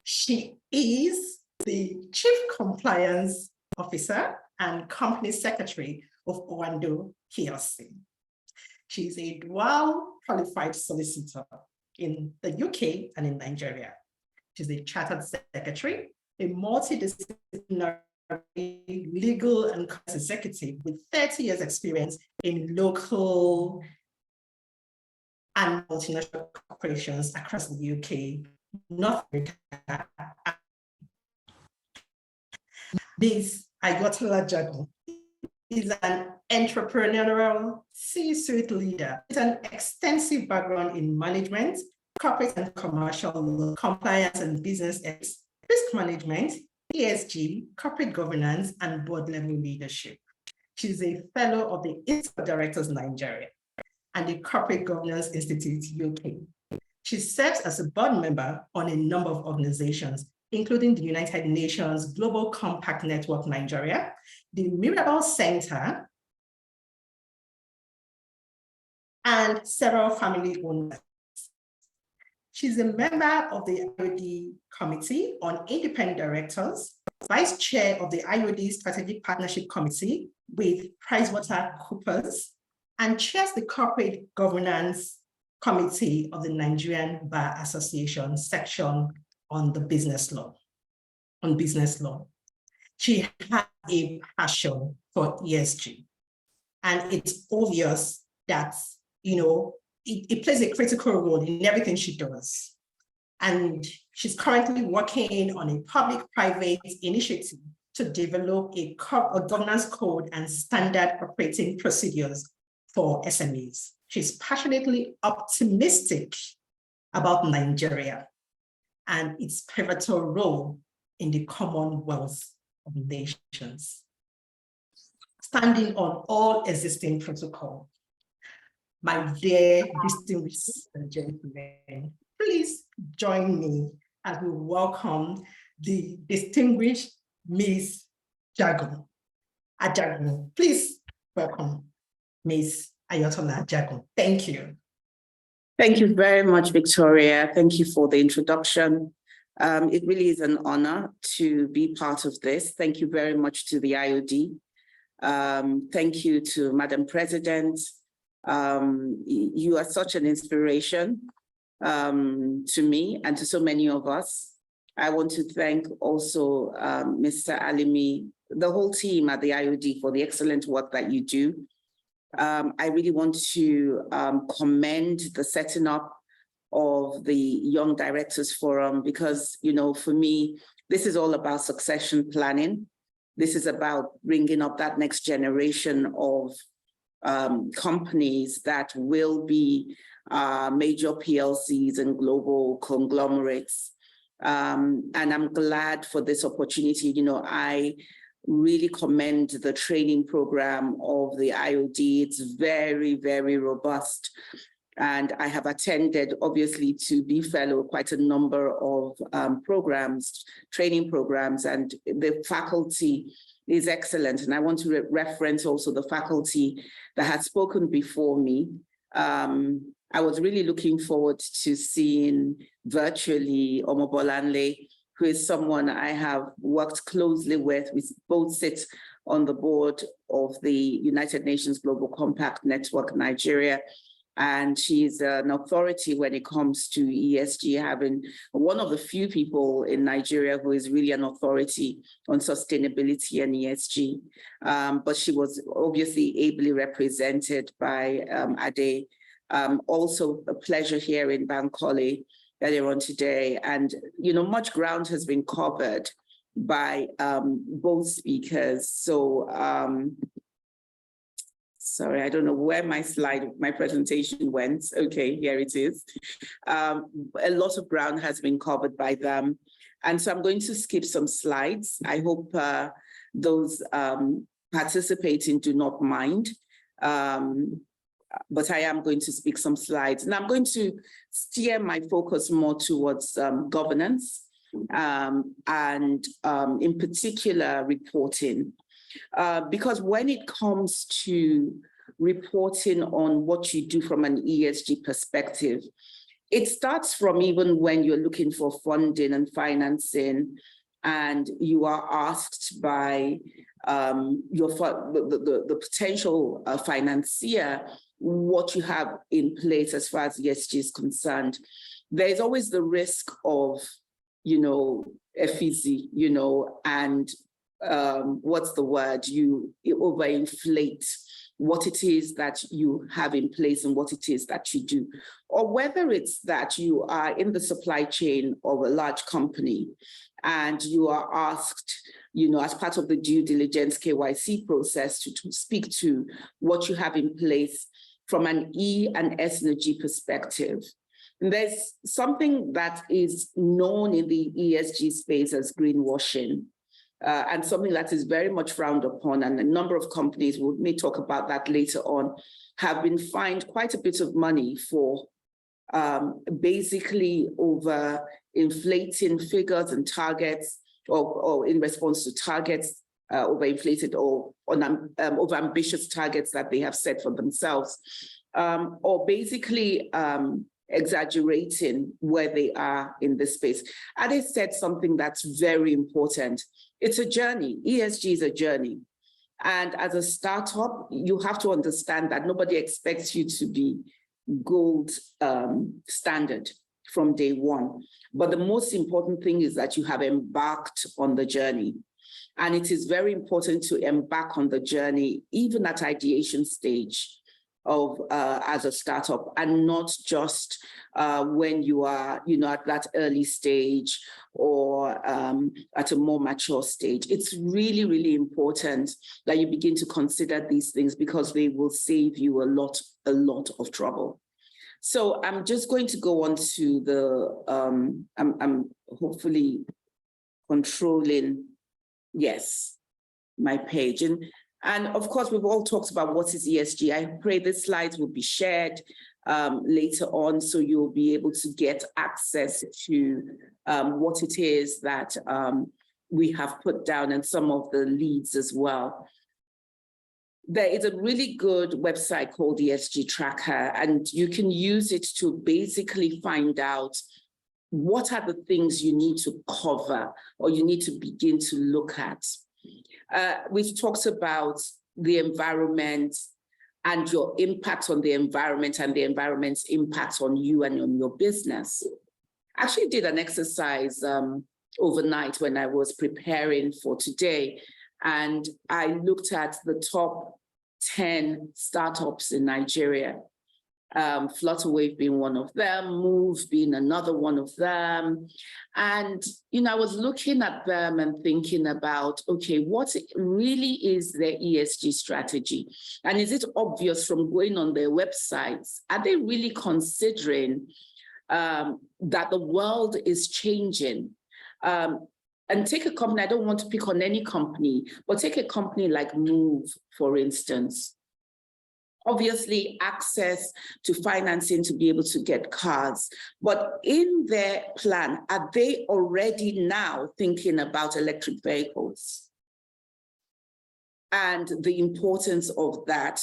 She is the Chief Compliance Officer and Company Secretary of Owando PLC. She's a dual qualified solicitor in the UK and in Nigeria. She's a chartered secretary, a multidisciplinary legal and executive with 30 years experience in local and multinational corporations across the UK, North America. This Ayotola Jago is an entrepreneurial C-suite leader with an extensive background in management, corporate and commercial law, compliance and business ethics, risk management, ESG, corporate governance, and board level leadership. She's a fellow of the Institute of Directors Nigeria and the Corporate Governance Institute UK. She serves as a board member on a number of organizations, including the United Nations Global Compact Network Nigeria, the Mirabel Center, and several family owners. She's a member of the IOD Committee on Independent Directors, Vice Chair of the IOD Strategic Partnership Committee with PricewaterhouseCoopers, and chairs the Corporate Governance Committee of the Nigerian Bar Association section on the business law, She has a passion for ESG. And it's obvious that, it plays a critical role in everything she does. And she's currently working on a public-private initiative to develop a governance code and standard operating procedures for SMEs. She's passionately optimistic about Nigeria and its pivotal role in the Commonwealth of Nations, standing on all existing protocol. My dear distinguished gentlemen, please join me as we welcome the distinguished Ms. Jago. Ajagun. Please welcome Ms. Ayotola Jago. Thank you. Thank you very much, Victoria. Thank you for the introduction. It really is an honor to be part of this. Thank you very much to the IOD. Thank you to Madam President. You are such an inspiration to me and to so many of us. I want to thank also Mr. Alimi, the whole team at the IOD for the excellent work that you do. I really want to commend the setting up of the Young Directors Forum because, for me, this is all about succession planning. This is about bringing up that next generation of companies that will be major PLCs and global conglomerates. And I'm glad for this opportunity. I really commend the training program of the IOD. It's very, very robust. And I have attended, obviously, to be fellow, quite a number of programs, training programs, and the faculty is excellent. And I want to reference also the faculty that had spoken before me. I was really looking forward to seeing virtually Omobolanle, who is someone I have worked closely with. We both sit on the board of the United Nations Global Compact Network Nigeria. And she's an authority when it comes to ESG, having one of the few people in Nigeria who is really an authority on sustainability and ESG. But she was obviously ably represented by Ade. Also a pleasure here in Bankole earlier on today. And, you know, much ground has been covered by both speakers. So, sorry, I don't know where my presentation went. Okay, here it is. A lot of ground has been covered by them. And so I'm going to skip some slides. I hope those participating do not mind. But I am going to speak some slides. And I'm going to steer my focus more towards governance and in particular reporting. Because when it comes to reporting on what you do from an ESG perspective, it starts from even when you're looking for funding and financing, and you are asked by the potential financier what you have in place as far as ESG is concerned. There's always the risk of, you know, effigy, you know, and what's the word? You overinflate what it is that you have in place and what it is that you do. Or whether it's that you are in the supply chain of a large company and you are asked, you know, as part of the due diligence KYC process to speak to what you have in place from an E and S and G perspective. And there's something that is known in the ESG space as greenwashing. And something that is very much frowned upon, and a number of companies, we may talk about that later on, have been fined quite a bit of money for basically over inflating figures and targets, or in response to targets, overinflated or over ambitious targets that they have set for themselves, or basically exaggerating where they are in this space. Ade said something that's very important. It's a journey. ESG is a journey. And as a startup, you have to understand that nobody expects you to be gold standard from day one. But the most important thing is that you have embarked on the journey. And it is very important to embark on the journey, even at ideation stage of as a startup, and not just when you are, you know, at that early stage or at a more mature stage. It's really, really important that you begin to consider these things, because they will save you a lot of trouble. So I'm just going to go on to the, I'm hopefully controlling, yes, my page. And of course, we've all talked about what is ESG. I pray the slides will be shared later on, so you'll be able to get access to what it is that we have put down, and some of the leads as well. There is a really good website called ESG Tracker, and you can use it to basically find out what are the things you need to cover or you need to begin to look at. We've talked about the environment and your impact on the environment and the environment's impact on you and on your business. I actually did an exercise overnight when I was preparing for today, and I looked at the top 10 startups in Nigeria. Flutterwave being one of them, Move being another one of them. And, you know, I was looking at them and thinking about, okay, what really is their ESG strategy? And is it obvious from going on their websites? Are they really considering that the world is changing? And take a company, I don't want to pick on any company, but take a company like Move, for instance. Obviously, access to financing to be able to get cars. But in their plan, are they already now thinking about electric vehicles? And the importance of that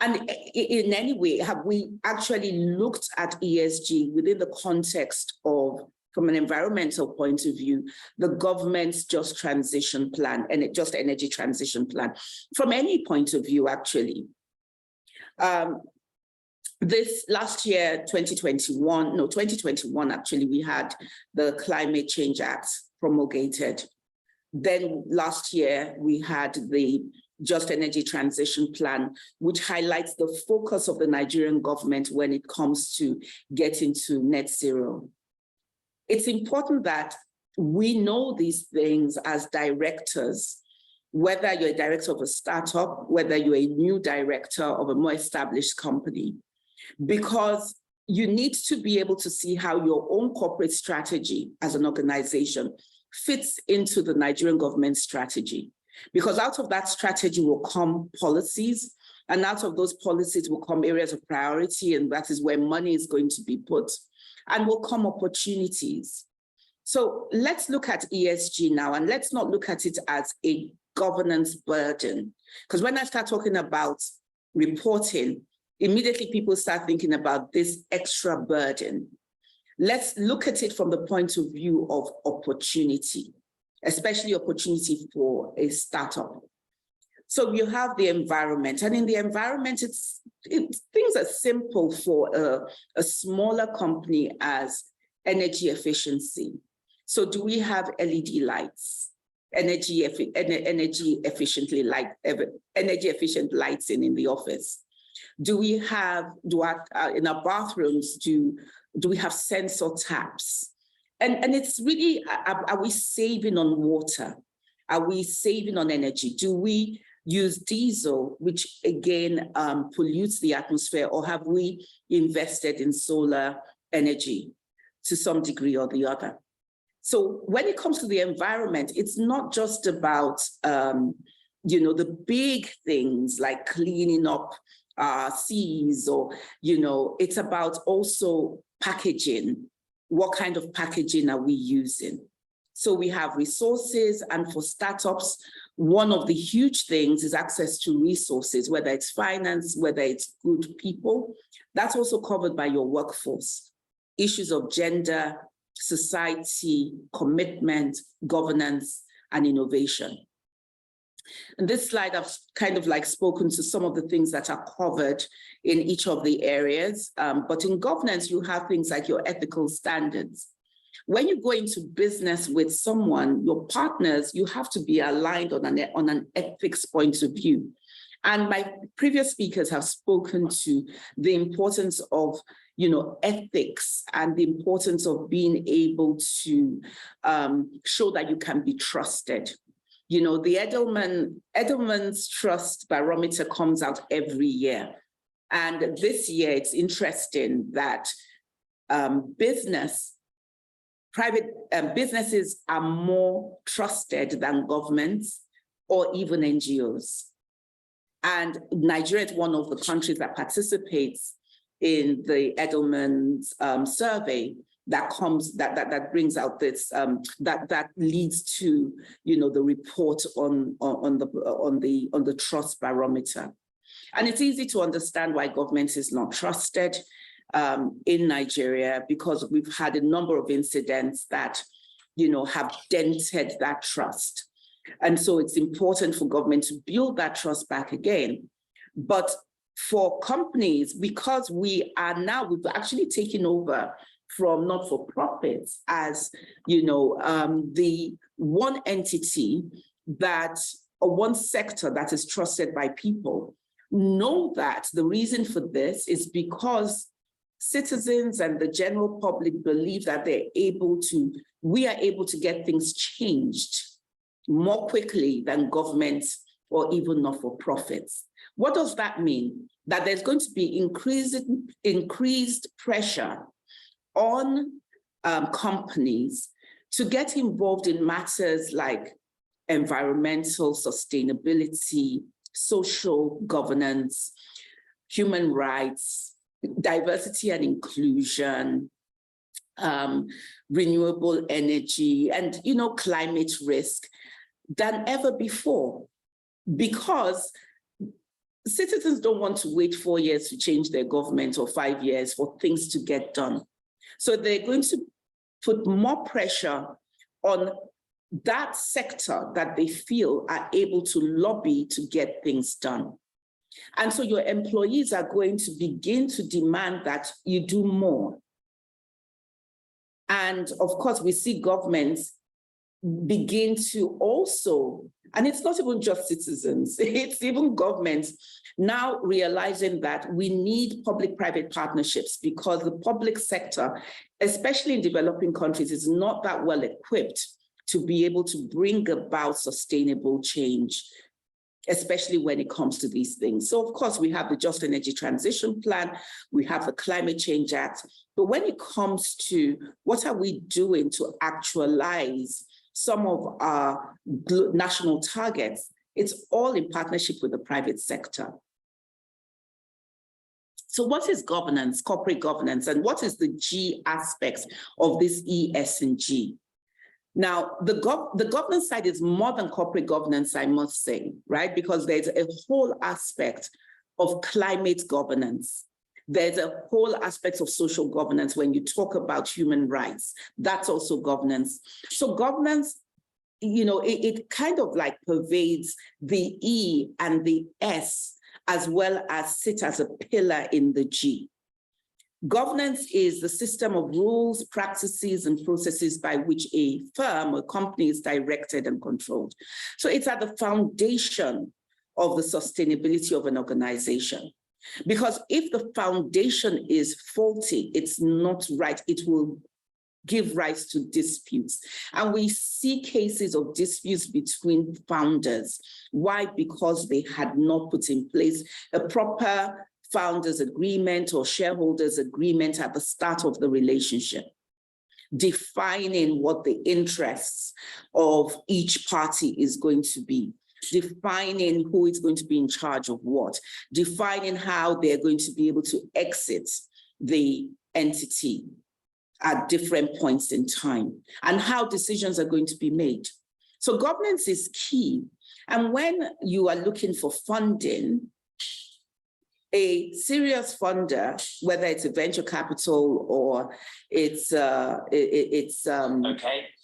and in any way, have we actually looked at ESG within the context of, from an environmental point of view, the government's just transition plan and just energy transition plan, from any point of view, actually? This last year, 2021, actually, we had the Climate Change Act promulgated. Then last year, we had the Just Energy Transition Plan, which highlights the focus of the Nigerian government when it comes to getting to net zero. It's important that we know these things as directors, whether you're a director of a startup, whether you're a new director of a more established company, because you need to be able to see how your own corporate strategy as an organization fits into the Nigerian government strategy. Because out of that strategy will come policies, and out of those policies will come areas of priority, and that is where money is going to be put, and will come opportunities. So let's look at ESG now, and let's not look at it as a governance burden. Because when I start talking about reporting, immediately people start thinking about this extra burden. Let's look at it from the point of view of opportunity, especially opportunity for a startup. So you have the environment, and in the environment, things are simple for a smaller company as energy efficiency. So do we have LED lights, energy efficient lighting in the office? Do we have, in our bathrooms, do we have sensor taps? And it's really, are we saving on water? Are we saving on energy? Do we use diesel, which again pollutes the atmosphere, or have we invested in solar energy to some degree or the other? So when it comes to the environment, it's not just about the big things like cleaning up seas, or it's about also packaging. What kind of packaging are we using? So we have resources, and for startups, one of the huge things is access to resources, whether it's finance, whether it's good people. That's also covered by your workforce. Issues of gender, society, commitment, governance, and innovation. In this slide, I've kind of spoken to some of the things that are covered in each of the areas. But in governance, you have things like your ethical standards. When you go into business with someone, your partners, you have to be aligned on an ethics point of view. And my previous speakers have spoken to the importance of ethics and the importance of being able to show that you can be trusted. The Edelman's Trust Barometer comes out every year. And this year, it's interesting that private businesses are more trusted than governments or even NGOs. And Nigeria is one of the countries that participates in the Edelman's survey that brings out this that leads to the report on the trust barometer. And it's easy to understand why government is not trusted in Nigeria, because we've had a number of incidents that have dented that trust. And so it's important for government to build that trust back again. But for companies, because we've actually taken over from not-for-profits as the one entity or one sector that is trusted by people, know that the reason for this is because citizens and the general public believe that we are able to get things changed more quickly than governments or even not-for-profits. What does that mean? That there's going to be increased pressure on companies to get involved in matters like environmental sustainability, social governance, human rights, diversity and inclusion, renewable energy, and climate risk than ever before, because citizens don't want to wait 4 years to change their government or 5 years for things to get done. So they're going to put more pressure on that sector that they feel are able to lobby to get things done. And so your employees are going to begin to demand that you do more. And of course, we see governments begin to also, and it's not even just citizens, it's even governments now realizing that we need public-private partnerships, because the public sector, especially in developing countries, is not that well equipped to be able to bring about sustainable change, especially when it comes to these things. So of course, we have the Just Energy Transition Plan, we have the Climate Change Act, but when it comes to what are we doing to actualize some of our national targets, it's all in partnership with the private sector. So what is governance, corporate governance, and what is the G aspects of this E, S, and G? Now, the governance side is more than corporate governance, I must say, right? Because there's a whole aspect of climate governance. There's a whole aspect of social governance when you talk about human rights. That's also governance. So governance, it kind of like pervades the E and the S, as well as sit as a pillar in the G. Governance is the system of rules, practices, and processes by which a firm or company is directed and controlled. So it's at the foundation of the sustainability of an organization. Because if the foundation is faulty, it's not right, it will give rise to disputes. And we see cases of disputes between founders. Why? Because they had not put in place a proper founders agreement or shareholders agreement at the start of the relationship, defining what the interests of each party is going to be, defining who is going to be in charge of what, defining how they're going to be able to exit the entity at different points in time, and how decisions are going to be made. So governance is key. And when you are looking for funding, a serious funder, whether it's a venture capital or it's okay,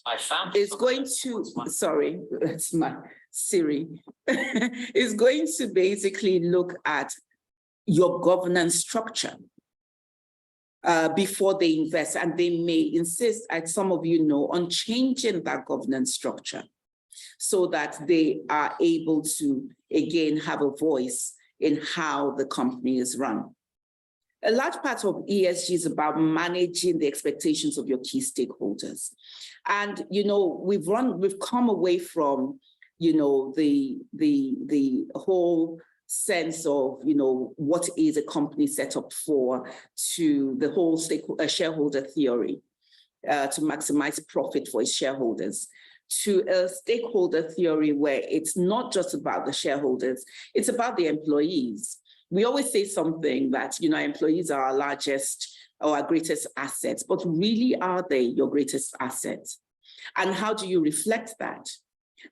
I found is going to, sorry, that's my Siri, is going to basically look at your governance structure before they invest. And they may insist, as some of you know, on changing that governance structure so that they are able to, again, have a voice in how the company is run. A large part of ESG is about managing the expectations of your key stakeholders. And, we've come away from, the whole sense of, what is a company set up for, to the whole shareholder theory, to maximize profit for its shareholders, to a stakeholder theory where it's not just about the shareholders, it's about the employees. We always say something that, our employees are our largest or our greatest assets, but really are they your greatest assets? And how do you reflect that?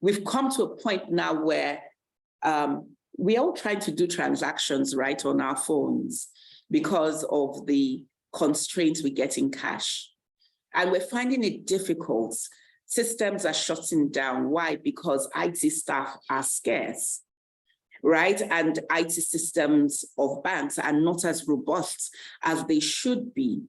We've come to a point now where we're all trying to do transactions right on our phones because of the constraints we get in cash. And we're finding it difficult. Systems are shutting down. Why? Because IT staff are scarce, right? And IT systems of banks are not as robust as they should be.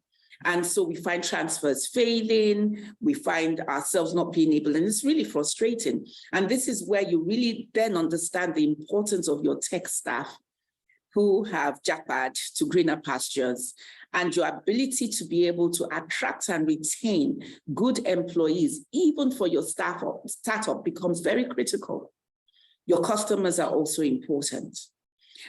And so we find transfers failing, we find ourselves not being able, and it's really frustrating. And this is where you really then understand the importance of your tech staff who have jackpot to greener pastures, and your ability to be able to attract and retain good employees, even for your startup, becomes very critical. Your customers are also important.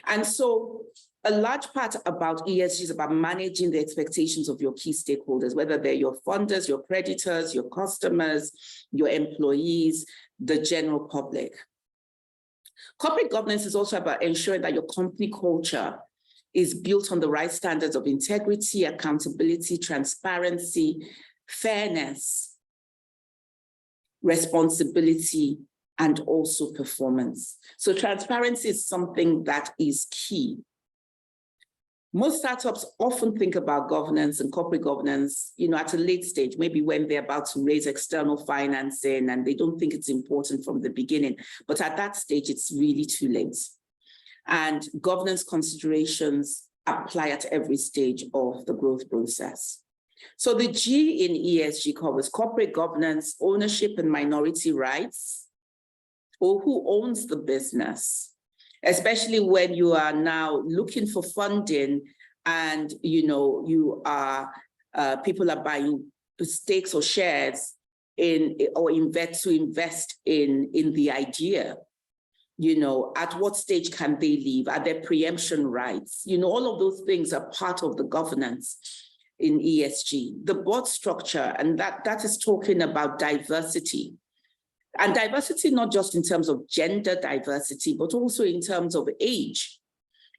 And so a large part about ESG is about managing the expectations of your key stakeholders, whether they're your funders, your creditors, your customers, your employees, the general public. Corporate governance is also about ensuring that your company culture is built on the right standards of integrity, accountability, transparency, fairness, responsibility, and also performance. So transparency is something that is key. Most startups often think about governance and corporate governance, at a late stage, maybe when they're about to raise external financing and they don't think it's important from the beginning. But at that stage, it's really too late. And governance considerations apply at every stage of the growth process. So the G in ESG covers corporate governance, ownership and minority rights, or who owns the business, especially when you are now looking for funding and you are people are buying stakes or shares in or invest in the idea. At what stage can they leave? Are there preemption rights? All of those things are part of the governance in ESG. The board structure, and that is talking about diversity. And diversity, not just in terms of gender diversity, but also in terms of age.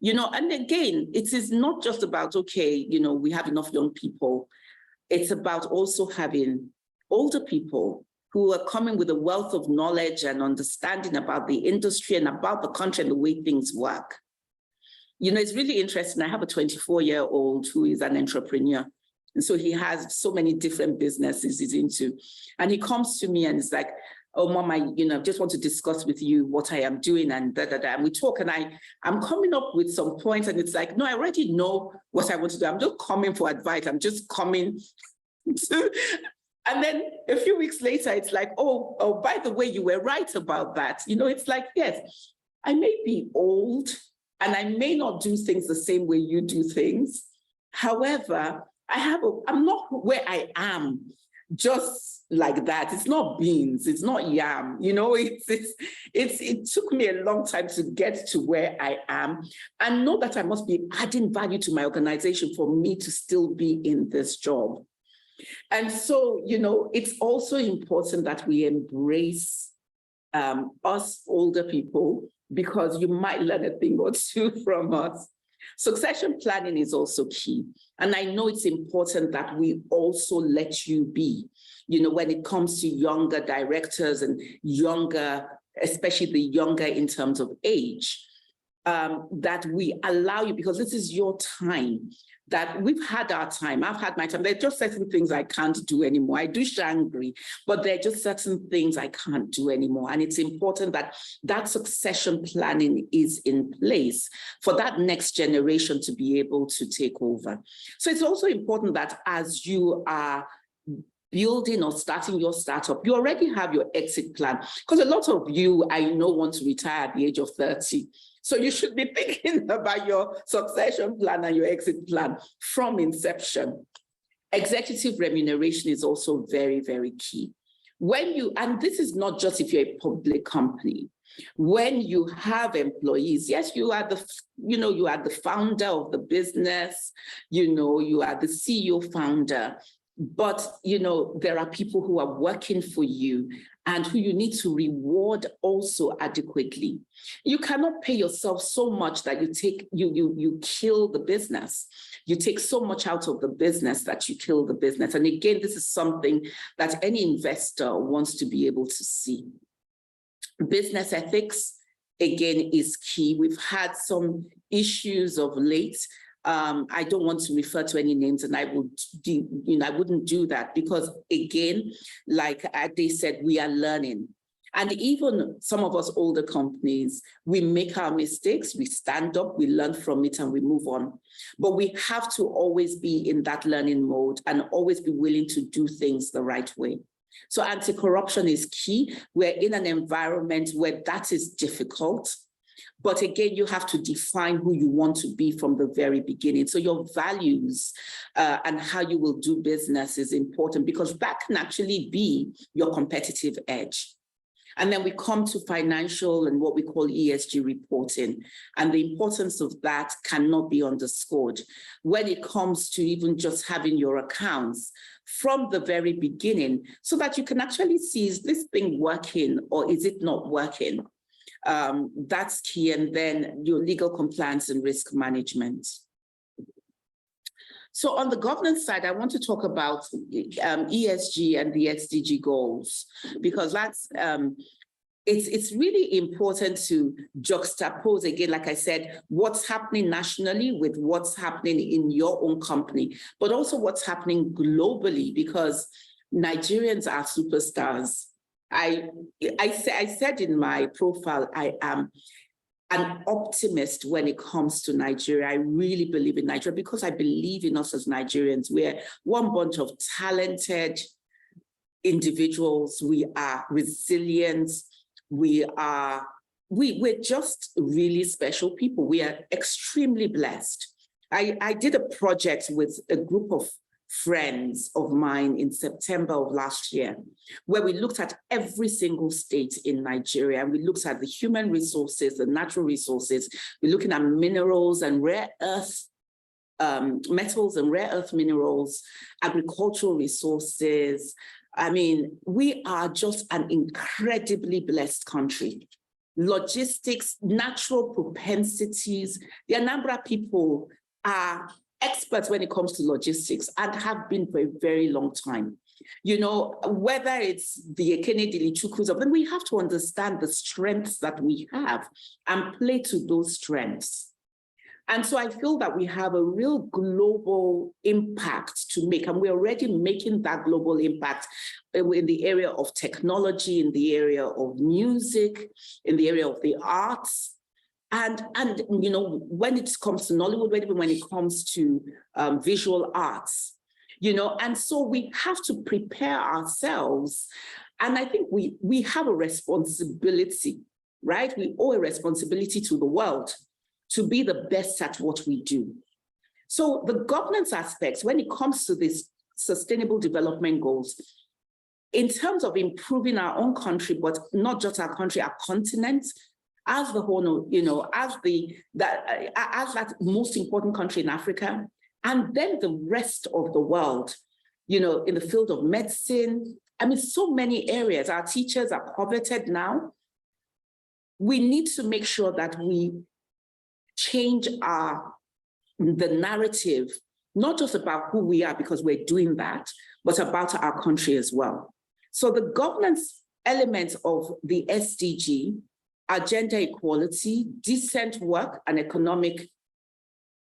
And again, it is not just about, okay, we have enough young people. It's about also having older people who are coming with a wealth of knowledge and understanding about the industry and about the country and the way things work. It's really interesting. I have a 24-year-old who is an entrepreneur. And so he has so many different businesses he's into. And he comes to me and it's like, oh, Mom, I just want to discuss with you what I am doing and da-da-da. And we talk and I'm coming up with some points and it's like, no, I already know what I want to do. I'm just coming for advice. I'm just coming to... And then a few weeks later, it's like, oh, by the way, you were right about that. It's like, yes, I may be old and I may not do things the same way you do things. However, I'm not where I am just like that. It's not beans, it's not yam, it took me a long time to get to where I am and know that I must be adding value to my organization for me to still be in this job. And so, it's also important that we embrace us older people because you might learn a thing or two from us. Succession planning is also key. And I know it's important that we also let you be, when it comes to younger directors and younger, especially the younger in terms of age, that we allow you, because this is your time, that we've had our time. I've had my time. There are just certain things I can't do anymore. I do Shangri, but there are just certain things I can't do anymore. And it's important that that succession planning is in place for that next generation to be able to take over. So it's also important that as you are building or starting your startup, you already have your exit plan. Because a lot of you, I know, want to retire at the age of 30. So you should be thinking about your succession plan and your exit plan from inception. Executive remuneration is also very, very key. And this is not just if you're a public company. When you have employees, yes, you are the founder of the business, you are the CEO founder, but there are people who are working for you and who you need to reward also adequately. You cannot pay yourself so much that you kill the business. You take so much out of the business that you kill the business. And again, this is something that any investor wants to be able to see. Business ethics, again, is key. We've had some issues of late. I don't want to refer to any names, and I wouldn't do that because, again, like Ade said, we are learning. And even some of us older companies, we make our mistakes, we stand up, we learn from it, and we move on. But we have to always be in that learning mode and always be willing to do things the right way. So anti-corruption is key. We're in an environment where that is difficult. But again, you have to define who you want to be from the very beginning. So your values and how you will do business is important because that can actually be your competitive edge. And then we come to financial and what we call ESG reporting. And the importance of that cannot be underscored when it comes to even just having your accounts from the very beginning so that you can actually see, is this thing working or is it not working? That's key. And then your legal compliance and risk management. So on the governance side, I want to talk about ESG and the SDG goals, because that's it's really important to juxtapose again, like I said, what's happening nationally with what's happening in your own company, but also what's happening globally, because Nigerians are superstars. I said in my profile, I am an optimist when it comes to Nigeria. I really believe in Nigeria because I believe in us as Nigerians. We're one bunch of talented individuals. We are resilient. We're just really special people. We are extremely blessed. I did a project with a group of friends of mine in September of last year, where we looked at every single state in Nigeria, and we looked at the human resources, the natural resources. We're looking at minerals and rare earth metals and rare earth minerals, agricultural resources. I mean, we are just an incredibly blessed country. Logistics, natural propensities. The Anambra people are experts when it comes to logistics and have been for a very long time. You know, whether it's the Ekene Dilichukwu, then we have to understand the strengths that we have and play to those strengths. And so I feel that we have a real global impact to make, and we're already making that global impact in the area of technology, in the area of music, in the area of the arts. And you know, when it comes to Nollywood, even when it comes to visual arts, you know, and so we have to prepare ourselves. And I think we have a responsibility, right? We owe a responsibility to the world to be the best at what we do. So the governance aspects, when it comes to these sustainable development goals, in terms of improving our own country, but not just our country, our continent, as the whole, you know, as that most important country in Africa, and then the rest of the world, you know, in the field of medicine. I mean, so many areas, our teachers are coveted now. We need to make sure that we change the narrative, not just about who we are, because we're doing that, but about our country as well. So the governance elements of the SDG are gender equality, decent work, and economic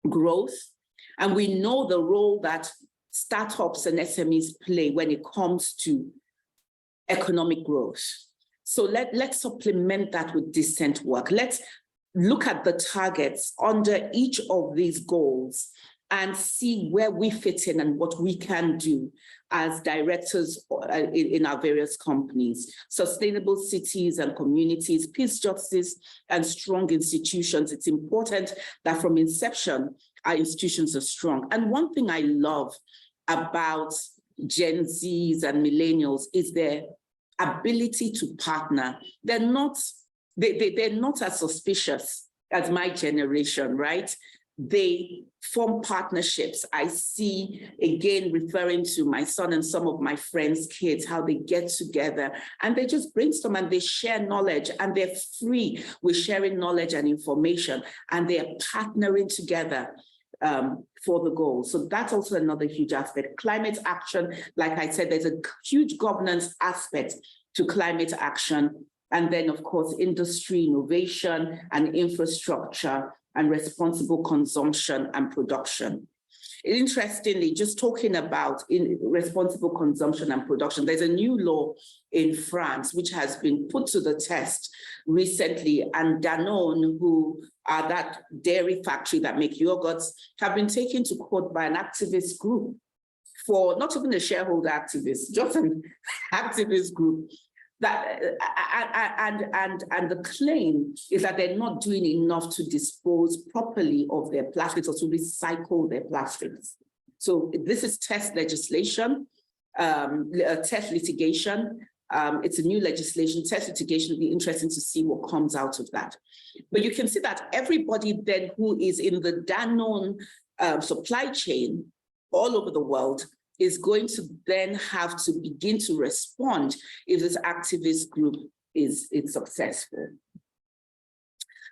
growth. And we know the role that startups and SMEs play when it comes to economic growth. So let's supplement that with decent work. Let's look at the targets under each of these goals and see where we fit in and what we can do as directors in our various companies. Sustainable cities and communities, peace, justice, and strong institutions. It's important that from inception, our institutions are strong. And one thing I love about Gen Zs and millennials is their ability to partner. They're not as suspicious as my generation, right? They form partnerships. I see, again, referring to my son and some of my friends' kids, how they get together and they just brainstorm and they share knowledge, and they're free with sharing knowledge and information, and they're partnering together for the goal. So that's also another huge aspect. Climate action, like I said, there's a huge governance aspect to climate action. And then, of course, industry, innovation, and infrastructure, and responsible consumption and production. Interestingly, just talking about responsible consumption and production, there's a new law in France which has been put to the test recently, and Danone, who are that dairy factory that make yogurts, have been taken to court by an activist group for not even a shareholder activist, just an activist group. That and the claim is that they're not doing enough to dispose properly of their plastics or to recycle their plastics. So this is test legislation, test litigation. It's a new legislation. Test litigation will be interesting to see what comes out of that. But you can see that everybody then who is in the Danone supply chain all over the world is going to then have to begin to respond if this activist group is successful.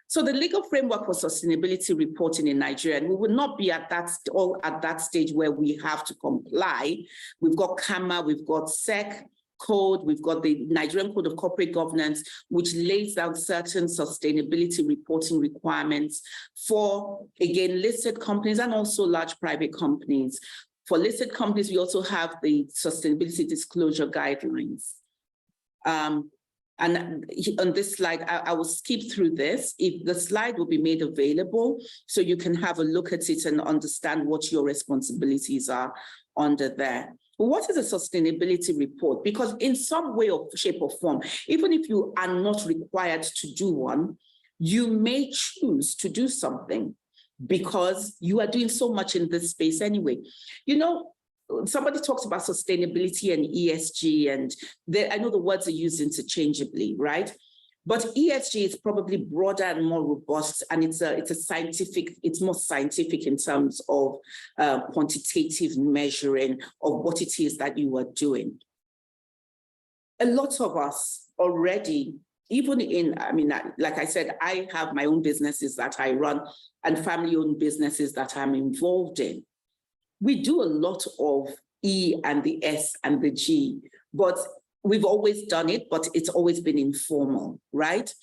So the legal framework for sustainability reporting in Nigeria, and we will not be at that stage where we have to comply. We've got CAMA, we've got SEC code, we've got the Nigerian Code of Corporate Governance, which lays out certain sustainability reporting requirements for, again, listed companies and also large private companies. For listed companies, we also have the sustainability disclosure guidelines. And on this slide, I will skip through this. The slide will be made available so you can have a look at it and understand what your responsibilities are under there. What is a sustainability report? Because in some way or shape or form, even if you are not required to do one, you may choose to do something because you are doing so much in this space anyway. You know, somebody talks about sustainability and ESG, and I know the words are used interchangeably, right? But ESG is probably broader and more robust, and it's more scientific in terms of quantitative measuring of what it is that you are doing. A lot of us already, even like I said, I have my own businesses that I run and family-owned businesses that I'm involved in. We do a lot of E and the S and the G, but we've always done it, but it's always been informal, right?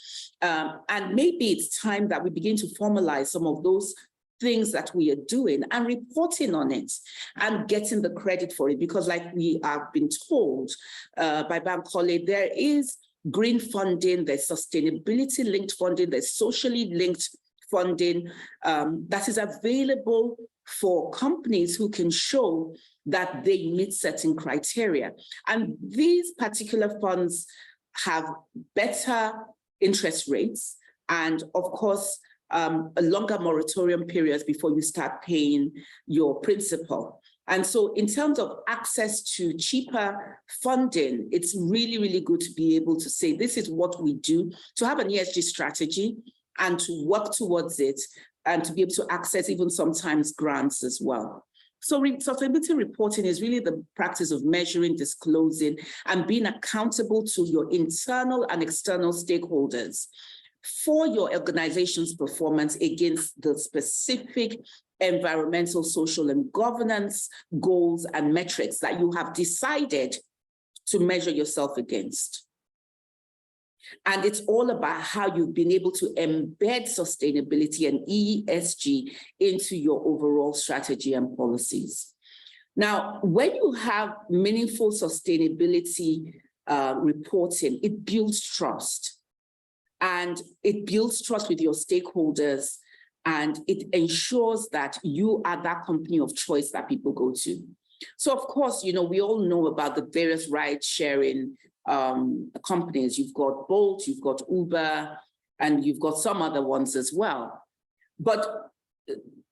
And maybe it's time that we begin to formalize some of those things that we are doing and reporting on it and getting the credit for it, because like we have been told by Bankole, there is green funding, there's sustainability linked funding, there's socially linked funding that is available for companies who can show that they meet certain criteria. And these particular funds have better interest rates and, of course, a longer moratorium periods before you start paying your principal. And so in terms of access to cheaper funding, it's really, really good to be able to say, this is what we do, to have an ESG strategy and to work towards it, and to be able to access even sometimes grants as well. So sustainability reporting is really the practice of measuring, disclosing, and being accountable to your internal and external stakeholders for your organization's performance against the specific environmental, social, and governance goals and metrics that you have decided to measure yourself against. And it's all about how you've been able to embed sustainability and ESG into your overall strategy and policies. Now, when you have meaningful sustainability reporting, it builds trust. And it builds trust with your stakeholders, and it ensures that you are that company of choice that people go to. So, of course, you know, we all know about the various ride-sharing companies. You've got Bolt, you've got Uber, and you've got some other ones as well. But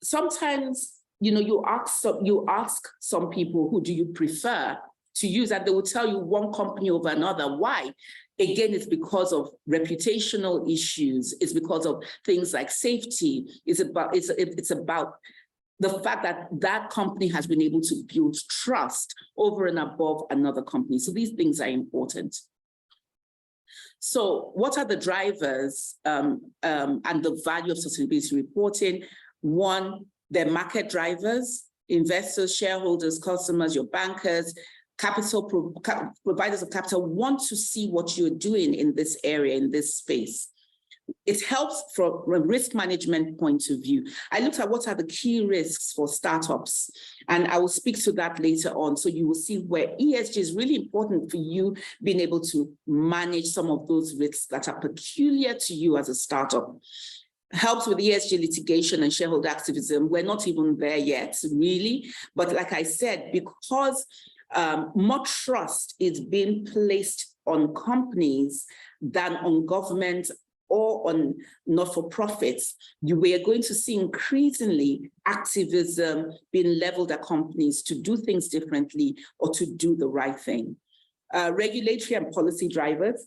sometimes, you know, you ask some people, who do you prefer to use? And they will tell you one company over another. Why? Again, it's because of reputational issues. It's because of things like safety. It's about the fact that that company has been able to build trust over and above another company. So these things are important. So what are the drivers and the value of sustainability reporting? One, they're market drivers, investors, shareholders, customers, your bankers, capital providers of capital want to see what you're doing in this area, in this space. It helps from a risk management point of view. I looked at what are the key risks for startups, and I will speak to that later on. So you will see where ESG is really important for you being able to manage some of those risks that are peculiar to you as a startup. Helps with ESG litigation and shareholder activism. We're not even there yet, really. But like I said, because more trust is being placed on companies than on government or on not-for-profits, we are going to see increasingly activism being leveled at companies to do things differently or to do the right thing. Regulatory and policy drivers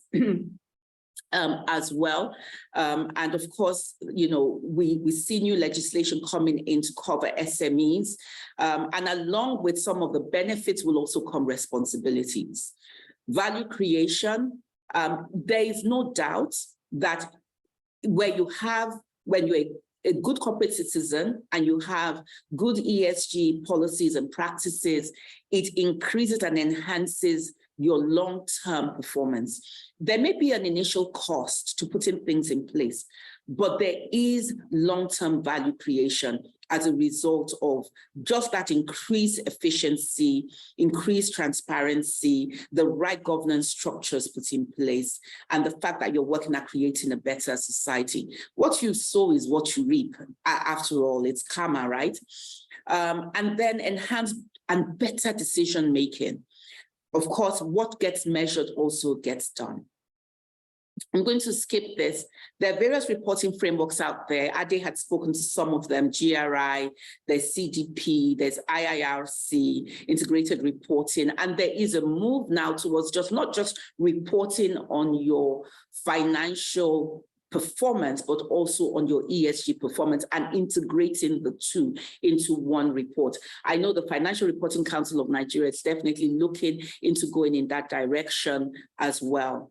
as well. And of course, you know, we see new legislation coming in to cover SMEs. And along with some of the benefits will also come responsibilities. Value creation, there is no doubt that when you're a good corporate citizen and you have good ESG policies and practices, it increases and enhances your long-term performance. There may be an initial cost to putting things in place, but there is long-term value creation as a result of just that increased efficiency, increased transparency, the right governance structures put in place, and the fact that you're working at creating a better society. What you sow is what you reap. After all, it's karma, right? And then enhanced and better decision-making. Of course, what gets measured also gets done. I'm going to skip this. There are various reporting frameworks out there. Ade had spoken to some of them, GRI, there's CDP, there's IIRC, integrated reporting, and there is a move now towards not just reporting on your financial performance, but also on your ESG performance and integrating the two into one report. I know the Financial Reporting Council of Nigeria is definitely looking into going in that direction as well.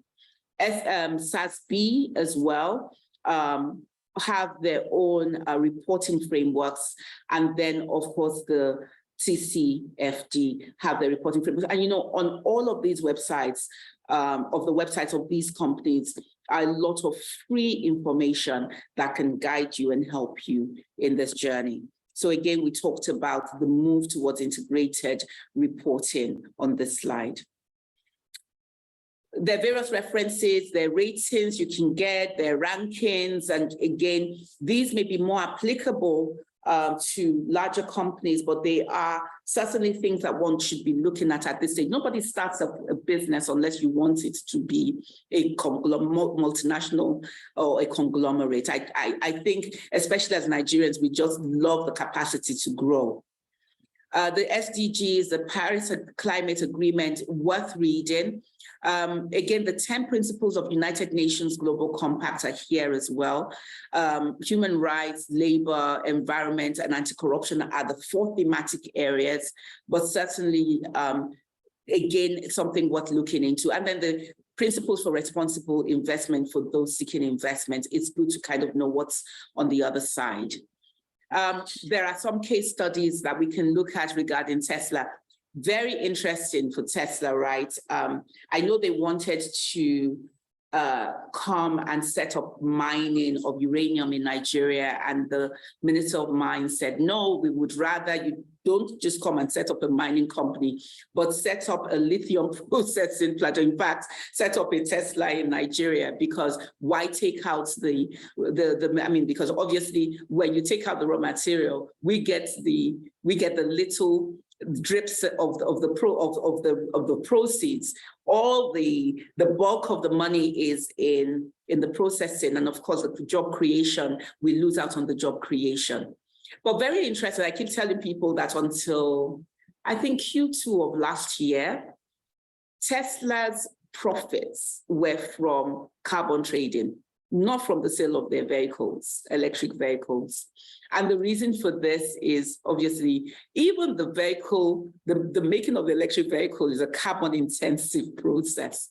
SASB as well have their own reporting frameworks, and then of course the TCFD have their reporting frameworks. And on all of these websites, of the websites of these companies, are a lot of free information that can guide you and help you in this journey. So again, we talked about the move towards integrated reporting on this slide. There are various references, there are ratings you can get, there are rankings, and again, these may be more applicable to larger companies, but they are certainly things that one should be looking at this stage. Nobody starts a business unless you want it to be a multinational or a conglomerate. I think, especially as Nigerians, we just love the capacity to grow. The SDGs, the Paris Climate Agreement, worth reading. Again, the 10 principles of United Nations Global Compact are here as well. Human rights, labor, environment, and anti-corruption are the 4 thematic areas, but certainly, again, something worth looking into. And then the principles for responsible investment for those seeking investment. It's good to kind of know what's on the other side. There are some case studies that we can look at regarding Tesla. Very interesting for Tesla, right? I know they wanted to come and set up mining of uranium in Nigeria, and the Minister of Mines said, no, we would rather you don't just come and set up a mining company, but set up a lithium processing plant. In fact, set up a Tesla in Nigeria, because why take out because obviously when you take out the raw material, we get the little drips of the proceeds. All the bulk of the money is in the processing, and of course the job creation, we lose out on the job creation. But very interesting, I keep telling people that until I think Q2 of last year, Tesla's profits were from carbon trading, not from the sale of their vehicles, electric vehicles. And the reason for this is obviously, even the vehicle, the making of the electric vehicle is a carbon intensive process.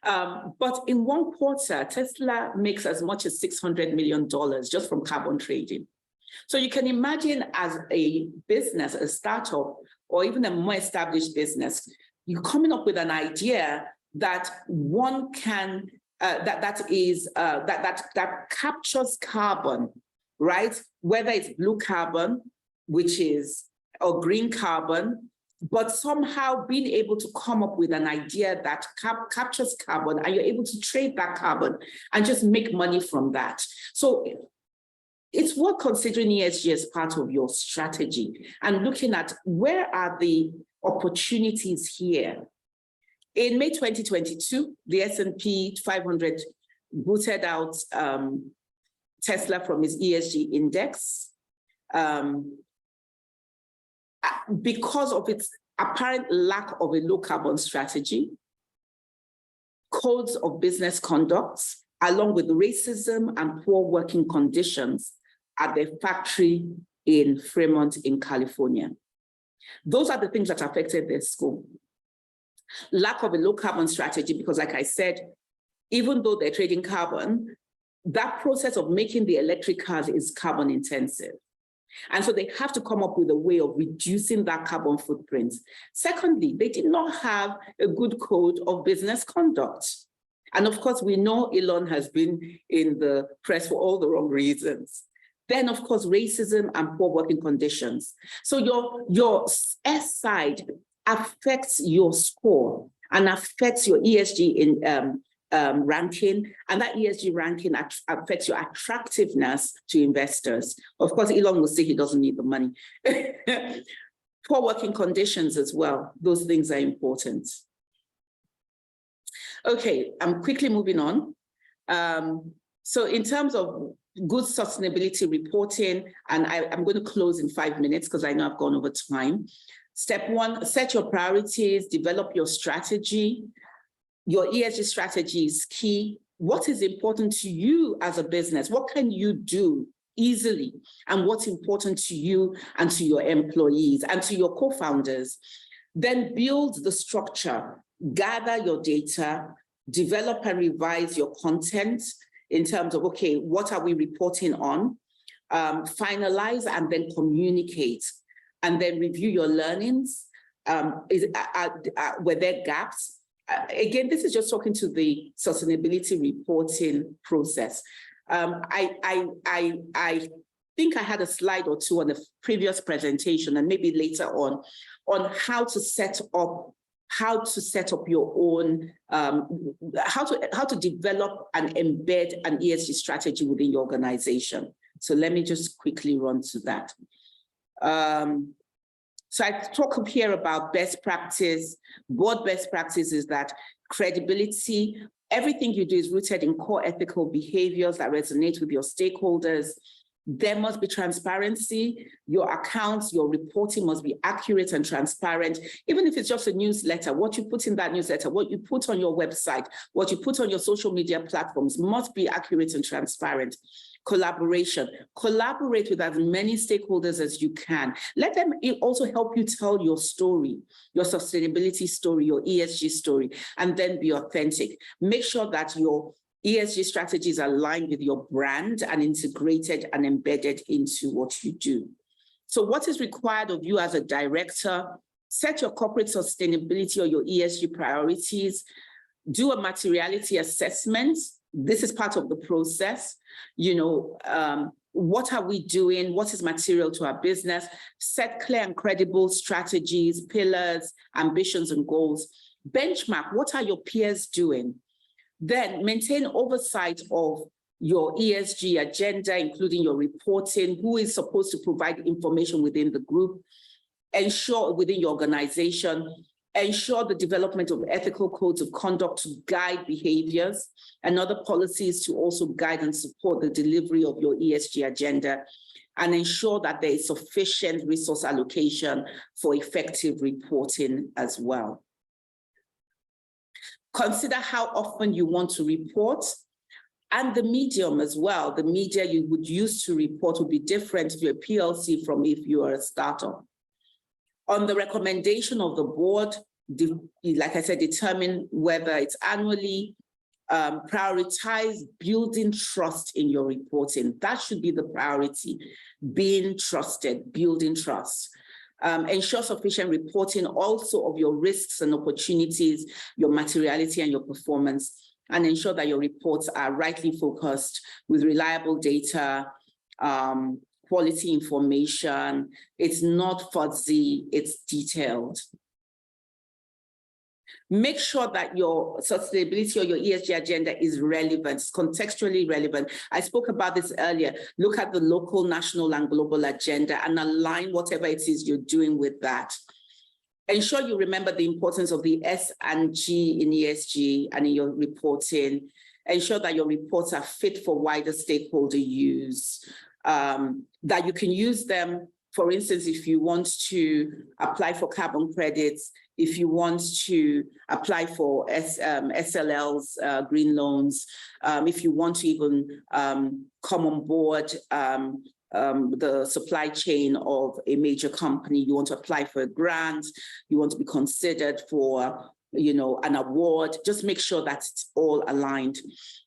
But in one quarter, Tesla makes as much as $600 million just from carbon trading. So you can imagine, as a business, a startup, or even a more established business, you're coming up with an idea that one can, that captures carbon, right? Whether it's blue carbon, or green carbon, but somehow being able to come up with an idea that captures carbon, and you're able to trade that carbon and just make money from that. So it's worth considering ESG as part of your strategy and looking at where are the opportunities here. In May 2022, the S&P 500 booted out Tesla from its ESG index because of its apparent lack of a low carbon strategy, codes of business conduct, along with racism and poor working conditions at their factory in Fremont in California. Those are the things that affected their score. Lack of a low carbon strategy, because like I said, even though they're trading carbon, that process of making the electric cars is carbon intensive. And so they have to come up with a way of reducing that carbon footprint. Secondly, they did not have a good code of business conduct. And of course, we know Elon has been in the press for all the wrong reasons. Then, of course, racism and poor working conditions. So your S side affects your score and affects your ESG in ranking, and that ESG ranking affects your attractiveness to investors. Of course, Elon will say he doesn't need the money. Poor working conditions as well. Those things are important. Okay, I'm quickly moving on. So in terms of good sustainability reporting, and I'm going to close in 5 minutes because I know I've gone over time. Step one, set your priorities, develop your strategy. Your ESG strategy is key. What is important to you as a business? What can you do easily? And what's important to you and to your employees and to your co-founders? Then build the structure, gather your data, develop and revise your content in terms of, okay, what are we reporting on? Finalize and then communicate, and then review your learnings. Were there gaps? Again, this is just talking to the sustainability reporting process. I think I had a slide or two on the previous presentation, and maybe later on how to set up your own, how to develop and embed an ESG strategy within your organization. So let me just quickly run to that. So I talk here about best practice. What best practice is that credibility, everything you do is rooted in core ethical behaviors that resonate with your stakeholders. There must be transparency. Your accounts, your reporting must be accurate and transparent. Even if it's just a newsletter, what you put in that newsletter, what you put on your website, what you put on your social media platforms must be accurate and transparent. Collaboration. Collaborate with as many stakeholders as you can. Let them also help you tell your story, your sustainability story, your ESG story, and then be authentic. Make sure that your ESG strategies are aligned with your brand and integrated and embedded into what you do. So what is required of you as a director? Set your corporate sustainability or your ESG priorities. Do a materiality assessment. This is part of the process. You know, what are we doing? What is material to our business? Set clear and credible strategies, pillars, ambitions, and goals. Benchmark, what are your peers doing? Then maintain oversight of your ESG agenda, including your reporting, who is supposed to provide information within the group, ensure within your organization, ensure the development of ethical codes of conduct to guide behaviors and other policies to also guide and support the delivery of your ESG agenda, and ensure that there is sufficient resource allocation for effective reporting as well. Consider how often you want to report, and the medium as well. The media you would use to report would be different if you're a PLC from if you are a startup. On the recommendation of the board, like I said, determine whether it's annually, prioritize building trust in your reporting. That should be the priority, being trusted, building trust. Ensure sufficient reporting also of your risks and opportunities, your materiality and your performance, and ensure that your reports are rightly focused with reliable data, quality information. It's not fuzzy, it's detailed. Make sure that your sustainability or your ESG agenda is relevant, contextually relevant. I spoke about this earlier. Look at the local, national, and global agenda and align whatever it is you're doing with that. Ensure you remember the importance of the S and G in ESG and in your reporting. Ensure that your reports are fit for wider stakeholder use, that you can use them. For instance, if you want to apply for carbon credits, if you want to apply for SLLs, green loans, if you want to even come on board the supply chain of a major company, you want to apply for a grant, you want to be considered for an award. Just make sure that it's all aligned.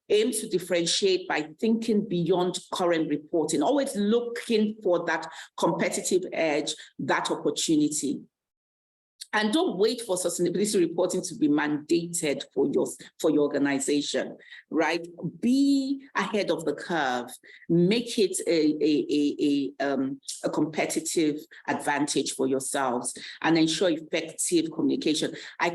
Aim to differentiate by thinking beyond current reporting, always looking for that competitive edge, that opportunity. And don't wait for sustainability reporting to be mandated for your organization, right? Be ahead of the curve. Make it a competitive advantage for yourselves, and ensure effective communication. I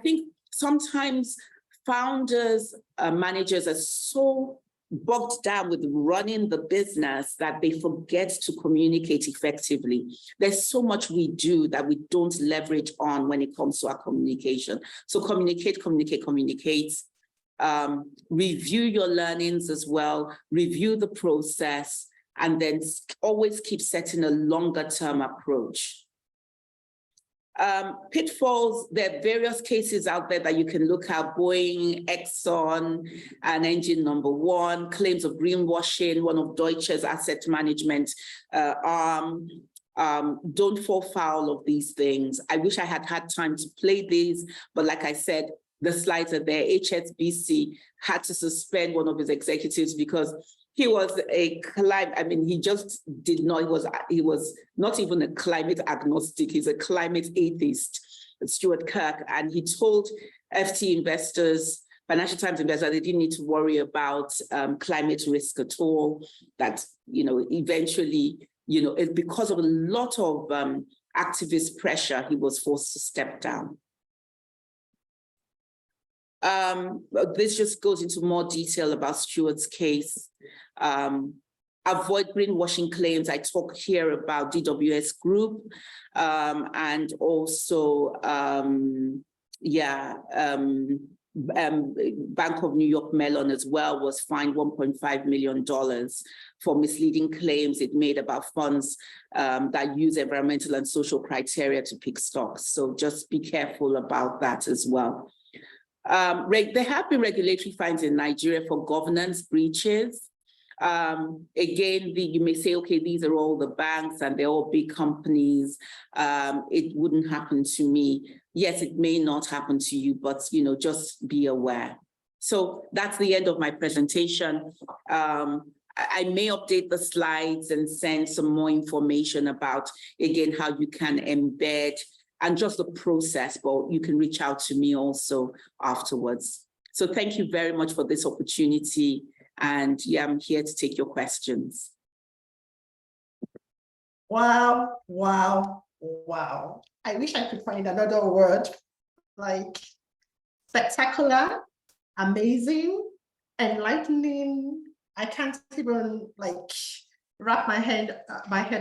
think sometimes founders, managers are so bogged down with running the business that they forget to communicate effectively. There's so much we do that we don't leverage on when it comes to our communication. So communicate. Review your learnings as well, review the process, and then always keep setting a longer term approach. Pitfalls, there are various cases out there that you can look at: Boeing, Exxon, and engine number one, claims of greenwashing, one of Deutsche's asset management arm. Don't fall foul of these things. I wish I had had time to play these, but like I said, the slides are there. HSBC had to suspend one of his executives because he was he just did not, he was not even a climate agnostic, he's a climate atheist, Stuart Kirk, and he told FT investors, Financial Times investors, they didn't need to worry about climate risk at all, that, eventually, because of a lot of activist pressure, he was forced to step down. This just goes into more detail about Stuart's case. Avoid greenwashing claims. I talk here about DWS Group, and also, Bank of New York Mellon as well was fined $1.5 million for misleading claims it made about funds that use environmental and social criteria to pick stocks. So just be careful about that as well. There have been regulatory fines in Nigeria for governance breaches. Again, you may say, okay, these are all the banks and they're all big companies. It wouldn't happen to me. Yes, it may not happen to you, but just be aware. So that's the end of my presentation. I may update the slides and send some more information about, again, how you can embed and just the process, but you can reach out to me also afterwards. So thank you very much for this opportunity. And I'm here to take your questions. Wow, wow, wow. I wish I could find another word, like spectacular, amazing, enlightening. I can't even wrap my head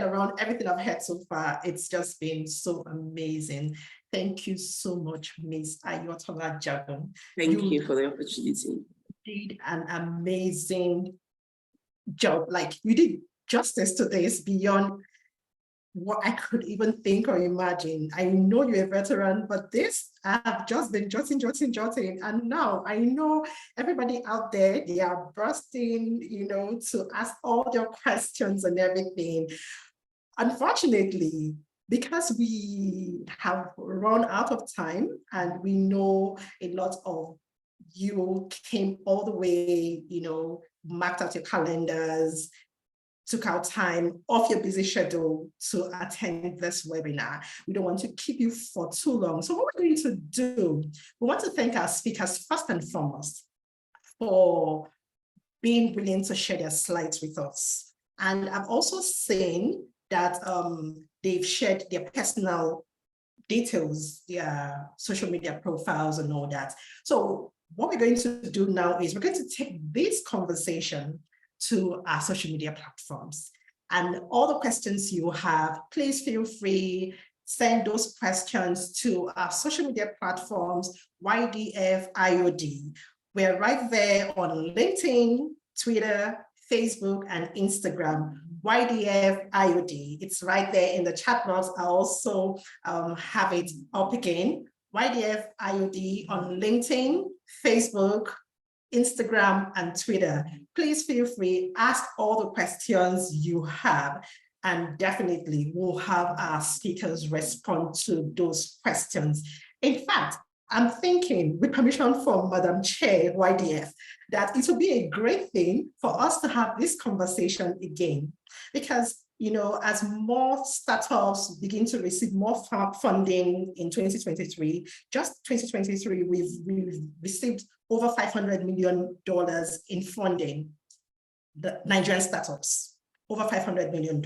around everything I've heard so far. It's just been so amazing. Thank you so much, Ms. Ayotola Jagun. Thank you for the opportunity. Did an amazing job. You did justice to this beyond what I could even think or imagine. I know you're a veteran, but this, I have just been jotting. And now I know everybody out there, they are bursting, to ask all their questions and everything. Unfortunately, because we have run out of time and we know a lot of you came all the way, marked out your calendars, took out time off your busy schedule to attend this webinar. We don't want to keep you for too long. So what we're going to do, we want to thank our speakers first and foremost for being willing to share their slides with us. And I've also seen that they've shared their personal details, their social media profiles and all that. So what we're going to do now is we're going to take this conversation to our social media platforms. And all the questions you have, please feel free, send those questions to our social media platforms, YDF IOD. We're right there on LinkedIn, Twitter, Facebook, and Instagram, YDF IOD. It's right there in the chat box. I also have it up again, YDF IOD on LinkedIn, Facebook, Instagram, and Twitter. Please feel free, ask all the questions you have, and definitely we'll have our speakers respond to those questions. In fact, I'm thinking, with permission from Madam Chair, YDF, that it would be a great thing for us to have this conversation again, because, you know, as more startups begin to receive more funding in 2023, just 2023, we've received over $500 million in funding, the Nigerian startups, over $500 million,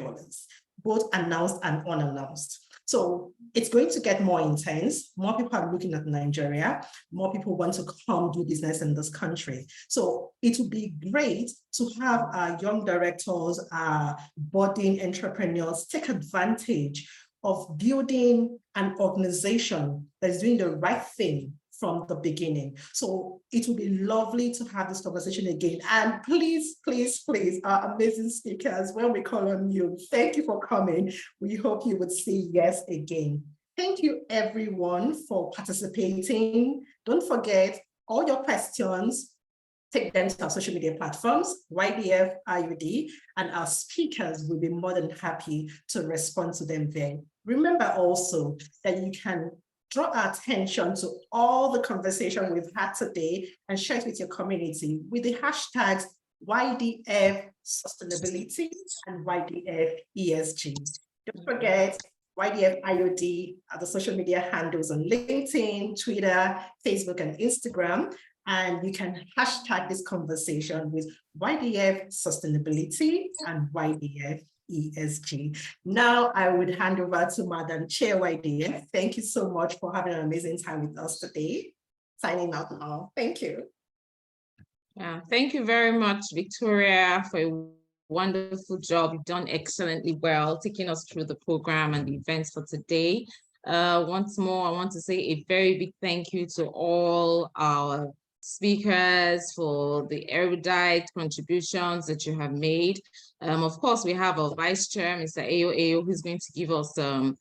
both announced and unannounced. So it's going to get more intense. More people are looking at Nigeria. More people want to come do business in this country. So it would be great to have our young directors, our budding entrepreneurs take advantage of building an organization that is doing the right thing from the beginning. So it would be lovely to have this conversation again. And please, please, please, our amazing speakers, when we call on you, thank you for coming. We hope you would say yes again. Thank you everyone for participating. Don't forget all your questions, take them to our social media platforms, YDF, IUD, and our speakers will be more than happy to respond to them there. Remember also that you can draw our attention to all the conversation we've had today and share it with your community with the hashtags YDF Sustainability and YDF ESG. Don't forget YDF IOD are the social media handles on LinkedIn, Twitter, Facebook, and Instagram. And you can hashtag this conversation with YDF Sustainability and YDF ESG. Now I would hand over to Madam Chair YDF. Thank you so much for having an amazing time with us today. Signing out now. Thank you. Yeah, thank you very much, Victoria, for a wonderful job. You've done excellently well, taking us through the program and the events for today. Once more, I want to say a very big thank you to all our speakers for the erudite contributions that you have made. Of course, we have our Vice Chair, Mr. Ayo, who's going to give us a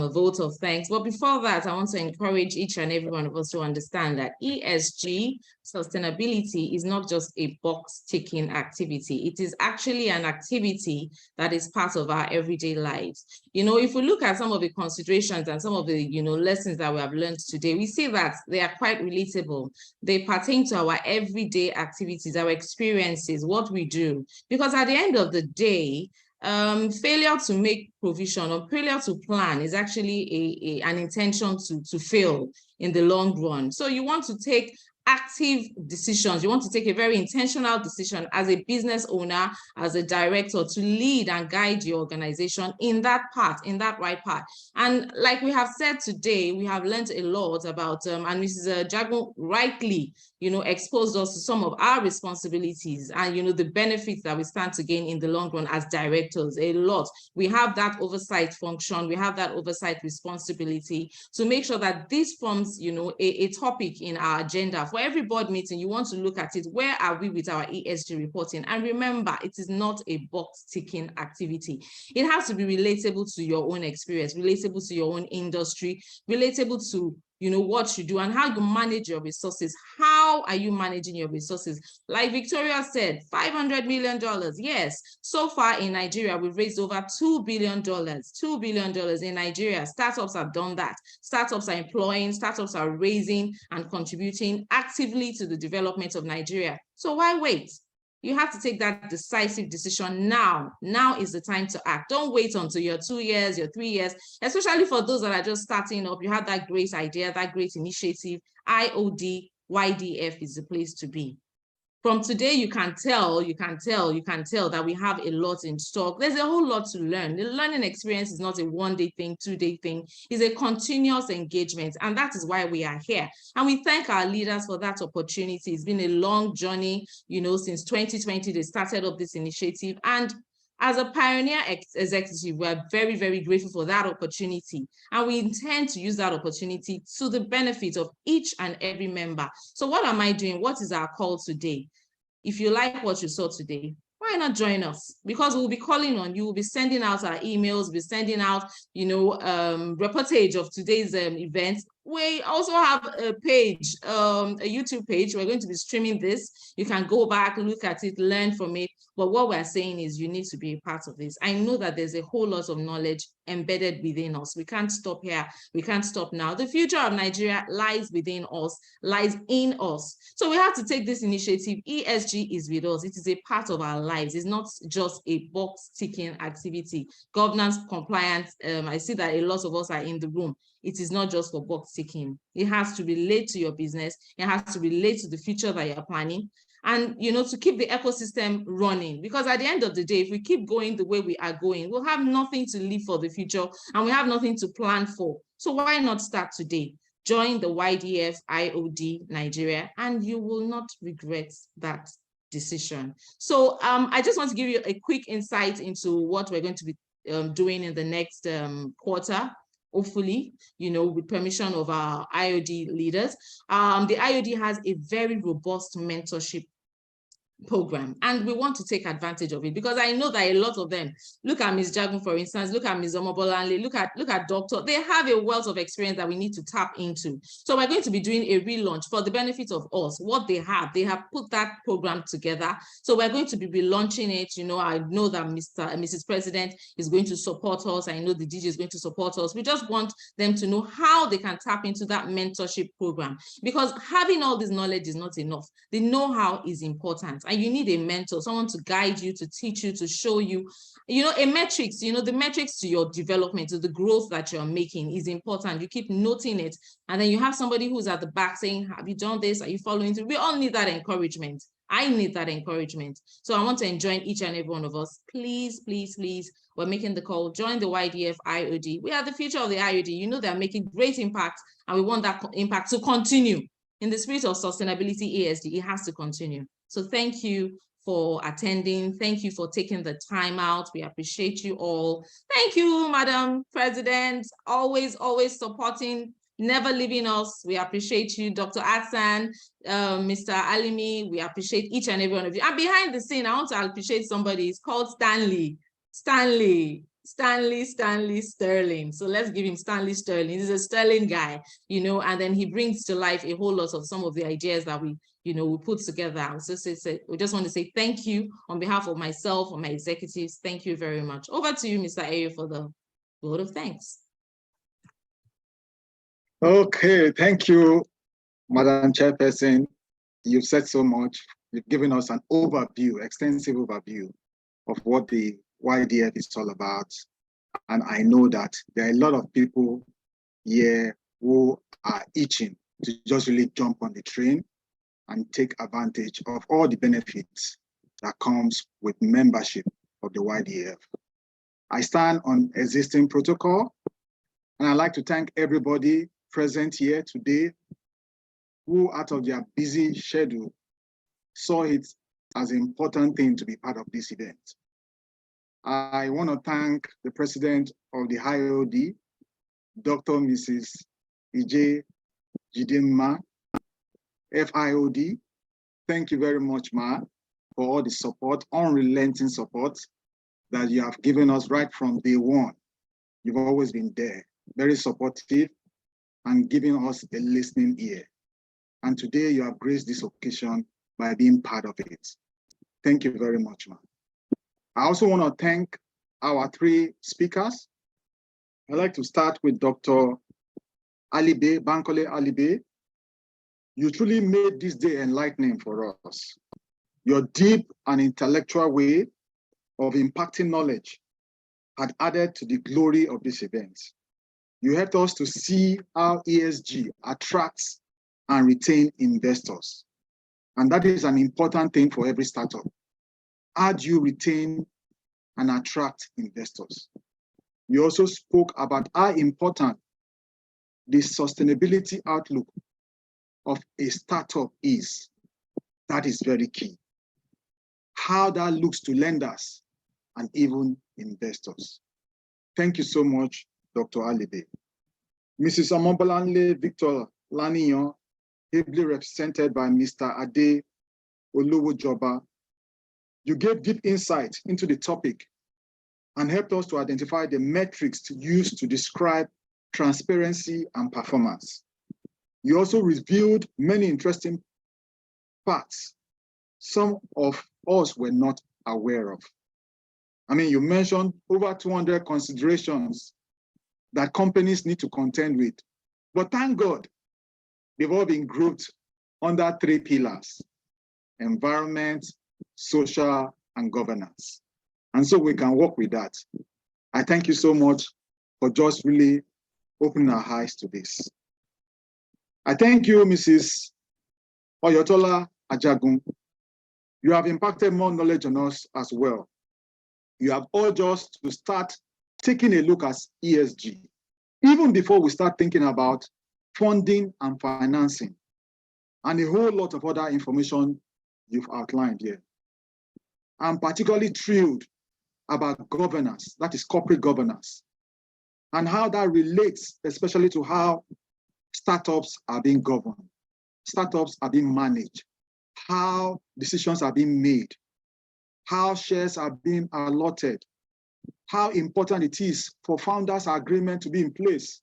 vote of thanks. But before that, I want to encourage each and every one of us to understand that ESG, sustainability, is not just a box-ticking activity. It is actually an activity that is part of our everyday lives. You know, if we look at some of the considerations and some of the, you know, lessons that we have learned today, we see that they are quite relatable. They pertain to our everyday activities, our experiences, what we do. Because at the end of the day, failure to make provision or failure to plan is actually an intention to fail in the long run. So you want to take active decisions. You want to take a very intentional decision as a business owner, as a director, to lead and guide your organization in that path, in that right path. And like we have said today, we have learned a lot about, and Mrs. Jago rightly, you know, exposed us to some of our responsibilities and, you know, the benefits that we stand to gain in the long run as directors, a lot. We have that oversight function, we have that oversight responsibility to make sure that this forms, you know, a topic in our agenda. For every board meeting, you want to look at it. Where are we with our ESG reporting? And remember, it is not a box-ticking activity. It has to be relatable to your own experience, relatable to your own industry, relatable to, you know, what you do and how you manage your resources. How are you managing your resources? Like Victoria said, $500 million. Yes, so far in Nigeria, we've raised over $2 billion. $2 billion in Nigeria. Startups have done that. Startups are employing, startups are raising and contributing actively to the development of Nigeria. So why wait? You have to take that decisive decision now. Now is the time to act. Don't wait until you're 2 years, you're 3 years, especially for those that are just starting up. You have that great idea, that great initiative. IOD, YDF is the place to be. From today, you can tell that we have a lot in stock. There's a whole lot to learn. The learning experience is not a one-day thing, two-day thing. It's a continuous engagement, and that is why we are here. And we thank our leaders for that opportunity. It's been a long journey, you know, since 2020, they started up this initiative. And as a pioneer executive, we're very, very grateful for that opportunity. And we intend to use that opportunity to the benefit of each and every member. So what am I doing? What is our call today? If you like what you saw today, why not join us? Because we'll be calling on you, we'll be sending out our emails, we'll be sending out, you know, reportage of today's events We also have a page, a YouTube page. We're going to be streaming this. You can go back, look at it, learn from it. But what we're saying is you need to be a part of this. I know that there's a whole lot of knowledge embedded within us. We can't stop here. We can't stop now. The future of Nigeria lies within us, lies in us. So we have to take this initiative. ESG is with us. It is a part of our lives. It's not just a box ticking activity. Governance, compliance, I see that a lot of us are in the room. It is not just for box ticking. It has to relate to your business. It has to relate to the future that you're planning. And, you know, to keep the ecosystem running, because at the end of the day, if we keep going the way we are going, we'll have nothing to live for the future and we have nothing to plan for. So why not start today? Join the YDF IOD Nigeria and you will not regret that decision. So I just want to give you a quick insight into what we're going to be doing in the next quarter. Hopefully, you know, with permission of our IOD leaders. The IOD has a very robust mentorship program and we want to take advantage of it because I know that a lot of them, look at Ms. Jagun, for instance, look at Ms. Omobolanle, look at Doctor, they have a wealth of experience that we need to tap into. So we're going to be doing a relaunch for the benefit of us. What they have put that program together. So we're going to be relaunching it. You know, I know that Mr. and Mrs. President is going to support us. I know the DJ is going to support us. We just want them to know how they can tap into that mentorship program because having all this knowledge is not enough. The know-how is important. And you need a mentor, someone to guide you, to teach you, to show you, you know, a metrics, you know, the metrics to your development, to the growth that you're making is important. You keep noting it. And then you have somebody who's at the back saying, have you done this? Are you following through? We all need that encouragement. I need that encouragement. So I want to enjoin each and every one of us. Please, please, please, we're making the call. Join the YDF IOD. We are the future of the IOD. You know, they're making great impact and we want that impact to continue. In the spirit of sustainability ESG, it has to continue. So thank you for attending. Thank you for taking the time out. We appreciate you all. Thank you, Madam President, always supporting, never leaving us. We appreciate you, Dr. Hassan, Mr. Alimi. We appreciate each and every one of you. And behind the scene, I want to appreciate somebody. It's called Stanley Sterling. So let's give him Stanley Sterling. He's a Sterling guy, you know, and then he brings to life a whole lot of some of the ideas that we, you know, we put together. So we just want to say thank you on behalf of myself and my executives. Thank you very much. Over to you, Mr. Ayo, for the vote of thanks. Okay, thank you, Madam Chairperson. You've said so much. You've given us an overview, extensive overview of what the YDF is all about. And I know that there are a lot of people here who are itching to just really jump on the train and take advantage of all the benefits that comes with membership of the YDF. I stand on existing protocol, and I'd like to thank everybody present here today who, out of their busy schedule, saw it as an important thing to be part of this event. I want to thank the president of the IOD, Dr. Mrs. Ije Jidimma, FIOD. Thank you very much, Ma, for all the support, unrelenting support that you have given us right from day one. You've always been there, very supportive and giving us a listening ear. And today you have graced this occasion by being part of it. Thank you very much, Ma. I also want to thank our three speakers. I'd like to start with Dr. Alibe, Bankole Alibe. You truly made this day enlightening for us. Your deep and intellectual way of impacting knowledge had added to the glory of this event. You helped us to see how ESG attracts and retains investors. And that is an important thing for every startup. How do you retain and attract investors? You also spoke about how important the sustainability outlook of a startup is. That is very key. How that looks to lenders and even investors. Thank you so much, Dr. Alibe. Mrs. Omobolanle Victor Laniyan, ably represented by Mr. Ade Olowojoba. You gave deep insight into the topic and helped us to identify the metrics to use to describe transparency and performance. You also revealed many interesting facts some of us were not aware of. I mean, you mentioned over 200 considerations that companies need to contend with. But thank God, they've all been grouped under 3 pillars: environment, social, and governance. And so we can work with that. I thank you so much for just really opening our eyes to this. I thank you, Mrs. Oyotola Ajagun. You have impacted more knowledge on us as well. You have urged us to start taking a look at ESG, even before we start thinking about funding and financing, and a whole lot of other information you've outlined here. I'm particularly thrilled about governance, that is corporate governance, and how that relates especially to how startups are being governed, startups are being managed, how decisions are being made, how shares are being allotted, how important it is for founders' agreement to be in place,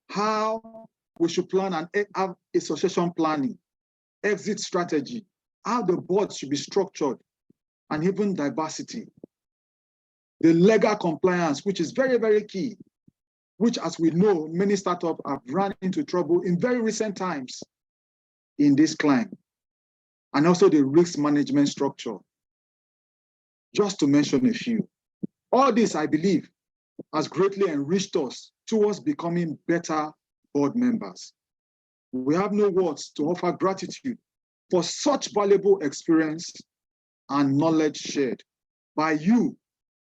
how we should plan and have a succession planning, exit strategy, how the board should be structured, and even diversity. The legal compliance, which is very, very key, which, as we know, many startups have run into trouble in very recent times in this climb, and also the risk management structure, just to mention a few. All this, I believe, has greatly enriched us towards becoming better board members. We have no words to offer gratitude for such valuable experience and knowledge shared by you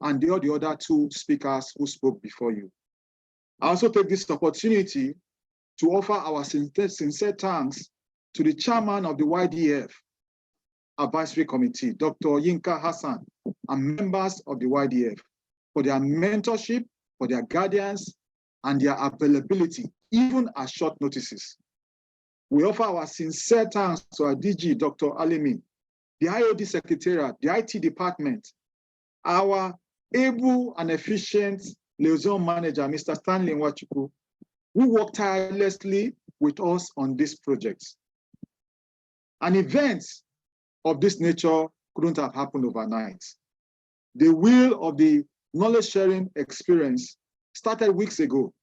and the other 2 speakers who spoke before you. I also take this opportunity to offer our sincere thanks to the chairman of the YDF Advisory Committee, Dr. Yinka Hassan, and members of the YDF for their mentorship, for their guidance, and their availability, even at short notices. We offer our sincere thanks to our DG, Dr. Alimi, the IOD Secretariat, the IT department, our able and efficient liaison manager, Mr. Stanley Nwachukwu, who worked tirelessly with us on this project. An event of this nature couldn't have happened overnight. The wheel of the knowledge sharing experience started weeks ago.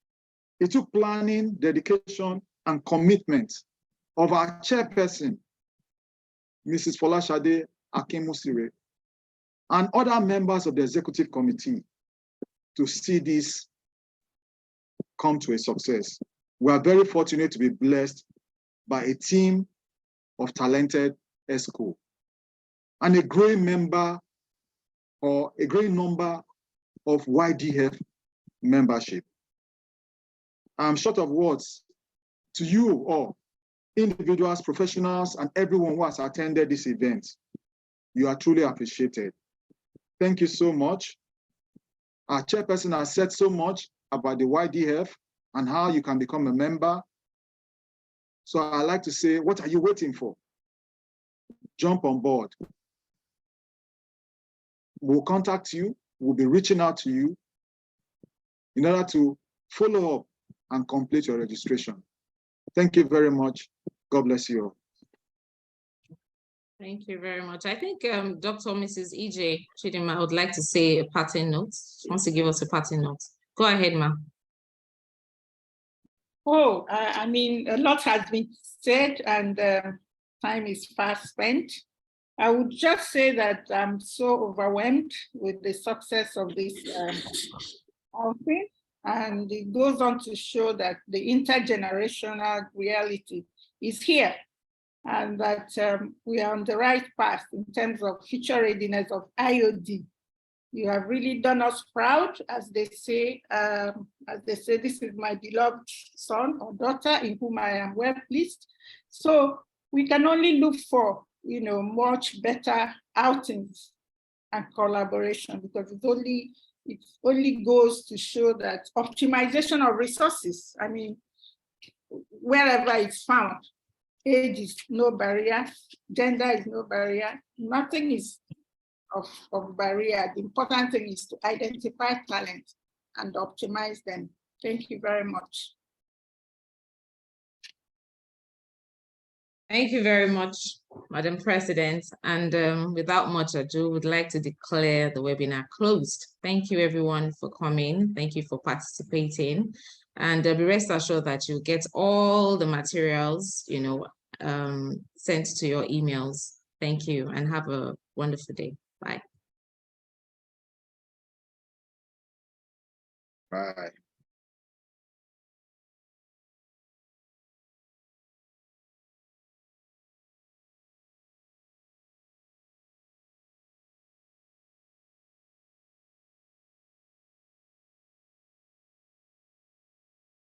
It took planning, dedication, and commitment of our chairperson, Mrs. Folashade Akinmusire, and other members of the executive committee to see this come to a success. We are very fortunate to be blessed by a team of talented ESCO and a growing number of YDF membership. I'm short of words to you all, individuals, professionals, and everyone who has attended this event. You are truly appreciated. Thank you so much. Our chairperson has said so much about the YDF and how you can become a member. So I'd like to say, what are you waiting for? Jump on board. We'll contact you. We'll be reaching out to you in order to follow up and complete your registration. Thank you very much. God bless you all. Thank you very much. I think Dr. Mrs. EJ Chidima would like to say a parting note. She wants to give us a parting note. Go ahead, ma'am. Oh, I mean, a lot has been said and time is fast spent. I would just say that I'm so overwhelmed with the success of this outing. And it goes on to show that the intergenerational reality is here and that we are on the right path in terms of future readiness of IOD. You have really done us proud, as they say, this is my beloved son or daughter in whom I am well pleased. So we can only look for, much better outings and collaboration, because it only goes to show that optimization of resources, I mean, wherever it's found, age is no barrier, gender is no barrier, nothing is of barrier. The important thing is to identify talent and optimize them. Thank you very much. Thank you very much, Madam President. And without much ado, we'd like to declare the webinar closed. Thank you everyone for coming. Thank you for participating. And be rest assured that you'll get all the materials, sent to your emails. Thank you and have a wonderful day. Bye. Bye.